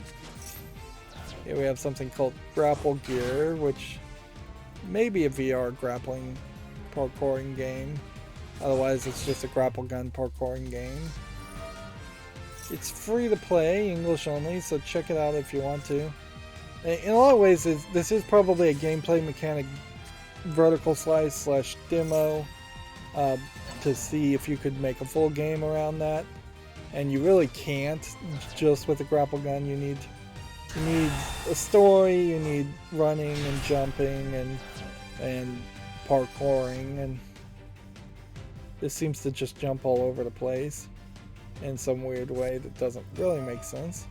Here we have something called Grapple Gear, which may be a VR grappling parkouring game. Otherwise, it's just a grapple gun parkouring game. It's free to play, English only, so check it out if you want to. In a lot of ways, this is probably a gameplay mechanic vertical slice / demo to see if you could make a full game around that. And you really can't just with a grapple gun. You need a story, you need running and jumping and parkouring, and this seems to just jump all over the place in some weird way that doesn't really make sense.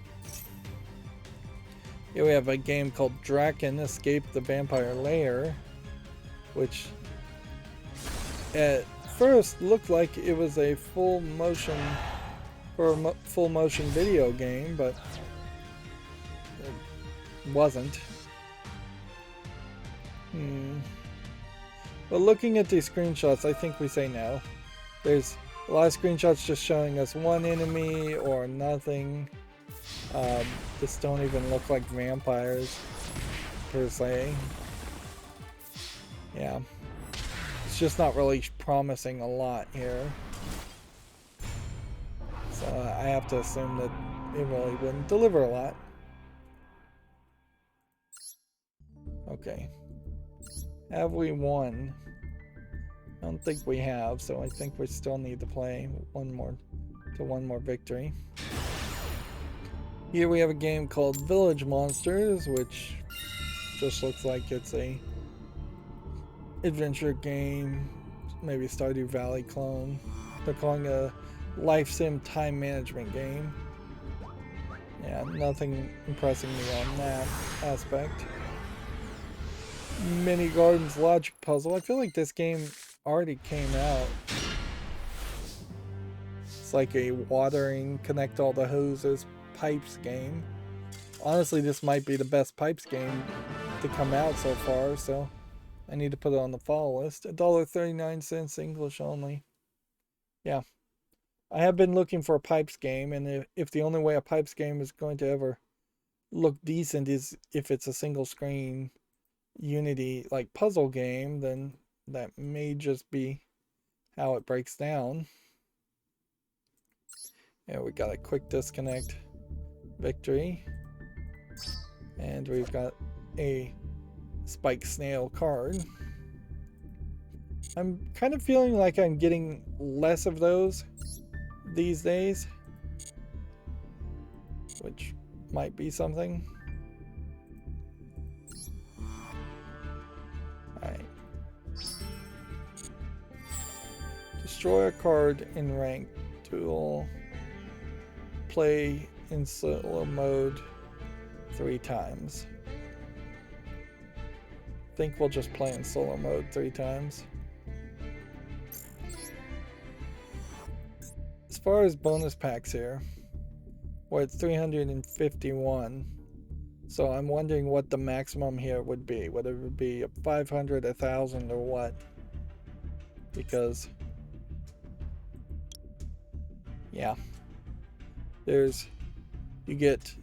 Here we have a game called Draken Escape the Vampire Lair, which at first looked like it was a full motion video game, but it wasn't. But looking at these screenshots, I think we say no. There's a lot of screenshots just showing us one enemy or nothing. This don't even look like vampires per se. Yeah. It's just not really promising a lot here. So I have to assume that it really wouldn't deliver a lot. Okay. Have we won? I don't think we have, so I think we still need to play one more victory. Here we have a game called Village Monsters, which just looks like it's a adventure game, maybe Stardew Valley clone. They're calling it a life sim time management game. Yeah, nothing impressing me on that aspect. Mini Gardens logic puzzle. I feel like this game already came out. It's like a watering, connect all the hoses, pipes game. Honestly, this might be the best pipes game to come out so far, so I need to put it on the follow list. $1.39 English only. Yeah. I have been looking for a pipes game, and if the only way a pipes game is going to ever look decent is if it's a single screen Unity like puzzle game, then that may just be how it breaks down. Yeah, we got a quick disconnect victory. And we've got a spike snail card. I'm kind of feeling like I'm getting less of those these days, which might be something. Alright. Destroy a card in ranked duel. Play in solo mode 3 times. I think we'll just play in solo mode 3 times. As far as bonus packs here, we're at 351. So I'm wondering what the maximum here would be. Whether it would be 500, 1,000, or what. Because, yeah. You get,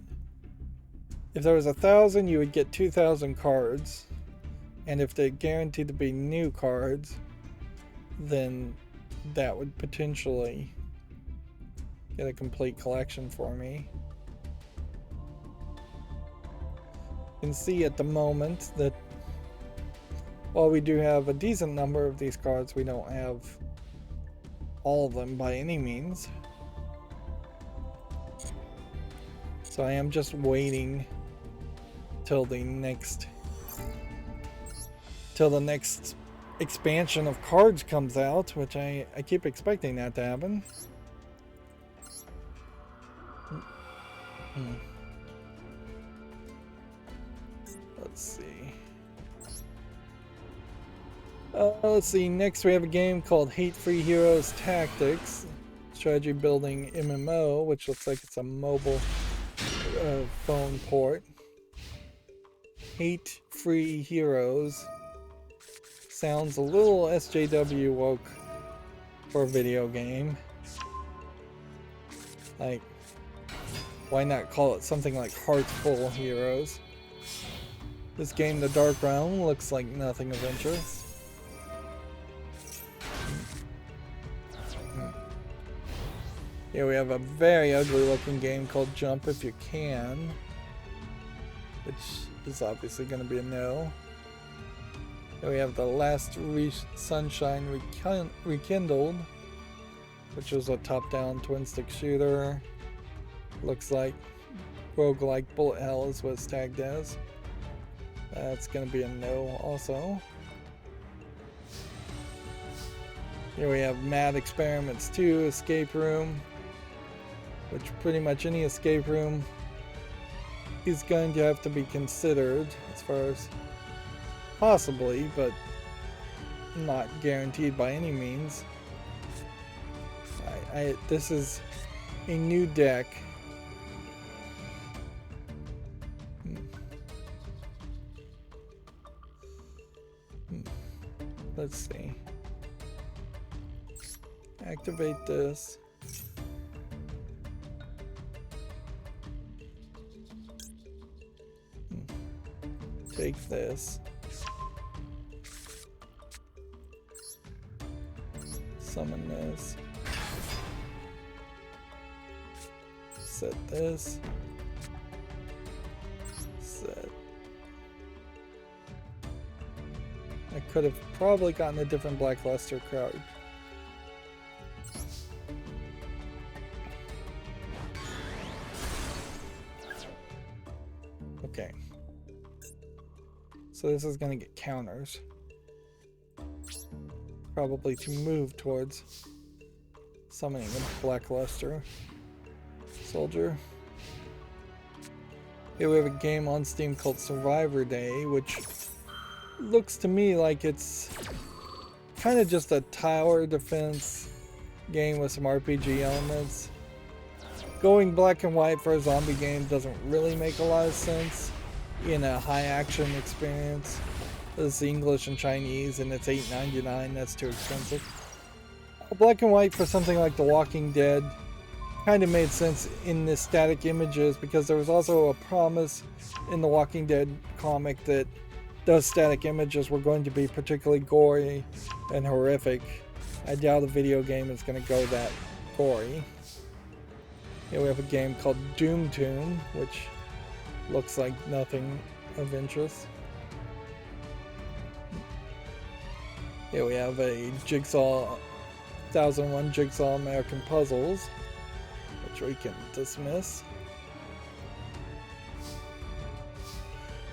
if there was 1,000, you would get 2,000 cards. And if they're guaranteed to be new cards, then that would potentially get a complete collection for me. You can see at the moment that while we do have a decent number of these cards, we don't have all of them by any means. So I am just waiting till the next expansion of cards comes out, which I keep expecting that to happen. Let's see. Let's see. Next, we have a game called Hate-Free Heroes Tactics, strategy building MMO, which looks like it's a mobile phone port. Hate-Free Heroes sounds a little SJW woke for a video game. Like, why not call it something like Heartful Heroes? This game, The Dark Realm, looks like nothing of interest. Here we have a very ugly looking game called Jump If You Can, which is obviously going to be a no. Here we have The Last Sunshine Rekindled, which was a top-down twin-stick shooter. Looks like roguelike bullet hell is what it's tagged as. That's going to be a no also. Here we have Mad Experiments 2 Escape Room, which pretty much any escape room is going to have to be considered as far as possibly, but not guaranteed by any means. This is a new deck. Let's see. Activate this. Take this. Summon this. Set this. Set. I could have probably gotten a different Blackluster card. Okay. So this is going to get counters. Probably to move towards summoning a Blackluster soldier. Here we have a game on Steam called Survivor Day, which looks to me like it's kind of just a tower defense game with some RPG elements. Going black and white for a zombie game doesn't really make a lot of sense in a high action experience. It's English and Chinese and it's $8.99, that's too expensive. Black and white for something like The Walking Dead kind of made sense in the static images, because there was also a promise in the Walking Dead comic that those static images were going to be particularly gory and horrific. I doubt a video game is going to go that gory. Here we have a game called Doom Tomb, which looks like nothing of interest. Here we have a Jigsaw 1001 Jigsaw American Puzzles, which we can dismiss.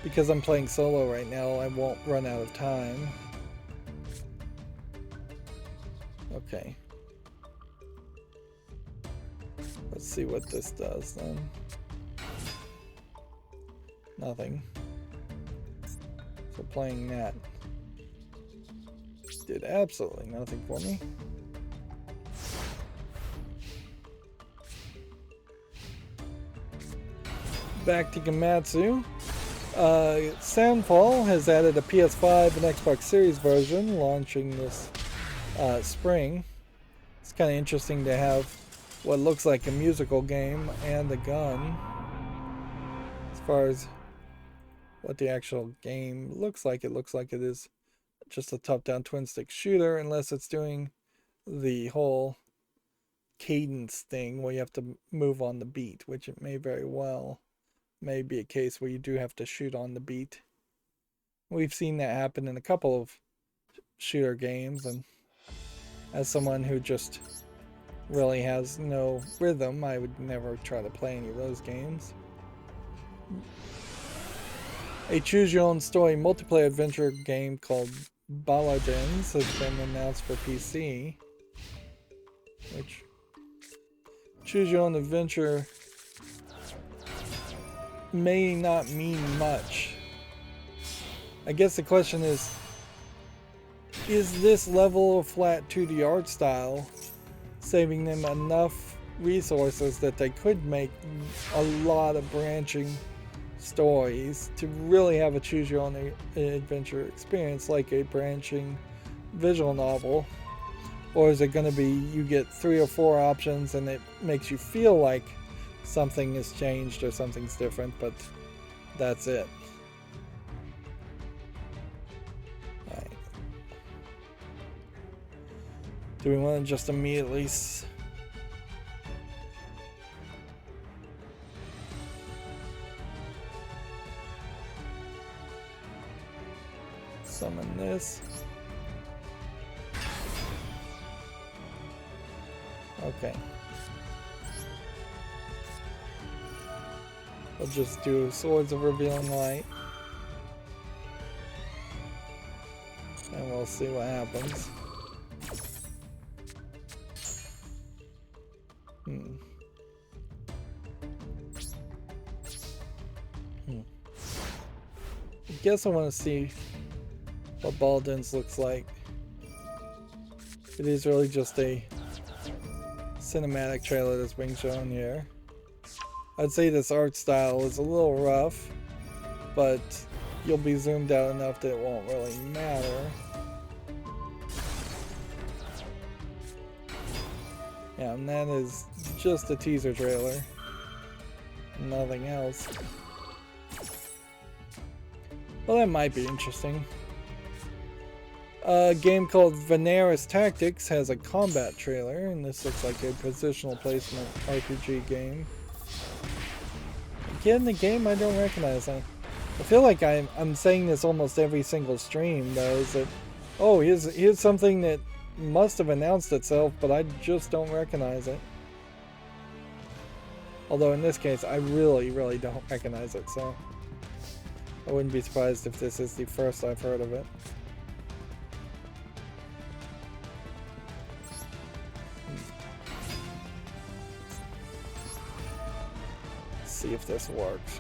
Because I'm playing solo right now, I won't run out of time. Okay. Let's see what this does then. Nothing. So playing that did absolutely nothing for me. Back to Gematsu. Soundfall has added a PS5 and Xbox Series version launching this spring. It's kind of interesting to have what looks like a musical game and a gun. As far as what the actual game looks like it is just a top-down twin-stick shooter, unless it's doing the whole cadence thing where you have to move on the beat, which it may very well may be a case where you do have to shoot on the beat. We've seen that happen in a couple of shooter games, and as someone who just really has no rhythm, I would never try to play any of those games. A choose-your-own-story multiplayer adventure game called Baladins has been announced for PC, which choose-your-own-adventure may not mean much. I guess the question is this level of flat 2D art style saving them enough resources that they could make a lot of branching stories to really have a choose your own adventure experience like a branching visual novel? Or is it going to be you get 3 or 4 options and it makes you feel like something has changed or something's different, but that's it? Right. Do we want to just immediately summon this? Okay. We'll just do Swords of Revealing Light. And we'll see what happens. I guess I want to see what Baladins looks like. It is really just a cinematic trailer that's being shown here. I'd say this art style is a little rough, but you'll be zoomed out enough that it won't really matter. Yeah, and that is just a teaser trailer. Nothing else. Well, that might be interesting. A game called Veneris Tactics has a combat trailer, and this looks like a positional placement RPG game. Again, the game I don't recognize. I feel like I'm saying this almost every single stream, though, is that, oh, here's something that must have announced itself, but I just don't recognize it. Although in this case, I really, really don't recognize it, so I wouldn't be surprised if this is the first I've heard of it. Let's see if this works.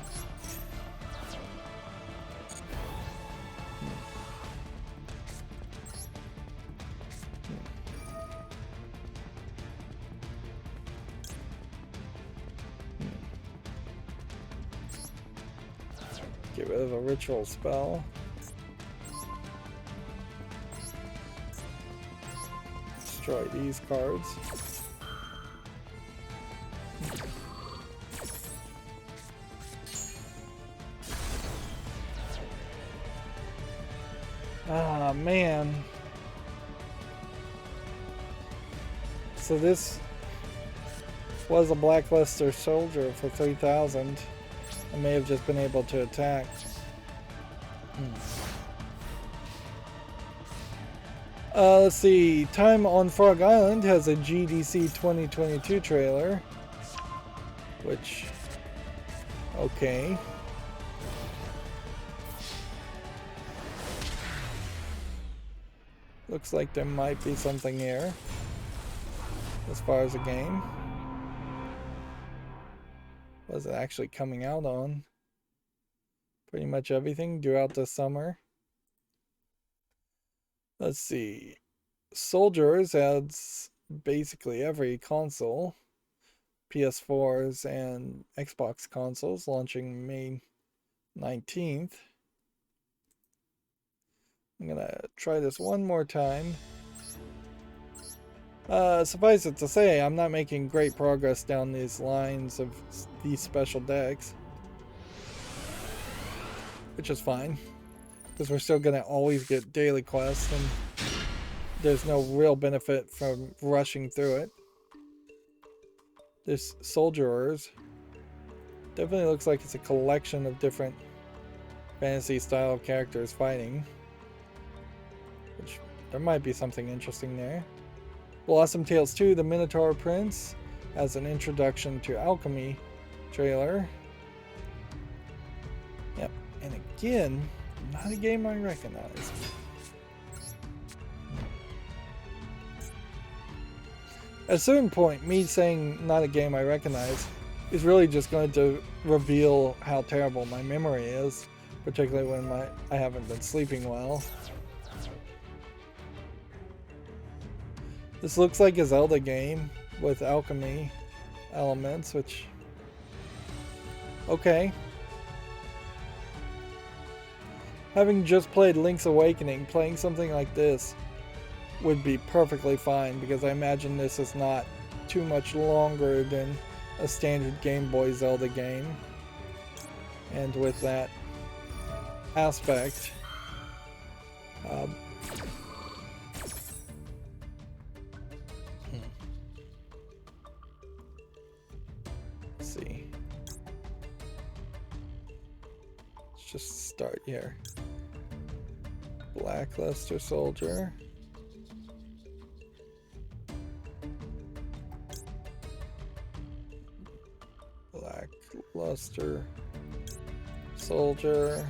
Get rid of a ritual spell. Destroy these cards. Ah, man. So this was a Blackluster soldier for 3,000. I may have just been able to attack. Let's see. Time on Frog Island has a GDC 2022 trailer. Which... okay. Looks like there might be something here. As far as a game. What is it actually coming out on? Pretty much everything throughout the summer. Let's see. Soldiers adds basically every console. PS4s and Xbox consoles launching May 19th. I'm gonna try this one more time. Suffice it to say, I'm not making great progress down these lines of these special decks. Which is fine. Because we're still gonna always get daily quests, and there's no real benefit from rushing through it. This Soldierers definitely looks like it's a collection of different fantasy style characters fighting. Which, there might be something interesting there. Blossom Tales 2, The Minotaur Prince, as an introduction to alchemy trailer. Yep, and again, not a game I recognize. At a certain point, me saying not a game I recognize is really just going to reveal how terrible my memory is, particularly when I haven't been sleeping well. This looks like a Zelda game with alchemy elements, which... okay. Having just played Link's Awakening, playing something like this would be perfectly fine, because I imagine this is not too much longer than a standard Game Boy Zelda game. And with that aspect, let's see. Let's just start here. Blackluster Soldier. Blackluster Soldier.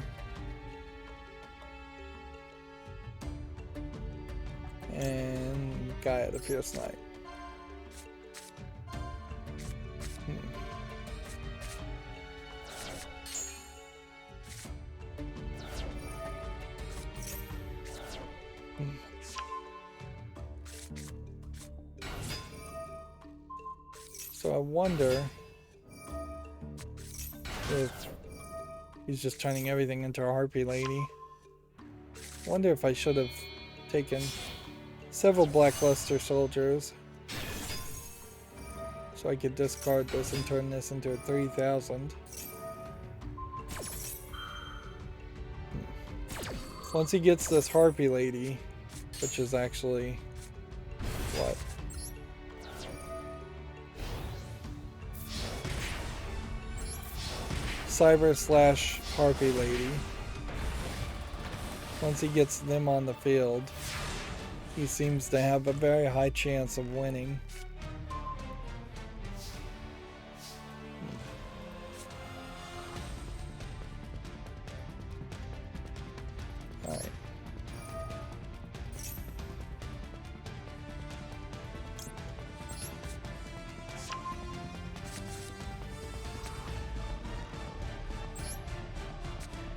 And Gaia the Fierce Knight. So I wonder if he's just turning everything into a harpy lady. I wonder if I should have taken several Blackluster Soldiers so I could discard this and turn this into a 3,000. Once he gets this harpy lady, which is actually what? Cyber / Harpy Lady. Once he gets them on the field, he seems to have a very high chance of winning. Alright.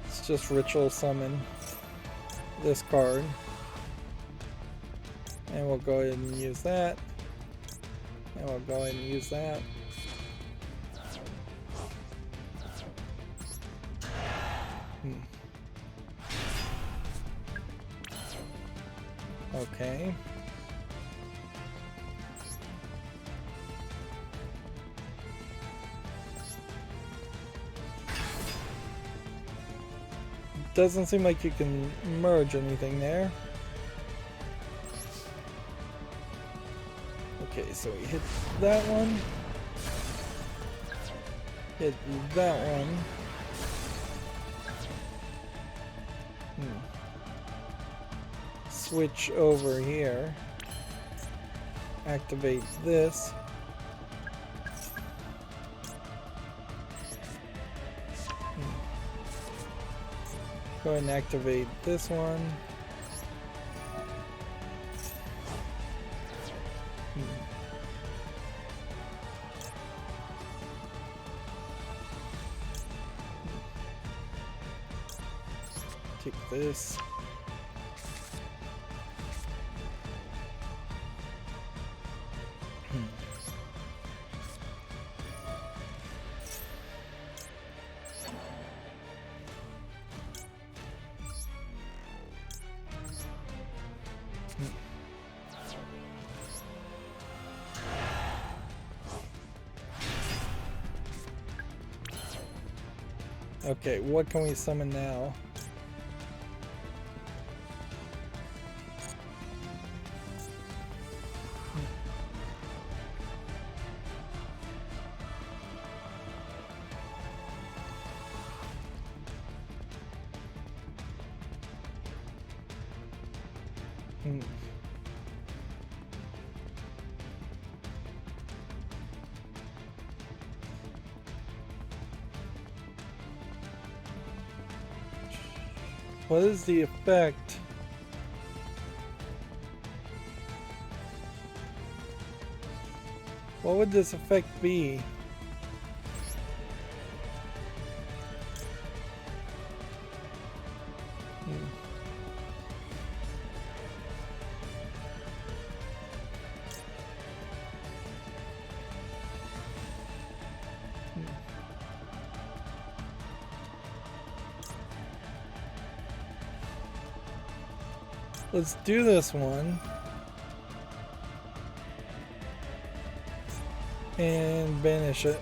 Let's just ritual summon this card. And we'll go ahead and use that. And we'll go ahead and use that. Okay. Doesn't seem like you can merge anything there. Okay, so we hit that one. Hit that one. Switch over here. Activate this. Go ahead and activate this one. Take this. Okay, what can we summon now? What is the effect? What would this effect be? Let's do this one. And banish it.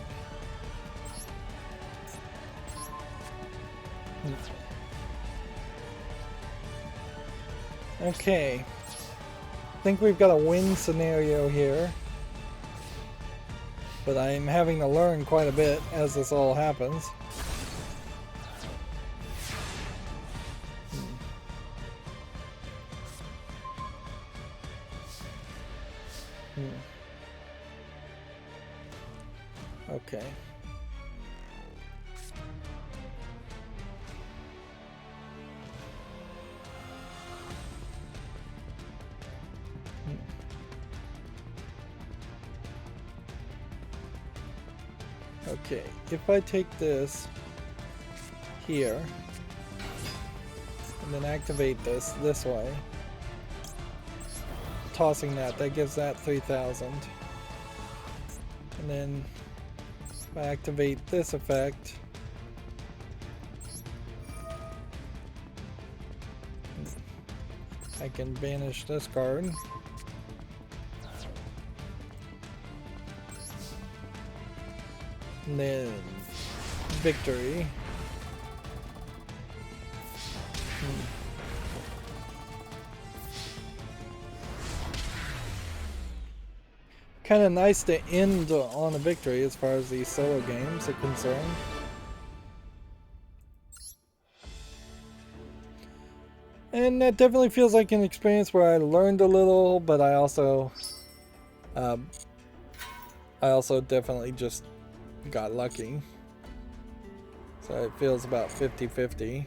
Okay. I think we've got a win scenario here. But I'm having to learn quite a bit as this all happens. Okay. Okay, if I take this here and then activate this way, tossing that gives that 3,000. And then if I activate this effect, I can banish this card. And then victory. kind of nice to end on a victory as far as these solo games are concerned. And that definitely feels like an experience where I learned a little, but I also definitely just got lucky. So it feels about 50-50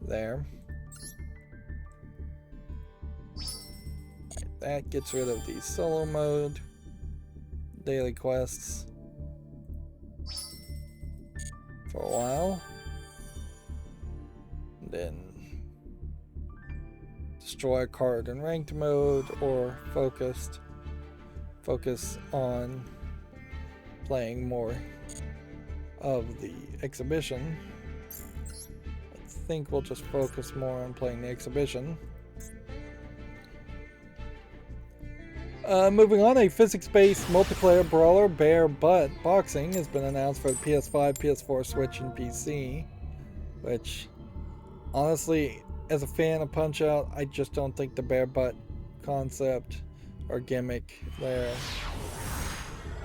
there. That gets rid of the solo mode, daily quests for a while. Then destroy a card in ranked mode, or focus on playing more of the exhibition. I think we'll just focus more on playing the exhibition. Moving on, a physics-based multiplayer brawler Bear Butt Boxing has been announced for the PS5, PS4, Switch, and PC. Which, honestly, as a fan of Punch-Out, I just don't think the Bear Butt concept or gimmick there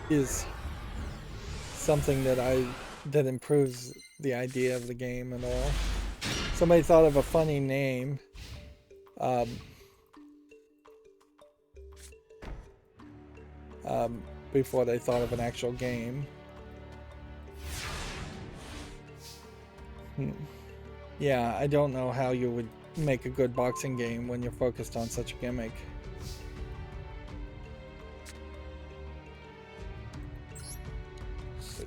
is something that improves the idea of the game at all. Somebody thought of a funny name. Before they thought of an actual game. Yeah, I don't know how you would make a good boxing game when you're focused on such a gimmick. Let's see.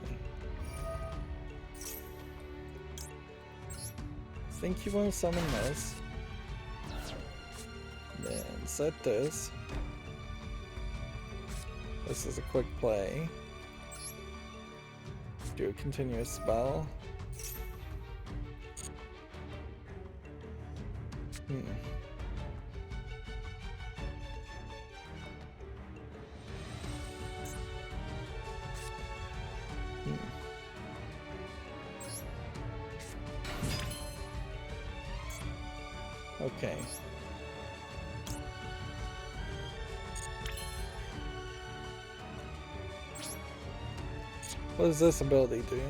I think you want to summon this. Then set this. This is a quick play. Do a continuous spell. Okay. What does this ability do?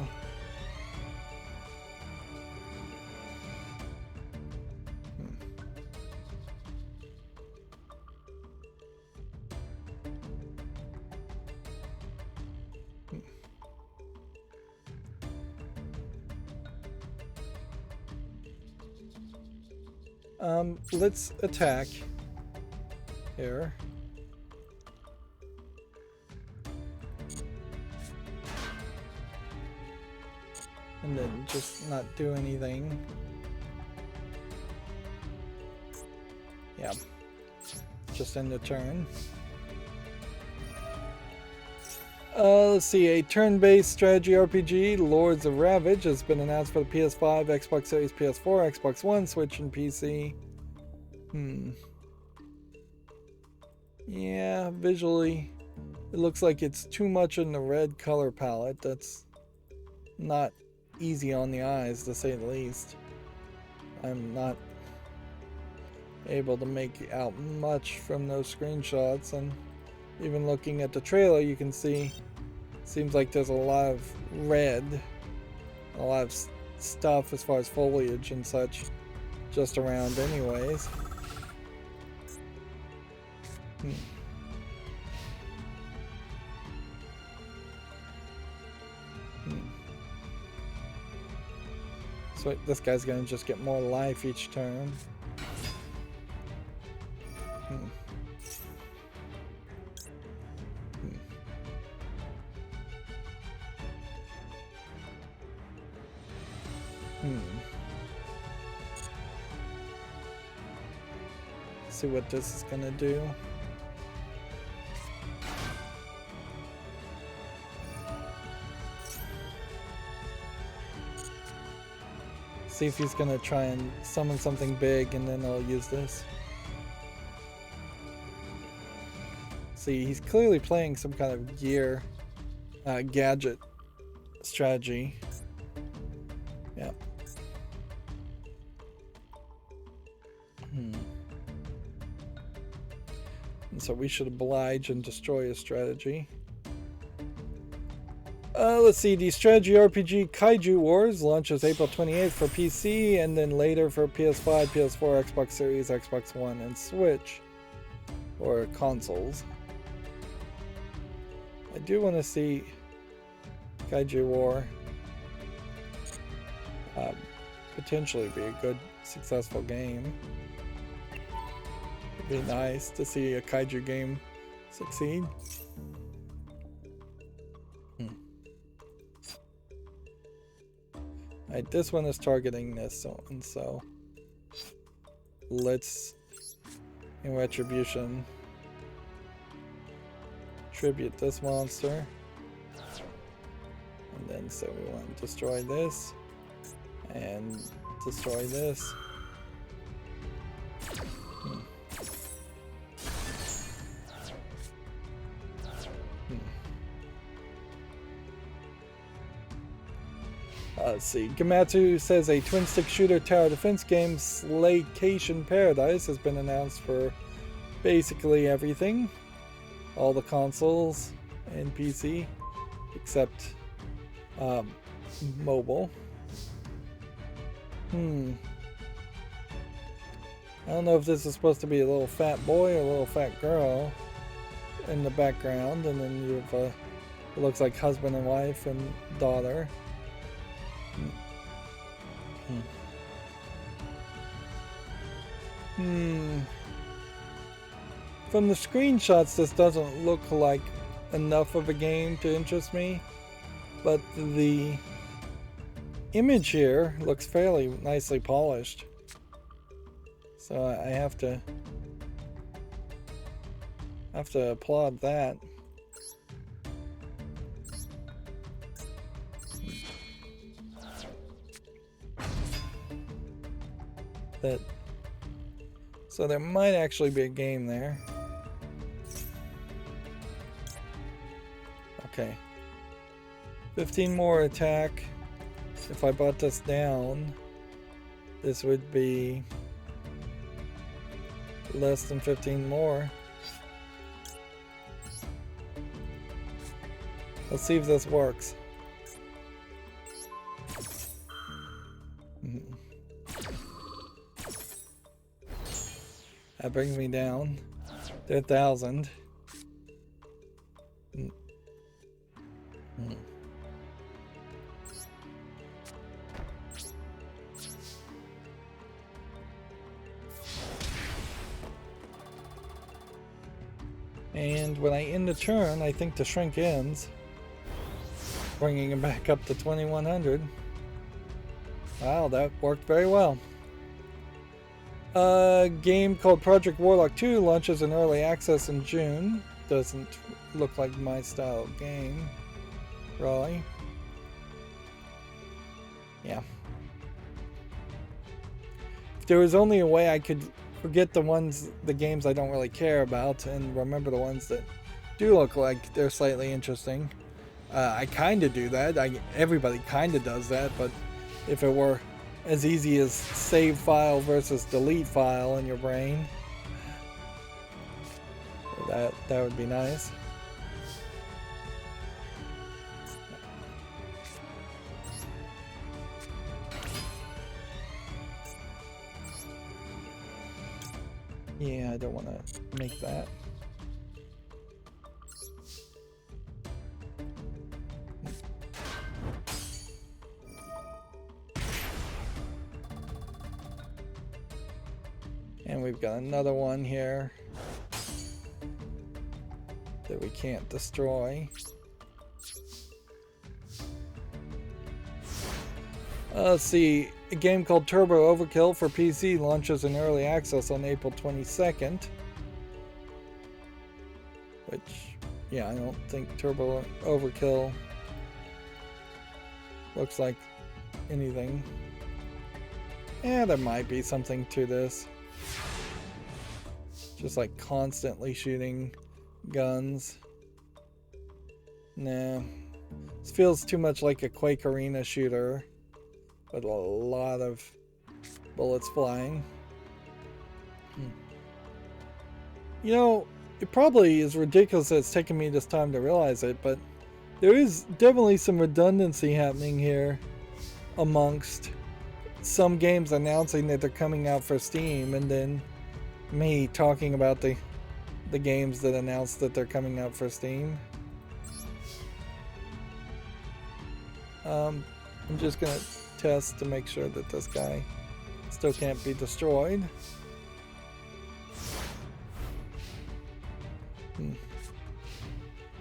Let's attack here. And then just not do anything. Yeah. Just end the turn. Let's see, a turn-based strategy RPG, Lords of Ravage, has been announced for the PS5, Xbox Series, PS4, Xbox One, Switch, and PC. Yeah, visually, it looks like it's too much in the red color palette. That's not easy on the eyes, to say the least. I'm not able to make out much from those screenshots, and even looking at the trailer, you can see seems like there's a lot of red, a lot of stuff as far as foliage and such just around anyways. So this guy's gonna just get more life each turn. See what this is gonna do. See if he's gonna try and summon something big, and then I'll use this. See, he's clearly playing some kind of gear, gadget strategy. Yeah. And so we should oblige and destroy his strategy. Let's see, the strategy RPG Kaiju Wars launches April 28th for PC and then later for PS5, PS4, Xbox Series, Xbox One, and Switch. Or consoles. I do want to see Kaiju War potentially be a good, successful game. It'd be nice to see a Kaiju game succeed. Alright, this one is targeting this one, so let's, in retribution, tribute this monster. And then so we want to destroy this and destroy this. Let's see. Gamatsu says a twin-stick shooter tower defense game, Slaycation Paradise, has been announced for basically everything. All the consoles and PC, except mobile. I don't know if this is supposed to be a little fat boy or a little fat girl in the background, and then you have it looks like husband and wife and daughter. From the screenshots, this doesn't look like enough of a game to interest me, but the image here looks fairly nicely polished, so I have to applaud that. So there might actually be a game there. Okay. 15 more attack. If I brought this down, this would be less than 15 more. Let's see if this works. That brings me down to 1,000. And when I end the turn, I think the shrink ends, bringing him back up to 2,100. Wow, that worked very well. A game called Project Warlock 2 launches in early access in June. Doesn't look like my style of game, really. Yeah. If there was only a way I could forget the games I don't really care about and remember the ones that do look like they're slightly interesting. I kind of do that. Everybody kind of does that, but if it were as easy as save file versus delete file in your brain, that would be nice. Yeah, I don't want to make that. And we've got another one here that we can't destroy. Let's see, a game called Turbo Overkill for PC launches in early access on April 22nd. Which, yeah, I don't think Turbo Overkill looks like anything. Yeah, there might be something to this. Just like constantly shooting guns. Nah. This feels too much like a Quake Arena shooter with a lot of bullets flying. You know, it probably is ridiculous that it's taken me this time to realize it, but there is definitely some redundancy happening here amongst some games announcing that they're coming out for Steam, and then me talking about the games that announced that they're coming out for Steam. I'm just gonna test to make sure that this guy still can't be destroyed.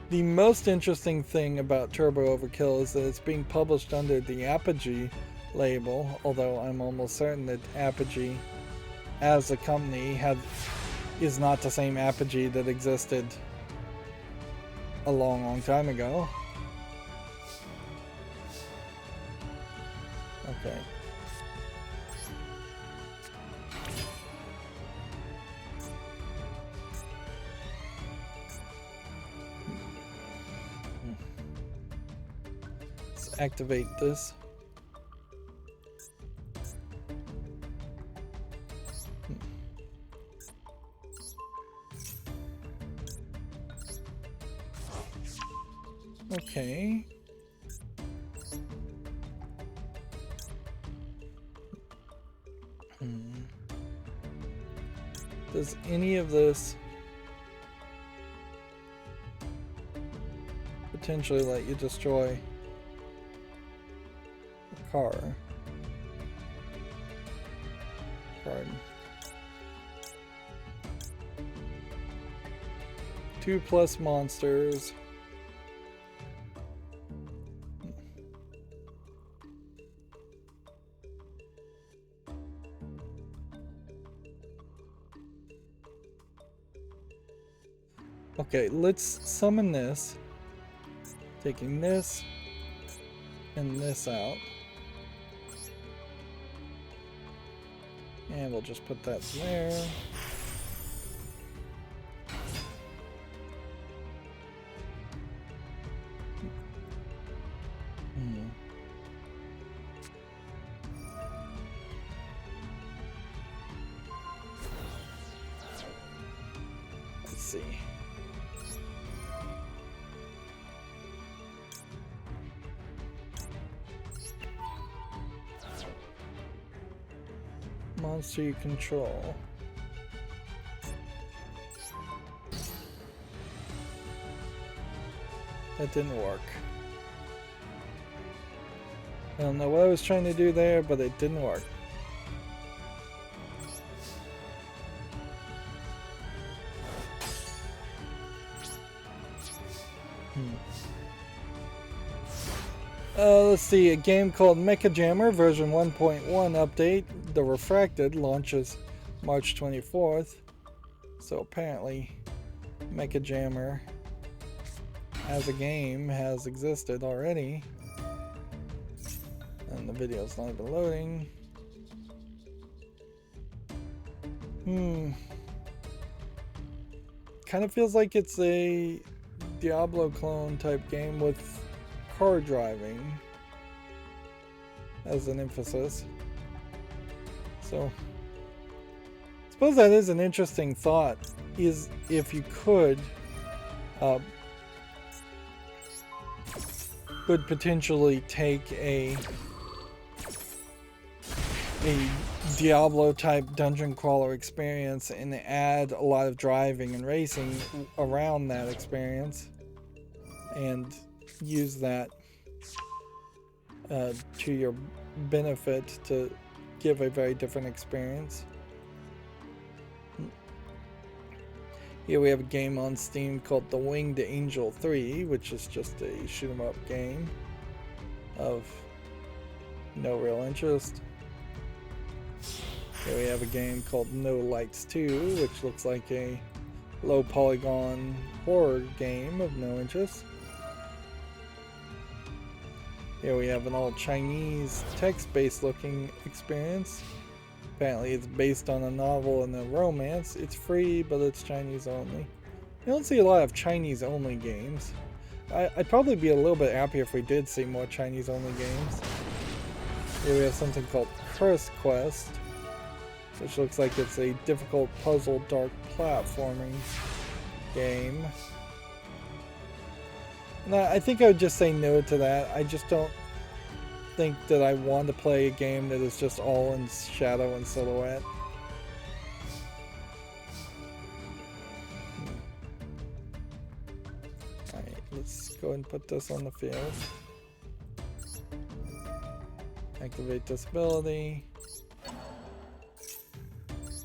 The most interesting thing about Turbo Overkill is that it's being published under the Apogee label, although I'm almost certain that Apogee as a company is not the same Apogee that existed a long time ago. Okay. Let's activate this. Okay. Does any of this potentially let you destroy a car? Card. 2+ monsters. Okay, let's summon this, taking this and this out, and we'll just put that there. Let's see. Monster you control. That didn't work. I don't know what I was trying to do there, but it didn't work. Let's see, a game called Mecha Jammer version 1.1 update, The Refracted, launches March 24th. So apparently Mecha Jammer as a game has existed already. And the video's not even loading. Kind of feels like it's a Diablo clone type game with car driving as an emphasis. So I suppose that is an interesting thought, is if you could potentially take a Diablo type dungeon crawler experience and add a lot of driving and racing around that experience and use that to your benefit to give a very different experience. Here we have a game on Steam called The Winged Angel 3, which is just a shoot 'em up game of no real interest. Here we have a game called No Lights 2, which looks like a low polygon horror game of no interest. Here we have an all Chinese text-based looking experience. Apparently it's based on a novel and a romance. It's free, but it's Chinese only. You don't see a lot of Chinese only games. I'd probably be a little bit happier if we did see more Chinese only games. Here we have something called Curse Quest, which looks like it's a difficult puzzle dark platforming game. And I think I would just say no to that. I just don't think that I want to play a game that is just all in shadow and silhouette. Alright, let's go and put this on the field. Activate this ability.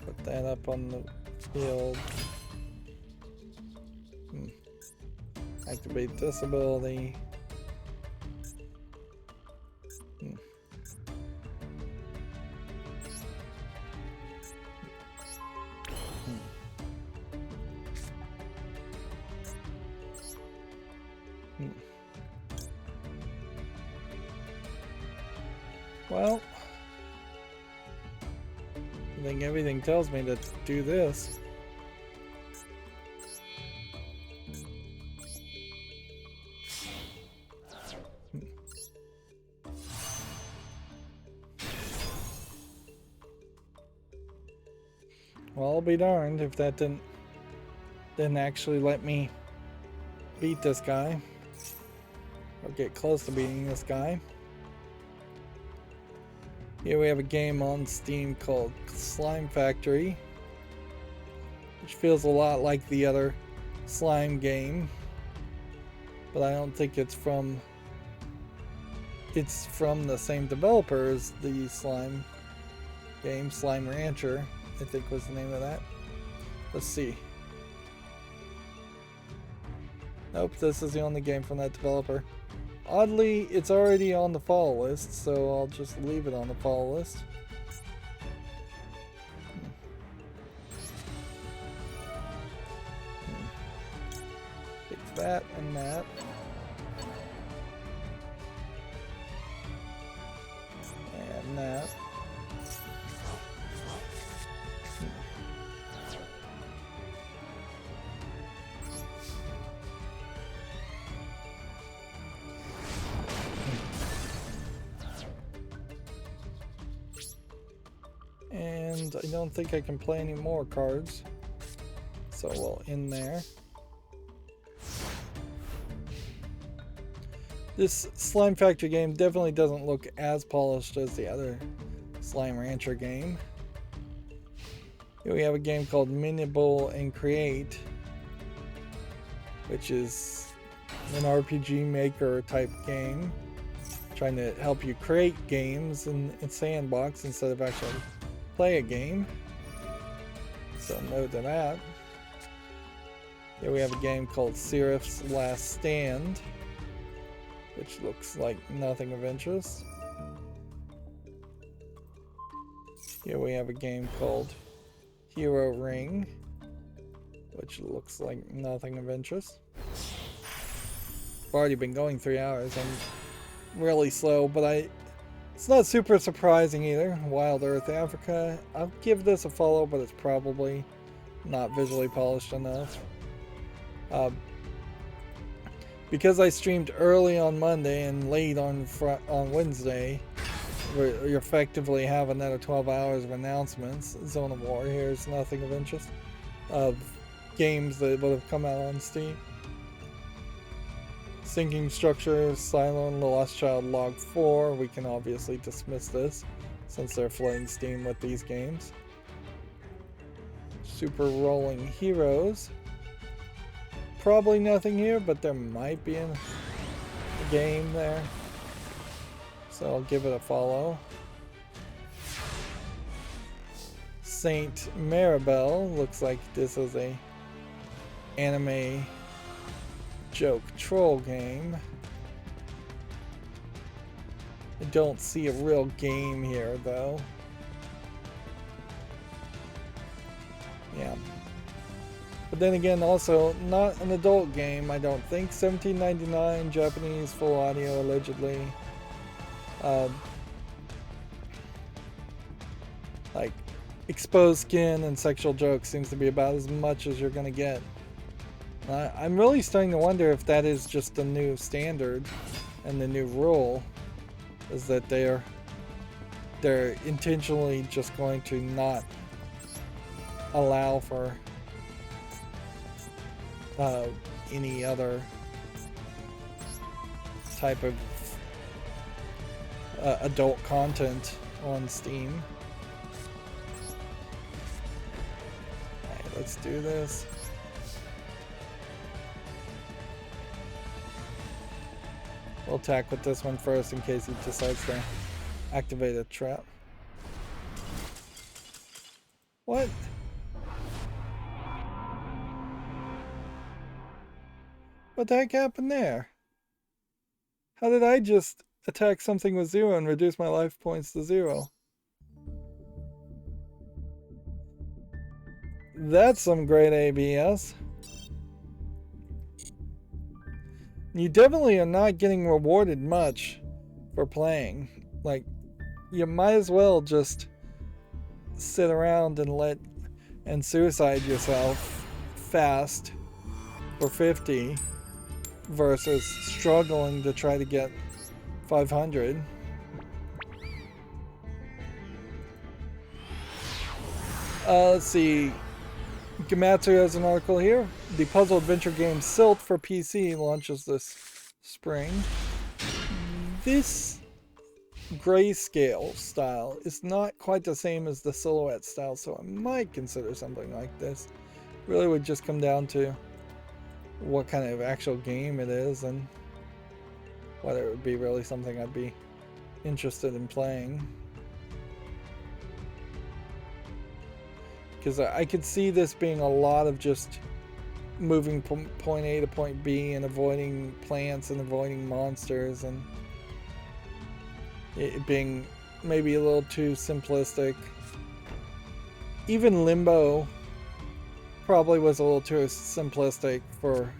Put that up on the field. Activate this ability. Well, I think everything tells me to do this. Well, I'll be darned if that didn't actually let me beat this guy or get close to beating this guy. Here we have a game on Steam called Slime Factory, which feels a lot like the other slime game, but I don't think it's from the same developer as the slime game. Slime Rancher, I think was the name of that. Let's see. Nope, this is the only game from that developer. Oddly, it's already on the follow list, so I'll just leave it on the follow list. Take that and that. And that. And I don't think I can play any more cards, so we'll end there. This Slime Factory game definitely doesn't look as polished as the other Slime Rancher game. Here we have a game called Minable and Create, which is an RPG maker type game, trying to help you create games in Sandbox instead of actually play a game. So no to that. Here we have a game called Seraph's Last Stand, which looks like nothing of interest. Here we have a game called Hero Ring, which looks like nothing of interest. I've already been going 3 hours. I'm really slow, but it's not super surprising either. Wild Earth Africa. I'll give this a follow, but it's probably not visually polished enough. Because I streamed early on Monday and late on Wednesday, we effectively have another 12 hours of announcements. Zone of War here is nothing of interest. Of games that would have come out on Steam. Sinking Structure, Silo and the Lost Child Log 4. We can obviously dismiss this since they're flooding Steam with these games. Super Rolling Heroes. Probably nothing here, but there might be a game there. So I'll give it a follow. Saint Maribel. Looks like this is a anime joke troll game. I don't see a real game here though. Yeah. But then again, also not an adult game, I don't think. $17.99 Japanese full audio allegedly. Like exposed skin and sexual jokes seems to be about as much as you're gonna get. I'm really starting to wonder if that is just the new standard and the new rule, is that they're intentionally just going to not allow for any other type of adult content on Steam. Alright, let's do this. We'll attack with this one first in case he decides to activate a trap. What? What the heck happened there? How did I just attack something with 0 and reduce my life points to 0? That's some great ABS. You definitely are not getting rewarded much for playing. Like, you might as well just sit around and suicide yourself fast for 50 versus struggling to try to get 500. Let's see. Gamatsu has an article here. The puzzle adventure game Silt for PC launches this spring. This grayscale style is not quite the same as the silhouette style, so I might consider something like this. Really would just come down to what kind of actual game it is and whether it would be really something I'd be interested in playing. Because I could see this being a lot of just moving from point A to point B and avoiding plants and avoiding monsters, and it being maybe a little too simplistic. Even Limbo probably was a little too simplistic for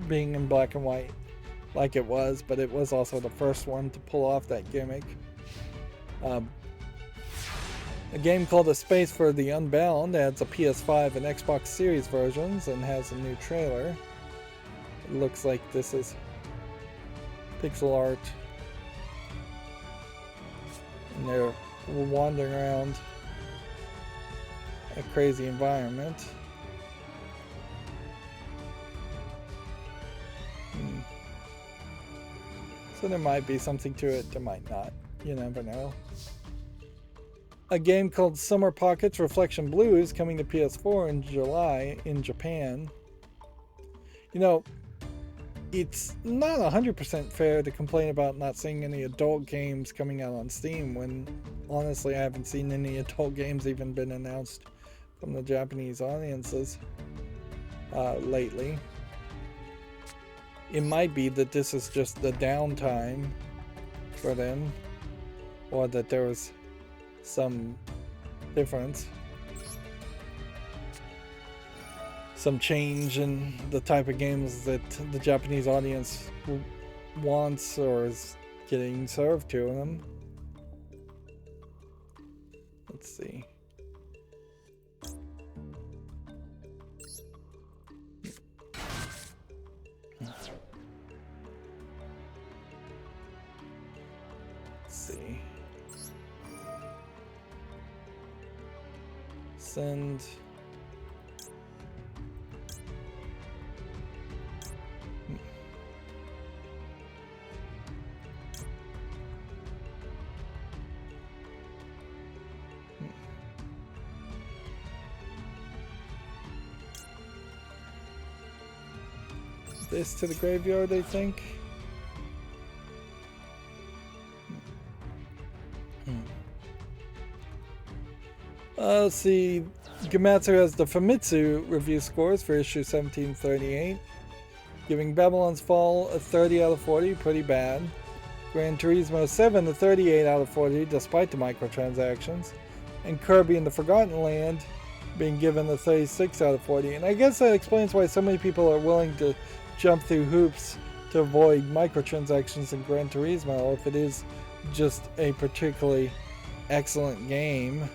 being in black and white like it was, but it was also the first one to pull off that gimmick. A game called A Space for the Unbound adds a PS5 and Xbox Series versions and has a new trailer. It looks like this is pixel art. And they're wandering around a crazy environment. So there might be something to it, there might not. You never know. A game called Summer Pockets Reflection Blue is coming to PS4 in July in Japan. You know, it's not 100% fair to complain about not seeing any adult games coming out on Steam when, honestly, I haven't seen any adult games even been announced from the Japanese audiences lately. It might be that this is just the downtime for them, or that there was some difference, some change in the type of games that the Japanese audience wants or is getting served to them. Let's see. Send. This to the graveyard, I think. Let's see. Gamatsu has the Famitsu review scores for issue 1738, giving Babylon's Fall a 30 out of 40, pretty bad. Gran Turismo 7 a 38 out of 40, despite the microtransactions. And Kirby and the Forgotten Land being given a 36 out of 40. And I guess that explains why so many people are willing to jump through hoops to avoid microtransactions in Gran Turismo if it is just a particularly excellent game.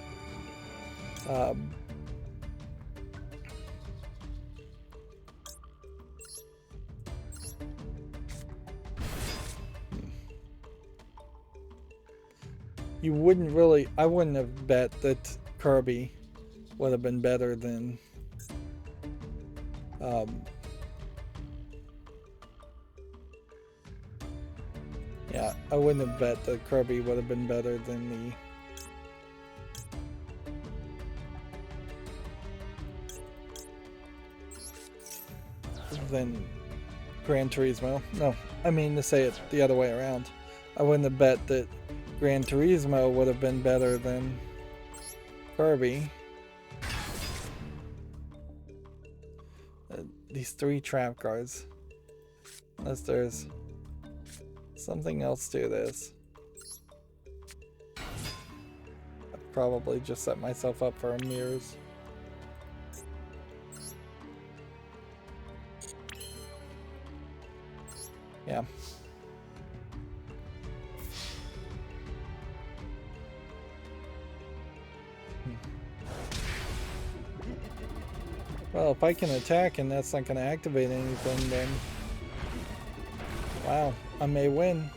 You wouldn't really, I wouldn't have bet that Kirby would have been better than Yeah, I wouldn't have bet that Kirby would have been better than Gran Turismo. No, I mean to say it the other way around. I wouldn't have bet that Gran Turismo would have been better than Kirby. These 3 trap cards. Unless there's something else to this. I've probably just set myself up for a mirrors. Yeah. Well, if I can attack and that's not going to activate anything, then... Wow, I may win.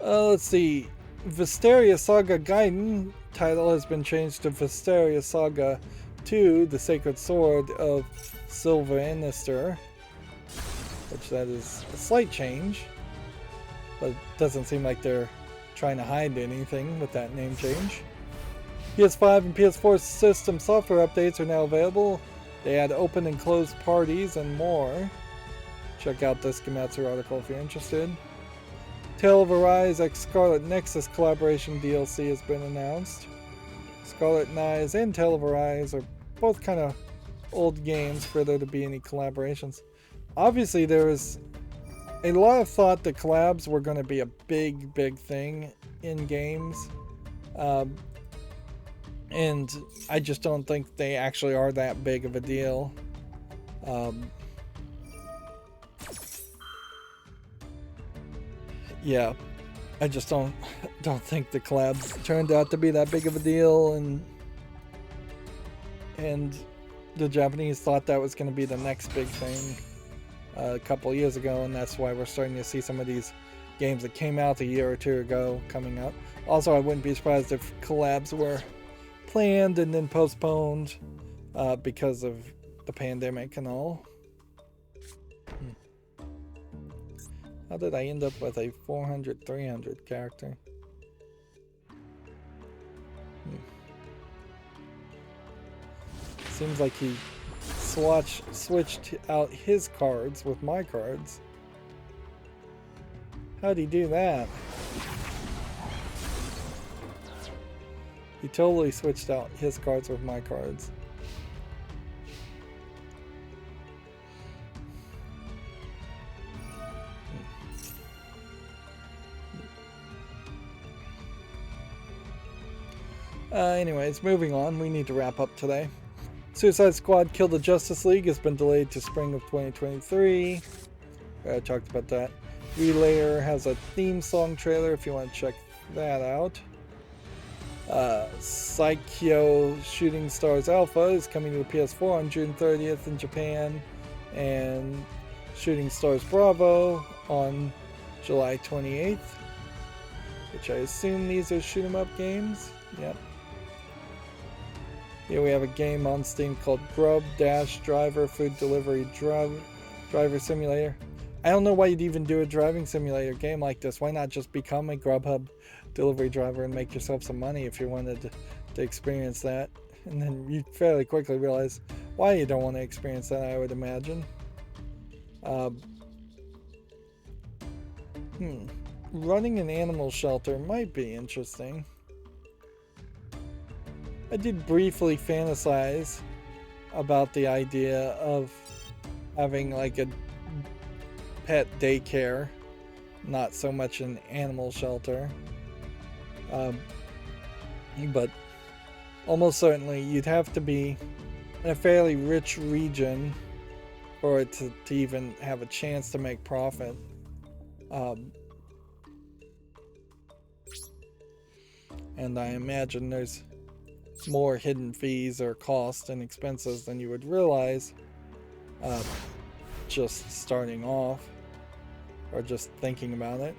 Let's see. Vysteria Saga Gaiden title has been changed to Vysteria Saga 2, The Sacred Sword of Sylvanester. Which that is a slight change. But it doesn't seem like they're trying to hide anything with that name change. PS5 and PS4 system software updates are now available. They add open and closed parties and more. Check out this Gematsu article if you're interested. Tale of Arise X Scarlet Nexus collaboration DLC has been announced. Scarlet Knives and Tale of Arise are both kind of old games for there to be any collaborations. Obviously there was a lot of thought that collabs were going to be a big thing in games. And I just don't think they actually are that big of a deal. Yeah, I just don't think the collabs turned out to be that big of a deal, and the Japanese thought that was going to be the next big thing a couple years ago, and that's why we're starting to see some of these games that came out a year or two ago coming out. Also, I wouldn't be surprised if collabs were planned and then postponed because of the pandemic and all. How did I end up with a 400-300 character? Seems like he switched out his cards with my cards. How'd he do that? He totally switched out his cards with my cards. Anyways, moving on. We need to wrap up today. Suicide Squad Kill the Justice League has been delayed to spring of 2023. I talked about that. Relayer has a theme song trailer if you want to check that out. Psycho Shooting Stars Alpha is coming to the PS4 on June 30th in Japan, and Shooting Stars Bravo on July 28th, which I assume these are shoot 'em up games. Yep. Here we have a game on Steam called Grub Dash Driver Food Delivery Driver Simulator. I don't know why you'd even do a driving simulator game like this. Why not just become a Grubhub delivery driver and make yourself some money if you wanted to experience that? And then you fairly quickly realize why you don't want to experience that, I would imagine. Running an animal shelter might be interesting. I did briefly fantasize about the idea of having like a pet daycare, not so much an animal shelter. But almost certainly you'd have to be in a fairly rich region for it to even have a chance to make profit. And I imagine there's more hidden fees or costs and expenses than you would realize just starting off or just thinking about it.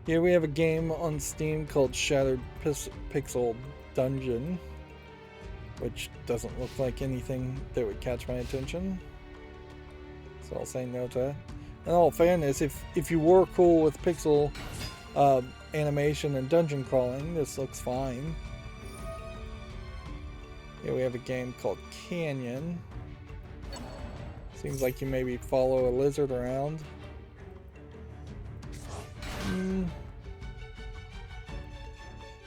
Here we have a game on Steam called Shattered Pixel dungeon, which doesn't look like anything that would catch my attention. So I'll say no to that. In all fairness, if you were cool with pixel animation and dungeon crawling, this looks fine. Here we have a game called Canyon. Seems like you maybe follow a lizard around.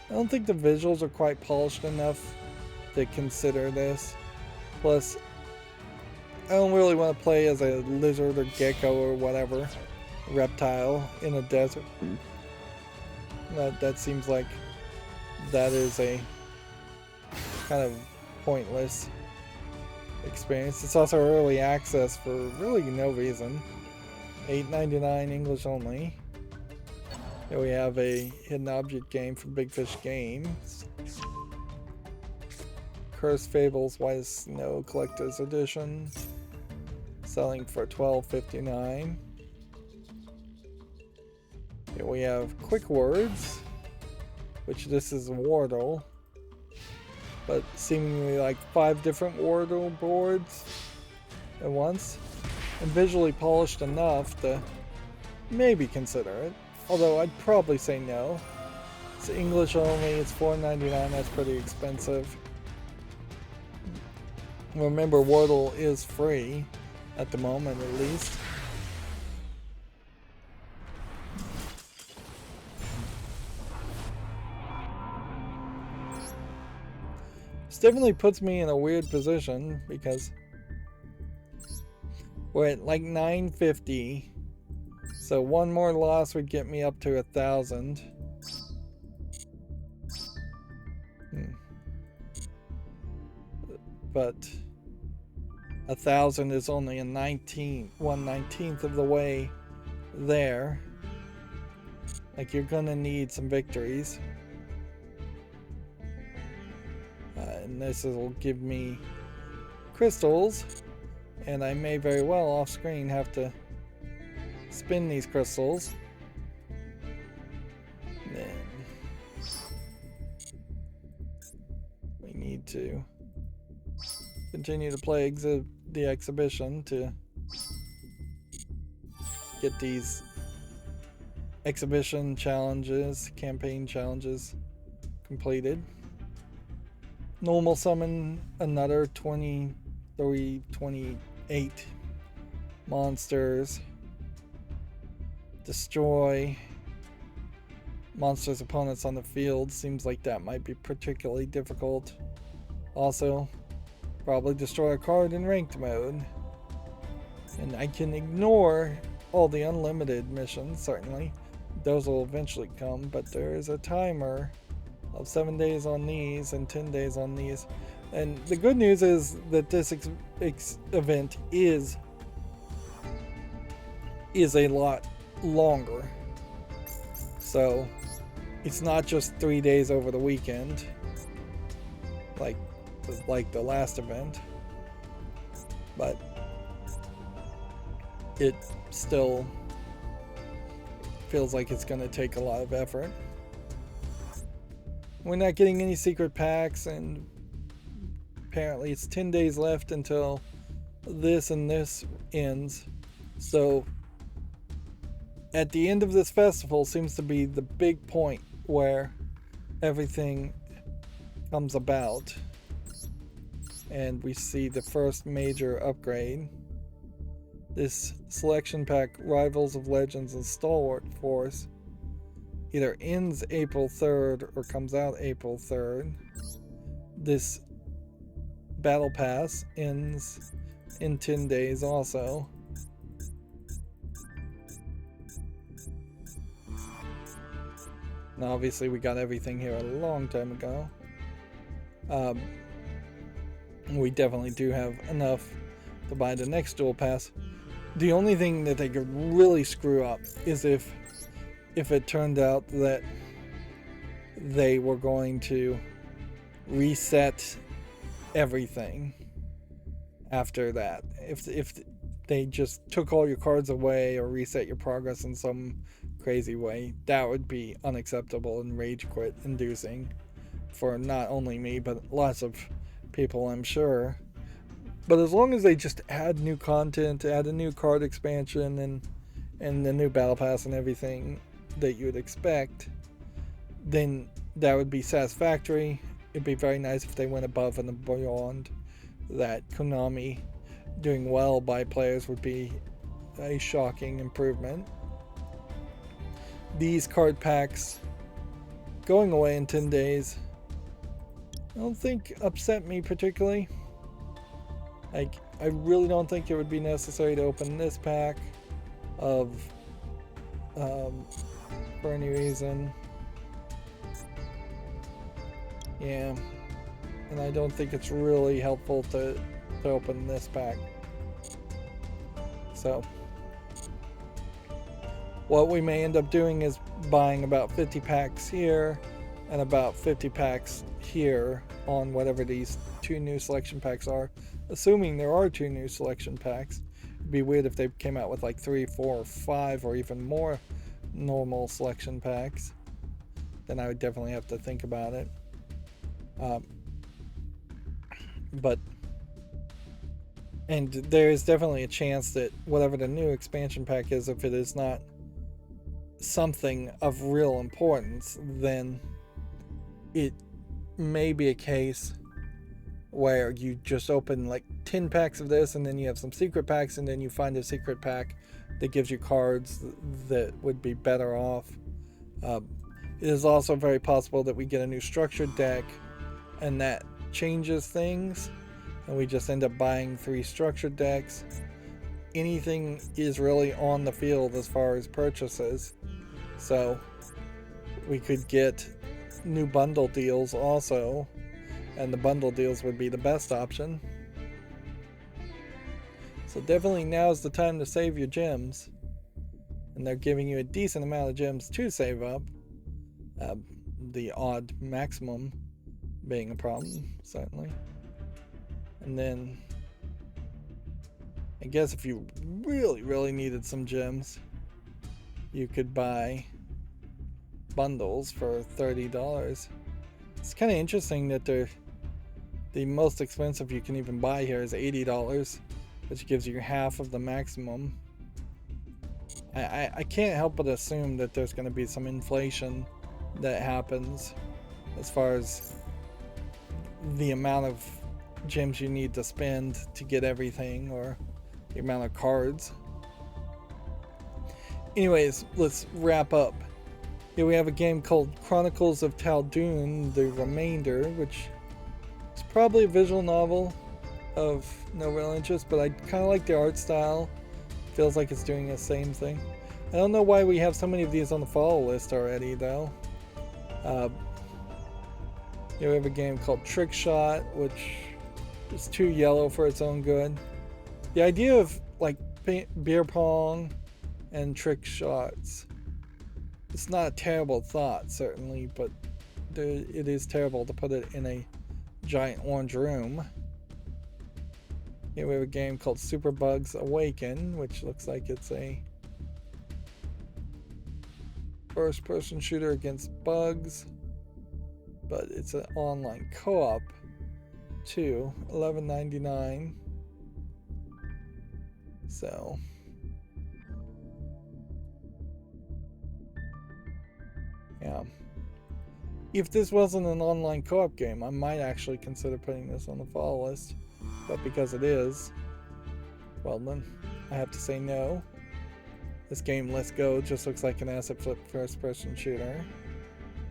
I don't think the visuals are quite polished enough to consider this. Plus, I don't really want to play as a lizard or gecko or whatever reptile in a desert. That seems like that is a kind of pointless experience. It's also early access for really no reason. $8.99 English only. Here we have a hidden object game from Big Fish Games. Cursed Fables White as Snow Collector's Edition. Selling for $12.59. Here we have Quick Words, which this is Wordle, but seemingly like 5 different Wordle boards at once, and visually polished enough to maybe consider it, although I'd probably say no. It's English only, it's $4.99, that's pretty expensive. Remember, Wordle is free, at the moment at least. This definitely puts me in a weird position because we're at like 950, so one more loss would get me up to 1,000. But 1,000 is only a 1/19th of the way there. Like, you're gonna need some victories. And this will give me crystals, and I may very well off screen have to spin these crystals. And then we need to continue to play the exhibition to get these exhibition challenges, campaign challenges completed. Normal summon another 23, 28 monsters. Destroy monsters' opponents on the field. Seems like that might be particularly difficult. Also, probably destroy a card in ranked mode. And I can ignore all the unlimited missions, certainly. Those will eventually come, but there is a timer of 7 days on these and 10 days on these. And the good news is that this event is a lot longer. So it's not just 3 days over the weekend like the last event, but it still feels like it's going to take a lot of effort. We're not getting any secret packs, and apparently it's 10 days left until this and this ends. So at the end of this festival seems to be the big point where everything comes about, and we see the first major upgrade. This selection pack, Rivals of Legends and Stalwart Force, either ends April 3rd or comes out April 3rd. This Battle Pass ends in 10 days also. Now obviously we got everything here a long time ago. We definitely do have enough to buy the next Duel Pass. The only thing that they could really screw up is if it turned out that they were going to reset everything after that. If they just took all your cards away or reset your progress in some crazy way, that would be unacceptable and rage quit inducing for not only me, but lots of people, I'm sure. But as long as they just add new content, add a new card expansion, and the new battle pass and everything that you would expect, then that would be satisfactory. It'd be very nice if they went above and beyond that. Konami doing well by players would be a shocking improvement. These card packs going away in 10 days, I don't think upset me particularly. Like, I really don't think it would be necessary to open this pack of for any reason. Yeah, and I don't think it's really helpful to open this pack. So what we may end up doing is buying about 50 packs here and about 50 packs here on whatever these 2 new selection packs are, assuming there are 2 new selection packs. It'd be weird if they came out with like 3, 4, or 5 or even more normal selection packs. Then I would definitely have to think about it. And there is definitely a chance that whatever the new expansion pack is, if it is not something of real importance, then it may be a case where you just open like 10 packs of this, and then you have some secret packs, and then you find a secret pack that gives you cards that would be better off. It is also very possible that we get a new structured deck and that changes things, and we just end up buying 3 structured decks. Anything is really on the field as far as purchases, so we could get new bundle deals also, and the bundle deals would be the best option. So definitely now's the time to save your gems, and they're giving you a decent amount of gems to save up, the odd maximum being a problem, certainly. And then I guess if you really needed some gems, you could buy bundles for $30. It's kind of interesting that the most expensive you can even buy here is $80, which gives you half of the maximum. I can't help but assume that there's going to be some inflation that happens as far as the amount of gems you need to spend to get everything, or the amount of cards. Anyways, let's wrap up. Here we have a game called Chronicles of Tal'Dun, The Remainder, which is probably a visual novel of no real interest, but I kind of like the art style. Feels like it's doing the same thing. I don't know why we have so many of these on the follow list already, though. Here we have a game called Trick Shot, which is too yellow for its own good. The idea of like beer pong and trick shots, it's not a terrible thought, certainly, but it is terrible to put it in a giant orange room. Here we have a game called Super Bugs Awaken, which looks like it's a first-person shooter against bugs, but it's an online co-op too. $11.99. So yeah, if this wasn't an online co-op game, I might actually consider putting this on the follow list, but because it is, well then I have to say no. This game, Let's Go, just looks like an asset flip first-person shooter,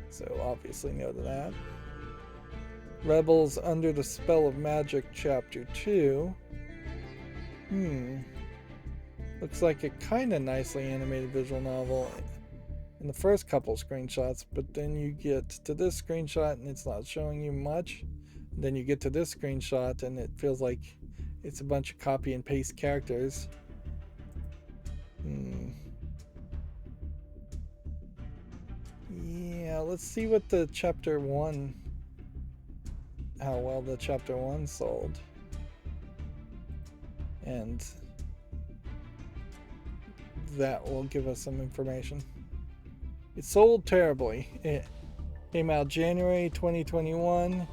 so obviously no to that. Rebels Under the Spell of Magic Chapter 2. Looks like a kind of nicely animated visual novel in the first couple screenshots, but then you get to this screenshot and it's not showing you much. Then you get to this screenshot and it feels like it's a bunch of copy and paste characters. Yeah, let's see what the chapter 1, how well the chapter 1 sold. And that will give us some information. It sold terribly. Came out January 2021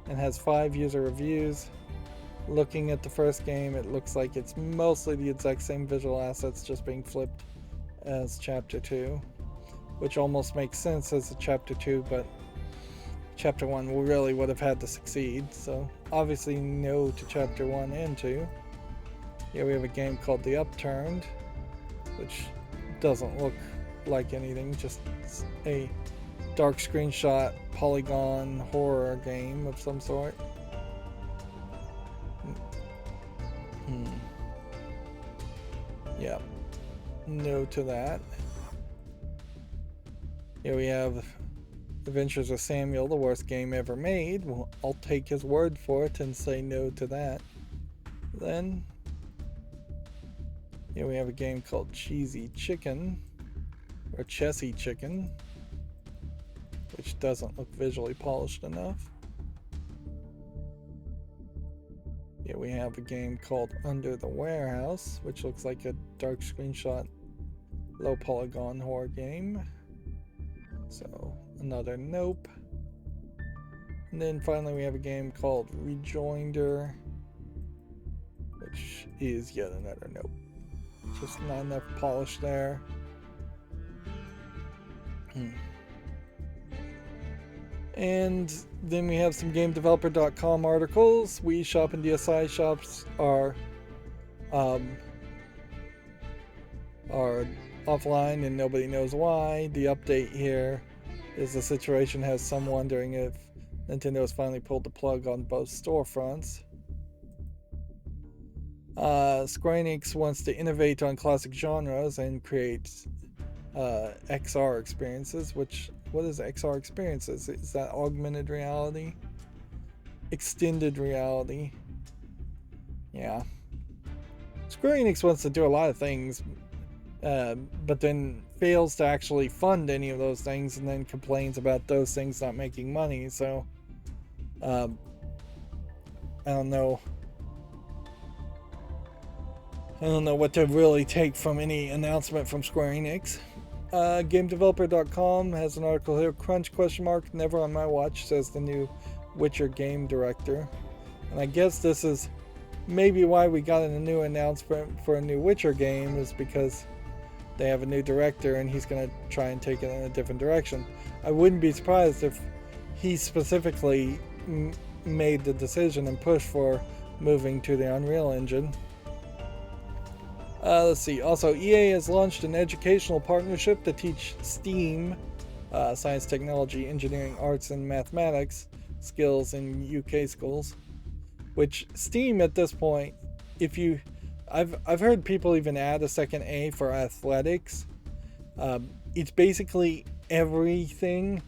and has 5 user reviews. Looking at the first game, it looks like it's mostly the exact same visual assets just being flipped as Chapter 2, which almost makes sense as a Chapter 2, but Chapter 1 really would have had to succeed, so obviously no to Chapter 1 and 2. Here we have a game called The Upturned, which doesn't look like anything, just a dark screenshot polygon horror game of some sort. Yeah, no to that. Here we have Adventures of Samuel, the worst game ever made. Well, I'll take his word for it and say no to that. Then, here we have a game called Cheesy Chicken, or Chessy Chicken, which doesn't look visually polished enough. Here we have a game called Under the Warehouse, which looks like a dark screenshot, low polygon horror game. So, another nope. And then finally we have a game called Rejoinder, which is yet another nope. Just not enough polish there. And then we have some GameDeveloper.com articles. Wii Shop and DSi shops are offline and nobody knows why. The update here is the situation has some wondering if Nintendo has finally pulled the plug on both storefronts. Square Enix wants to innovate on classic genres and create XR experiences, what is XR experiences? Is that augmented reality? Extended reality? Yeah. Square Enix wants to do a lot of things, but then fails to actually fund any of those things and then complains about those things not making money, so I don't know what to really take from any announcement from Square Enix. GameDeveloper.com has an article here. Crunch ? Never on my watch, says the new Witcher game director. And I guess this is maybe why we got a new announcement for a new Witcher game, is because they have a new director and he's going to try and take it in a different direction. I wouldn't be surprised if he specifically made the decision and pushed for moving to the Unreal Engine. Let's see. Also, EA has launched an educational partnership to teach STEAM, science, technology, engineering, arts, and mathematics skills in UK schools. Which STEAM at this point, I've heard people even add a second A for athletics. It's basically everything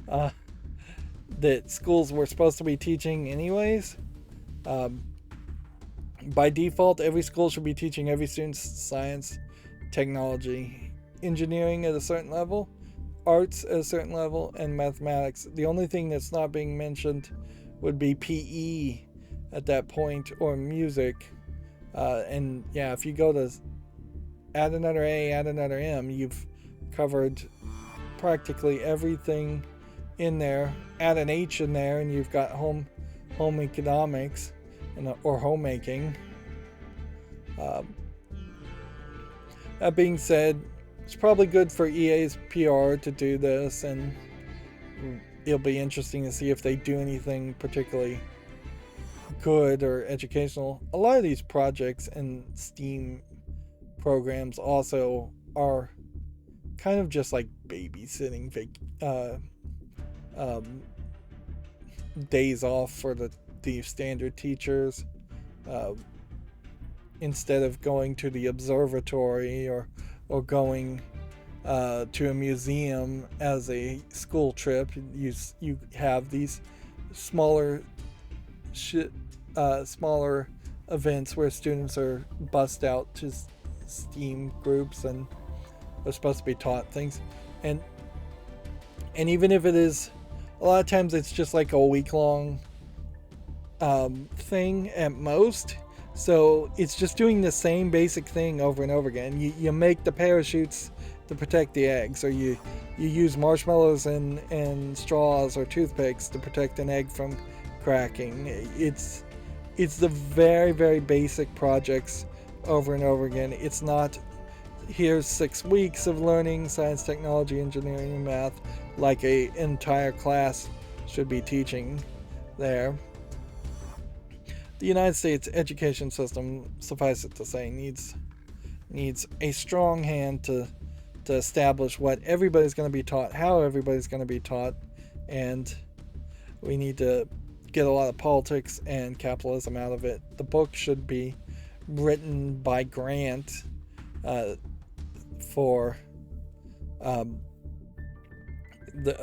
that schools were supposed to be teaching anyways. By default, every school should be teaching every student science, technology, engineering at a certain level, arts at a certain level, and mathematics. The only thing that's not being mentioned would be PE at that point, or music. And yeah, if you go to add another A, add another M, you've covered practically everything in there. Add an H in there, and you've got home economics. Or homemaking. That being said, it's probably good for EA's PR to do this, and it'll be interesting to see if they do anything particularly good or educational. A lot of these projects and Steam programs also are kind of just like babysitting days off for the standard teachers, instead of going to the observatory or going to a museum as a school trip. You have these smaller events where students are bussed out to STEAM groups and are supposed to be taught things, and even if it is, a lot of times it's just like a week-long thing at most, so it's just doing the same basic thing over and over again. You make the parachutes to protect the eggs, or you use marshmallows and straws or toothpicks to protect an egg from cracking. It's the very, very basic projects over and over again. It's not, here's 6 weeks of learning science, technology, engineering, and math like a entire class should be teaching there. The United States education system, suffice it to say, needs a strong hand to establish what everybody's going to be taught, how everybody's going to be taught, and we need to get a lot of politics and capitalism out of it. The book should be written by grant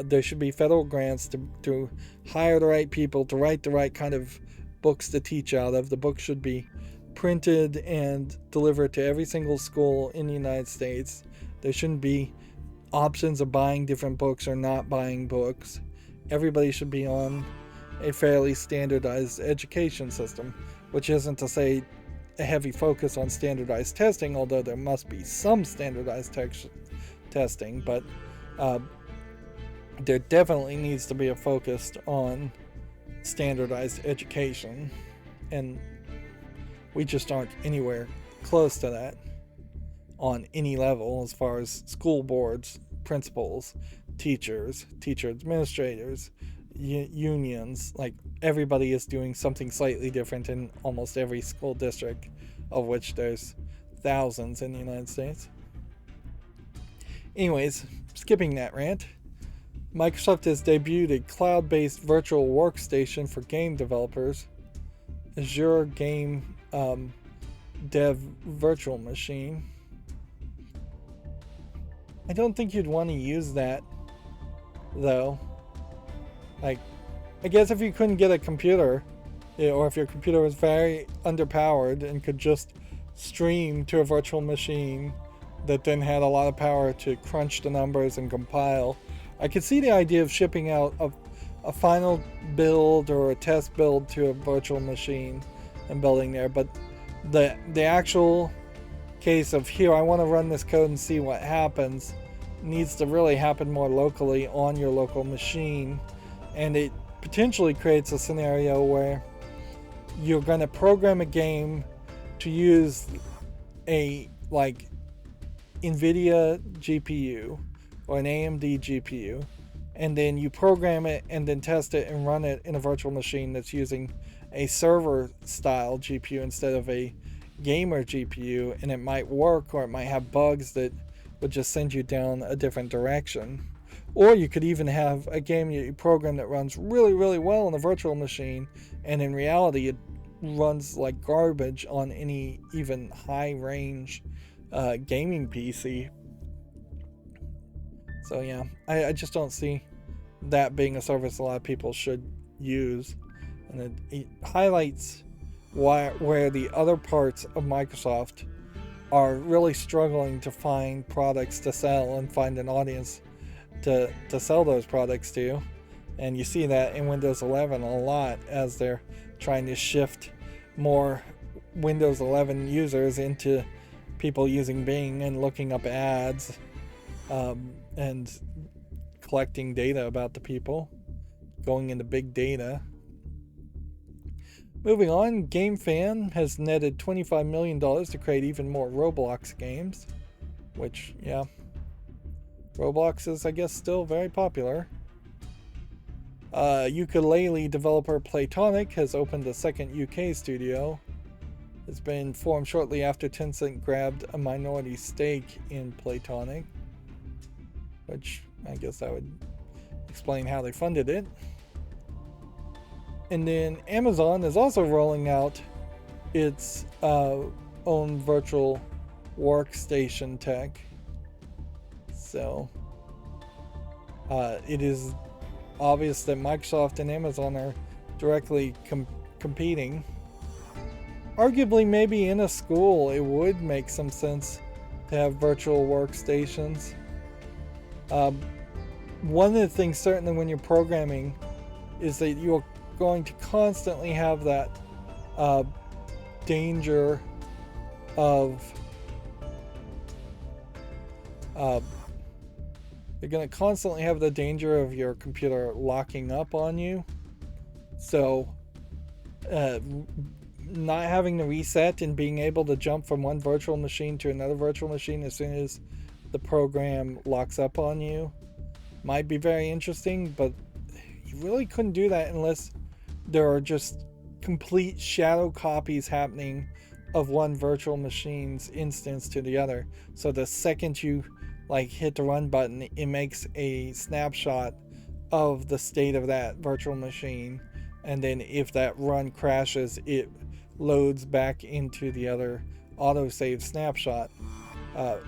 there should be federal grants to hire the right people to write the right kind of books to teach out of. The book should be printed and delivered to every single school in the United States. There shouldn't be options of buying different books or not buying books. Everybody should be on a fairly standardized education system, which isn't to say a heavy focus on standardized testing, although there must be some standardized testing, but there definitely needs to be a focus on standardized education, and we just aren't anywhere close to that on any level, as far as school boards, principals, teachers, teacher administrators, unions. Like, everybody is doing something slightly different in almost every school district, of which there's thousands in the United States. Anyways, skipping that rant, Microsoft has debuted a cloud-based virtual workstation for game developers, Azure Game Dev Virtual Machine. I don't think you'd want to use that, though. Like, I guess if you couldn't get a computer, or if your computer was very underpowered and could just stream to a virtual machine that then had a lot of power to crunch the numbers and compile, I could see the idea of shipping out a final build or a test build to a virtual machine and building there. But the actual case of, here, I want to run this code and see what happens, needs to really happen more locally on your local machine. And it potentially creates a scenario where you're going to program a game to use a, like, NVIDIA GPU or an AMD GPU, and then you program it and then test it and run it in a virtual machine that's using a server style GPU instead of a gamer GPU, and it might work, or it might have bugs that would just send you down a different direction. Or you could even have a game you program that runs really, really well on a virtual machine, and in reality it runs like garbage on any even high range gaming PC. So yeah, I just don't see that being a service a lot of people should use, and it highlights where the other parts of Microsoft are really struggling to find products to sell and find an audience to sell those products to. And you see that in Windows 11 a lot, as they're trying to shift more Windows 11 users into people using Bing and looking up ads and collecting data about the people, going into big data. Moving on, GameFan has netted $25 million to create even more Roblox games, which, yeah, Roblox is, I guess, still very popular. Ukulele developer Playtonic has opened a second UK studio. It's been formed shortly after Tencent grabbed a minority stake in Playtonic, which I guess that would explain how they funded it. And then Amazon is also rolling out its own virtual workstation tech. So it is obvious that Microsoft and Amazon are directly competing. Arguably, maybe in a school, it would make some sense to have virtual workstations. One of the things, certainly when you're programming, is that you're going to constantly have that danger of You're going to constantly have the danger of your computer locking up on you. So, not having to reset and being able to jump from one virtual machine to another virtual machine as soon as the program locks up on you might be very interesting, but you really couldn't do that unless there are just complete shadow copies happening of one virtual machine's instance to the other. So the second you like hit the run button, it makes a snapshot of the state of that virtual machine, and then if that run crashes, it loads back into the other autosave snapshot.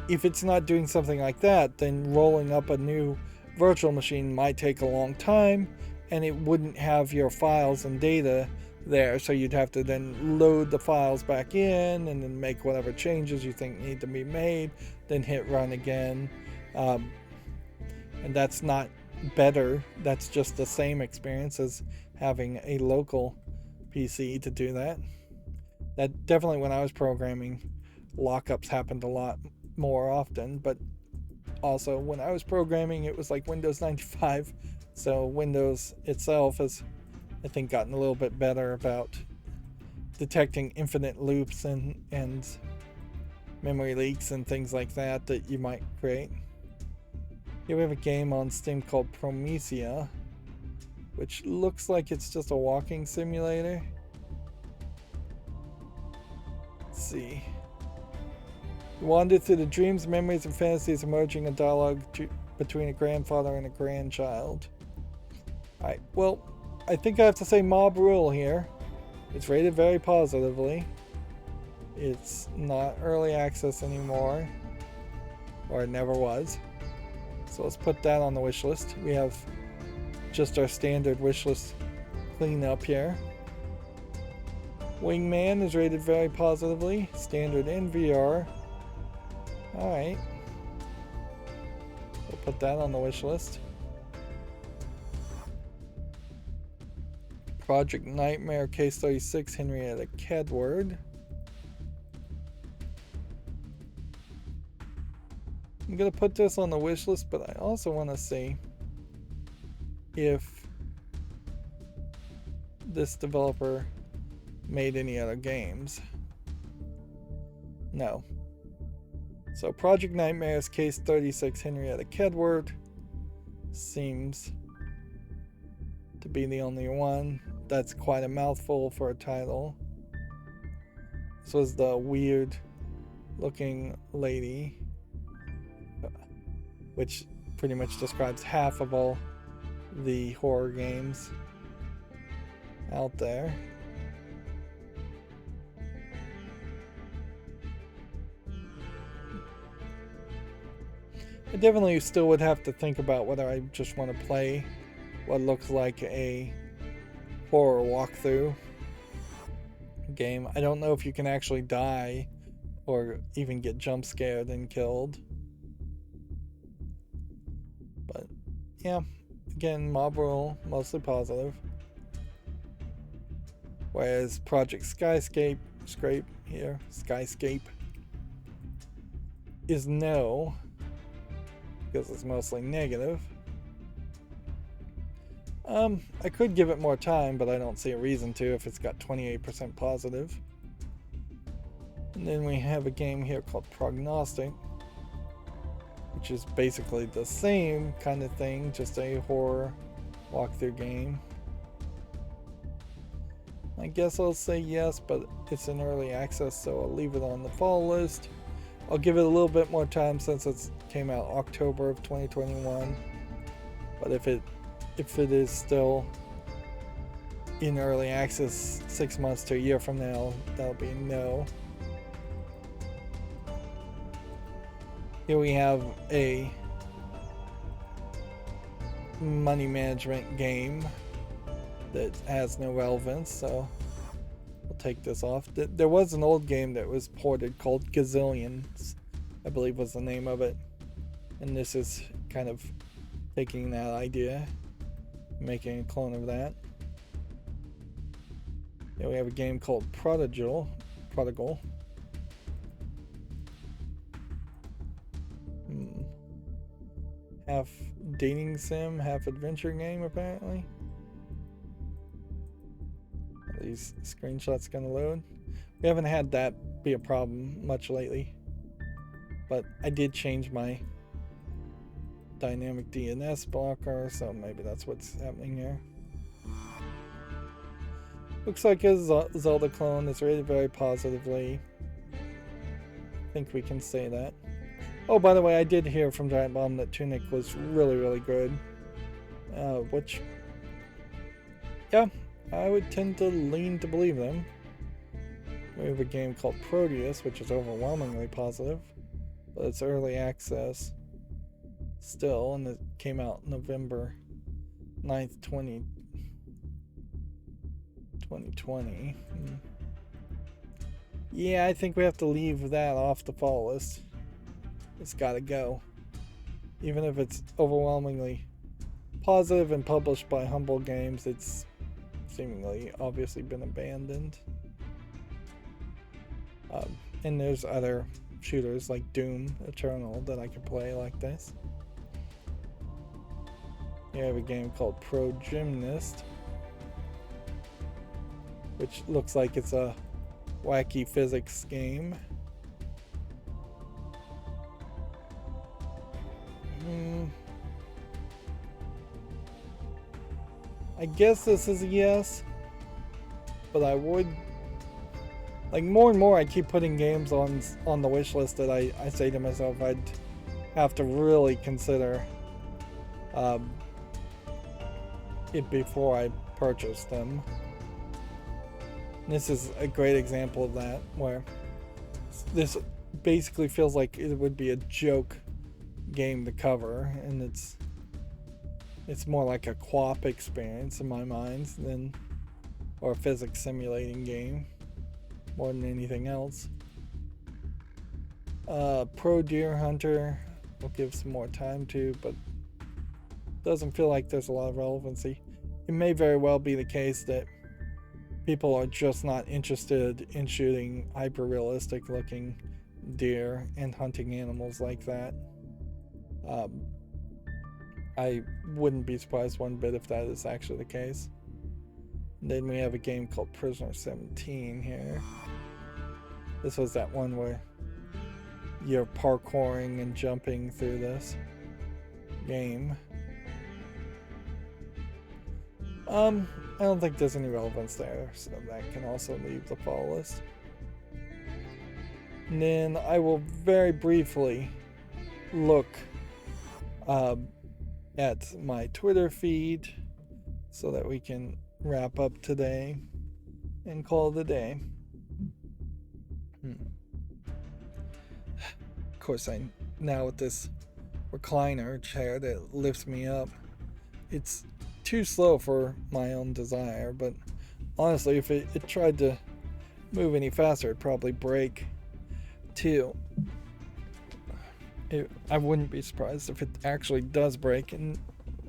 If it's not doing something like that, then rolling up a new virtual machine might take a long time, and it wouldn't have your files and data there, so you'd have to then load the files back in and then make whatever changes you think need to be made, then hit run again. And that's not better, that's just the same experience as having a local PC to do that. That definitely, when I was programming, lockups happened a lot more often, but also when I was programming, it was like Windows 95, so Windows itself has, I think, gotten a little bit better about detecting infinite loops and memory leaks and things like that that you might create. Here we have a game on Steam called Promethea, which looks like it's just a walking simulator. Let's see. You wander through the dreams, memories, and fantasies emerging in dialogue between a grandfather and a grandchild. Alright, well, I think I have to say Mob Rule here. It's rated very positively. It's not early access anymore, or it never was. So let's put that on the wish list. We have just our standard wish list cleanup here. Wingman is rated very positively, standard in VR. Alright. We'll put that on the wish list. Project Nightmare Case 36, Henrietta Kedward. I'm going to put this on the wish list, but I also want to see if this developer made any other games. No. So Project Nightmare's Case 36, Henrietta Kedward seems to be the only one. That's quite a mouthful for a title. This was the weird looking lady, which pretty much describes half of all the horror games out there. I definitely still would have to think about whether I just want to play what looks like a horror walkthrough game. I don't know if you can actually die or even get jump scared and killed. But yeah, again, Mob Rule, mostly positive. Whereas Project Skyscape is no, because it's mostly negative. I could give it more time, but I don't see a reason to if it's got 28% positive. And then we have a game here called Prognostic, which is basically the same kind of thing, just a horror walkthrough game. I guess I'll say yes, but it's in early access, so I'll leave it on the fall list. I'll give it a little bit more time since it came out October of 2021. But if it is still in early access 6 months to a year from now, that'll be no. Here we have a money management game that has no relevance, so we'll take this off. There was an old game that was ported called Gazillions, I believe was the name of it, and this is kind of taking that idea, making a clone of that. Here we have a game called Prodigal. half dating sim, half adventure game, apparently. Are these screenshots gonna load? We haven't had that be a problem much lately. But I did change my dynamic DNS blocker, so maybe that's what's happening here. Looks like a Zelda clone is rated very positively. I think we can say that. Oh, by the way, I did hear from Giant Bomb that Tunic was really, really good. Which, yeah, I would tend to lean to believe them. We have a game called Proteus, which is overwhelmingly positive, but it's early access still, and it came out November 9th, 2020. Yeah, I think we have to leave that off the fall list. It's gotta go. Even if it's overwhelmingly positive and published by Humble Games, it's seemingly obviously been abandoned. And there's other shooters like Doom Eternal that I could play like this. You have a game called Pro Gymnast, which looks like it's a wacky physics game. I guess this is a yes, but I would, like, more and more I keep putting games on the wish list that I say to myself I'd have to really consider it before I purchase them. This is a great example of that, where this basically feels like it would be a joke game to cover, and it's more like a co-op experience in my mind than, or a physics simulating game more than anything else. Pro Deer Hunter we'll give some more time to, but doesn't feel like there's a lot of relevancy. It may very well be the case that people are just not interested in shooting hyper-realistic looking deer and hunting animals like that. I wouldn't be surprised one bit if that is actually the case. And then we have a game called Prisoner 17 here. This was that one where you're parkouring and jumping through this game. I don't think there's any relevance there, so that can also leave the fall list. And then I will very briefly look at my Twitter feed so that we can wrap up today and call it a day. Of course, now with this recliner chair that lifts me up, it's too slow for my own desire, but honestly, if it tried to move any faster, it'd probably break too. I wouldn't be surprised if it actually does break, and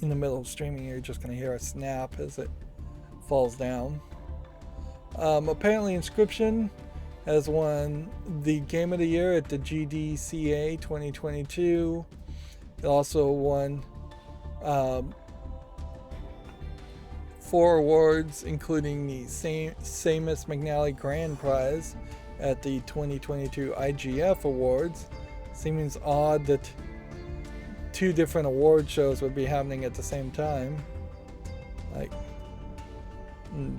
in the middle of streaming you're just going to hear a snap as it falls down. Apparently Inscription has won the Game of the Year at the GDCA 2022. It also won 4 awards, including the Samus McNally Grand Prize at the 2022 IGF Awards. Seems odd that 2 different award shows would be happening at the same time, like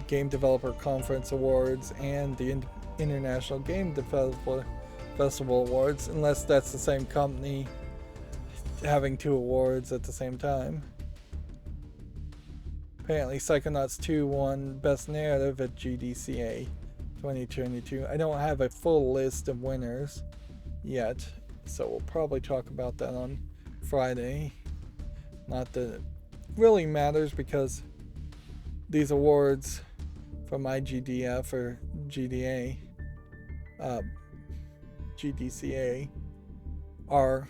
Game Developer Conference Awards and the International Game Developer Festival Awards, unless that's the same company having 2 awards at the same time. Apparently Psychonauts 2 won Best Narrative at GDCA 2022. I don't have a full list of winners yet, so we'll probably talk about that on Friday. Not that it really matters, because these awards from IGDF or GDCA are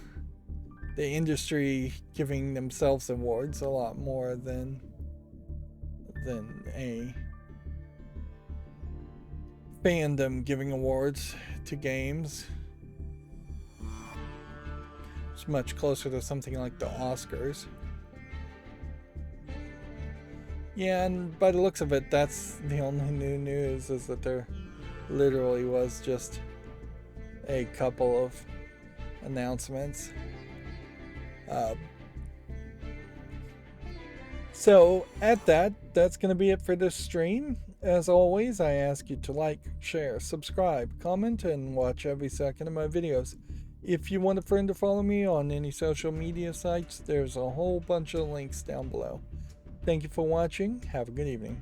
the industry giving themselves awards a lot more than a fandom giving awards to games. It's much closer to something like the Oscars. Yeah, and by the looks of it, that's the only new news, is that there literally was just a couple of announcements. So at that's going to be it for this stream. As always, I ask you to like, share, subscribe, comment, and watch every second of my videos. If you want a friend to follow me on any social media sites, there's a whole bunch of links down below. Thank you for watching. Have a good evening.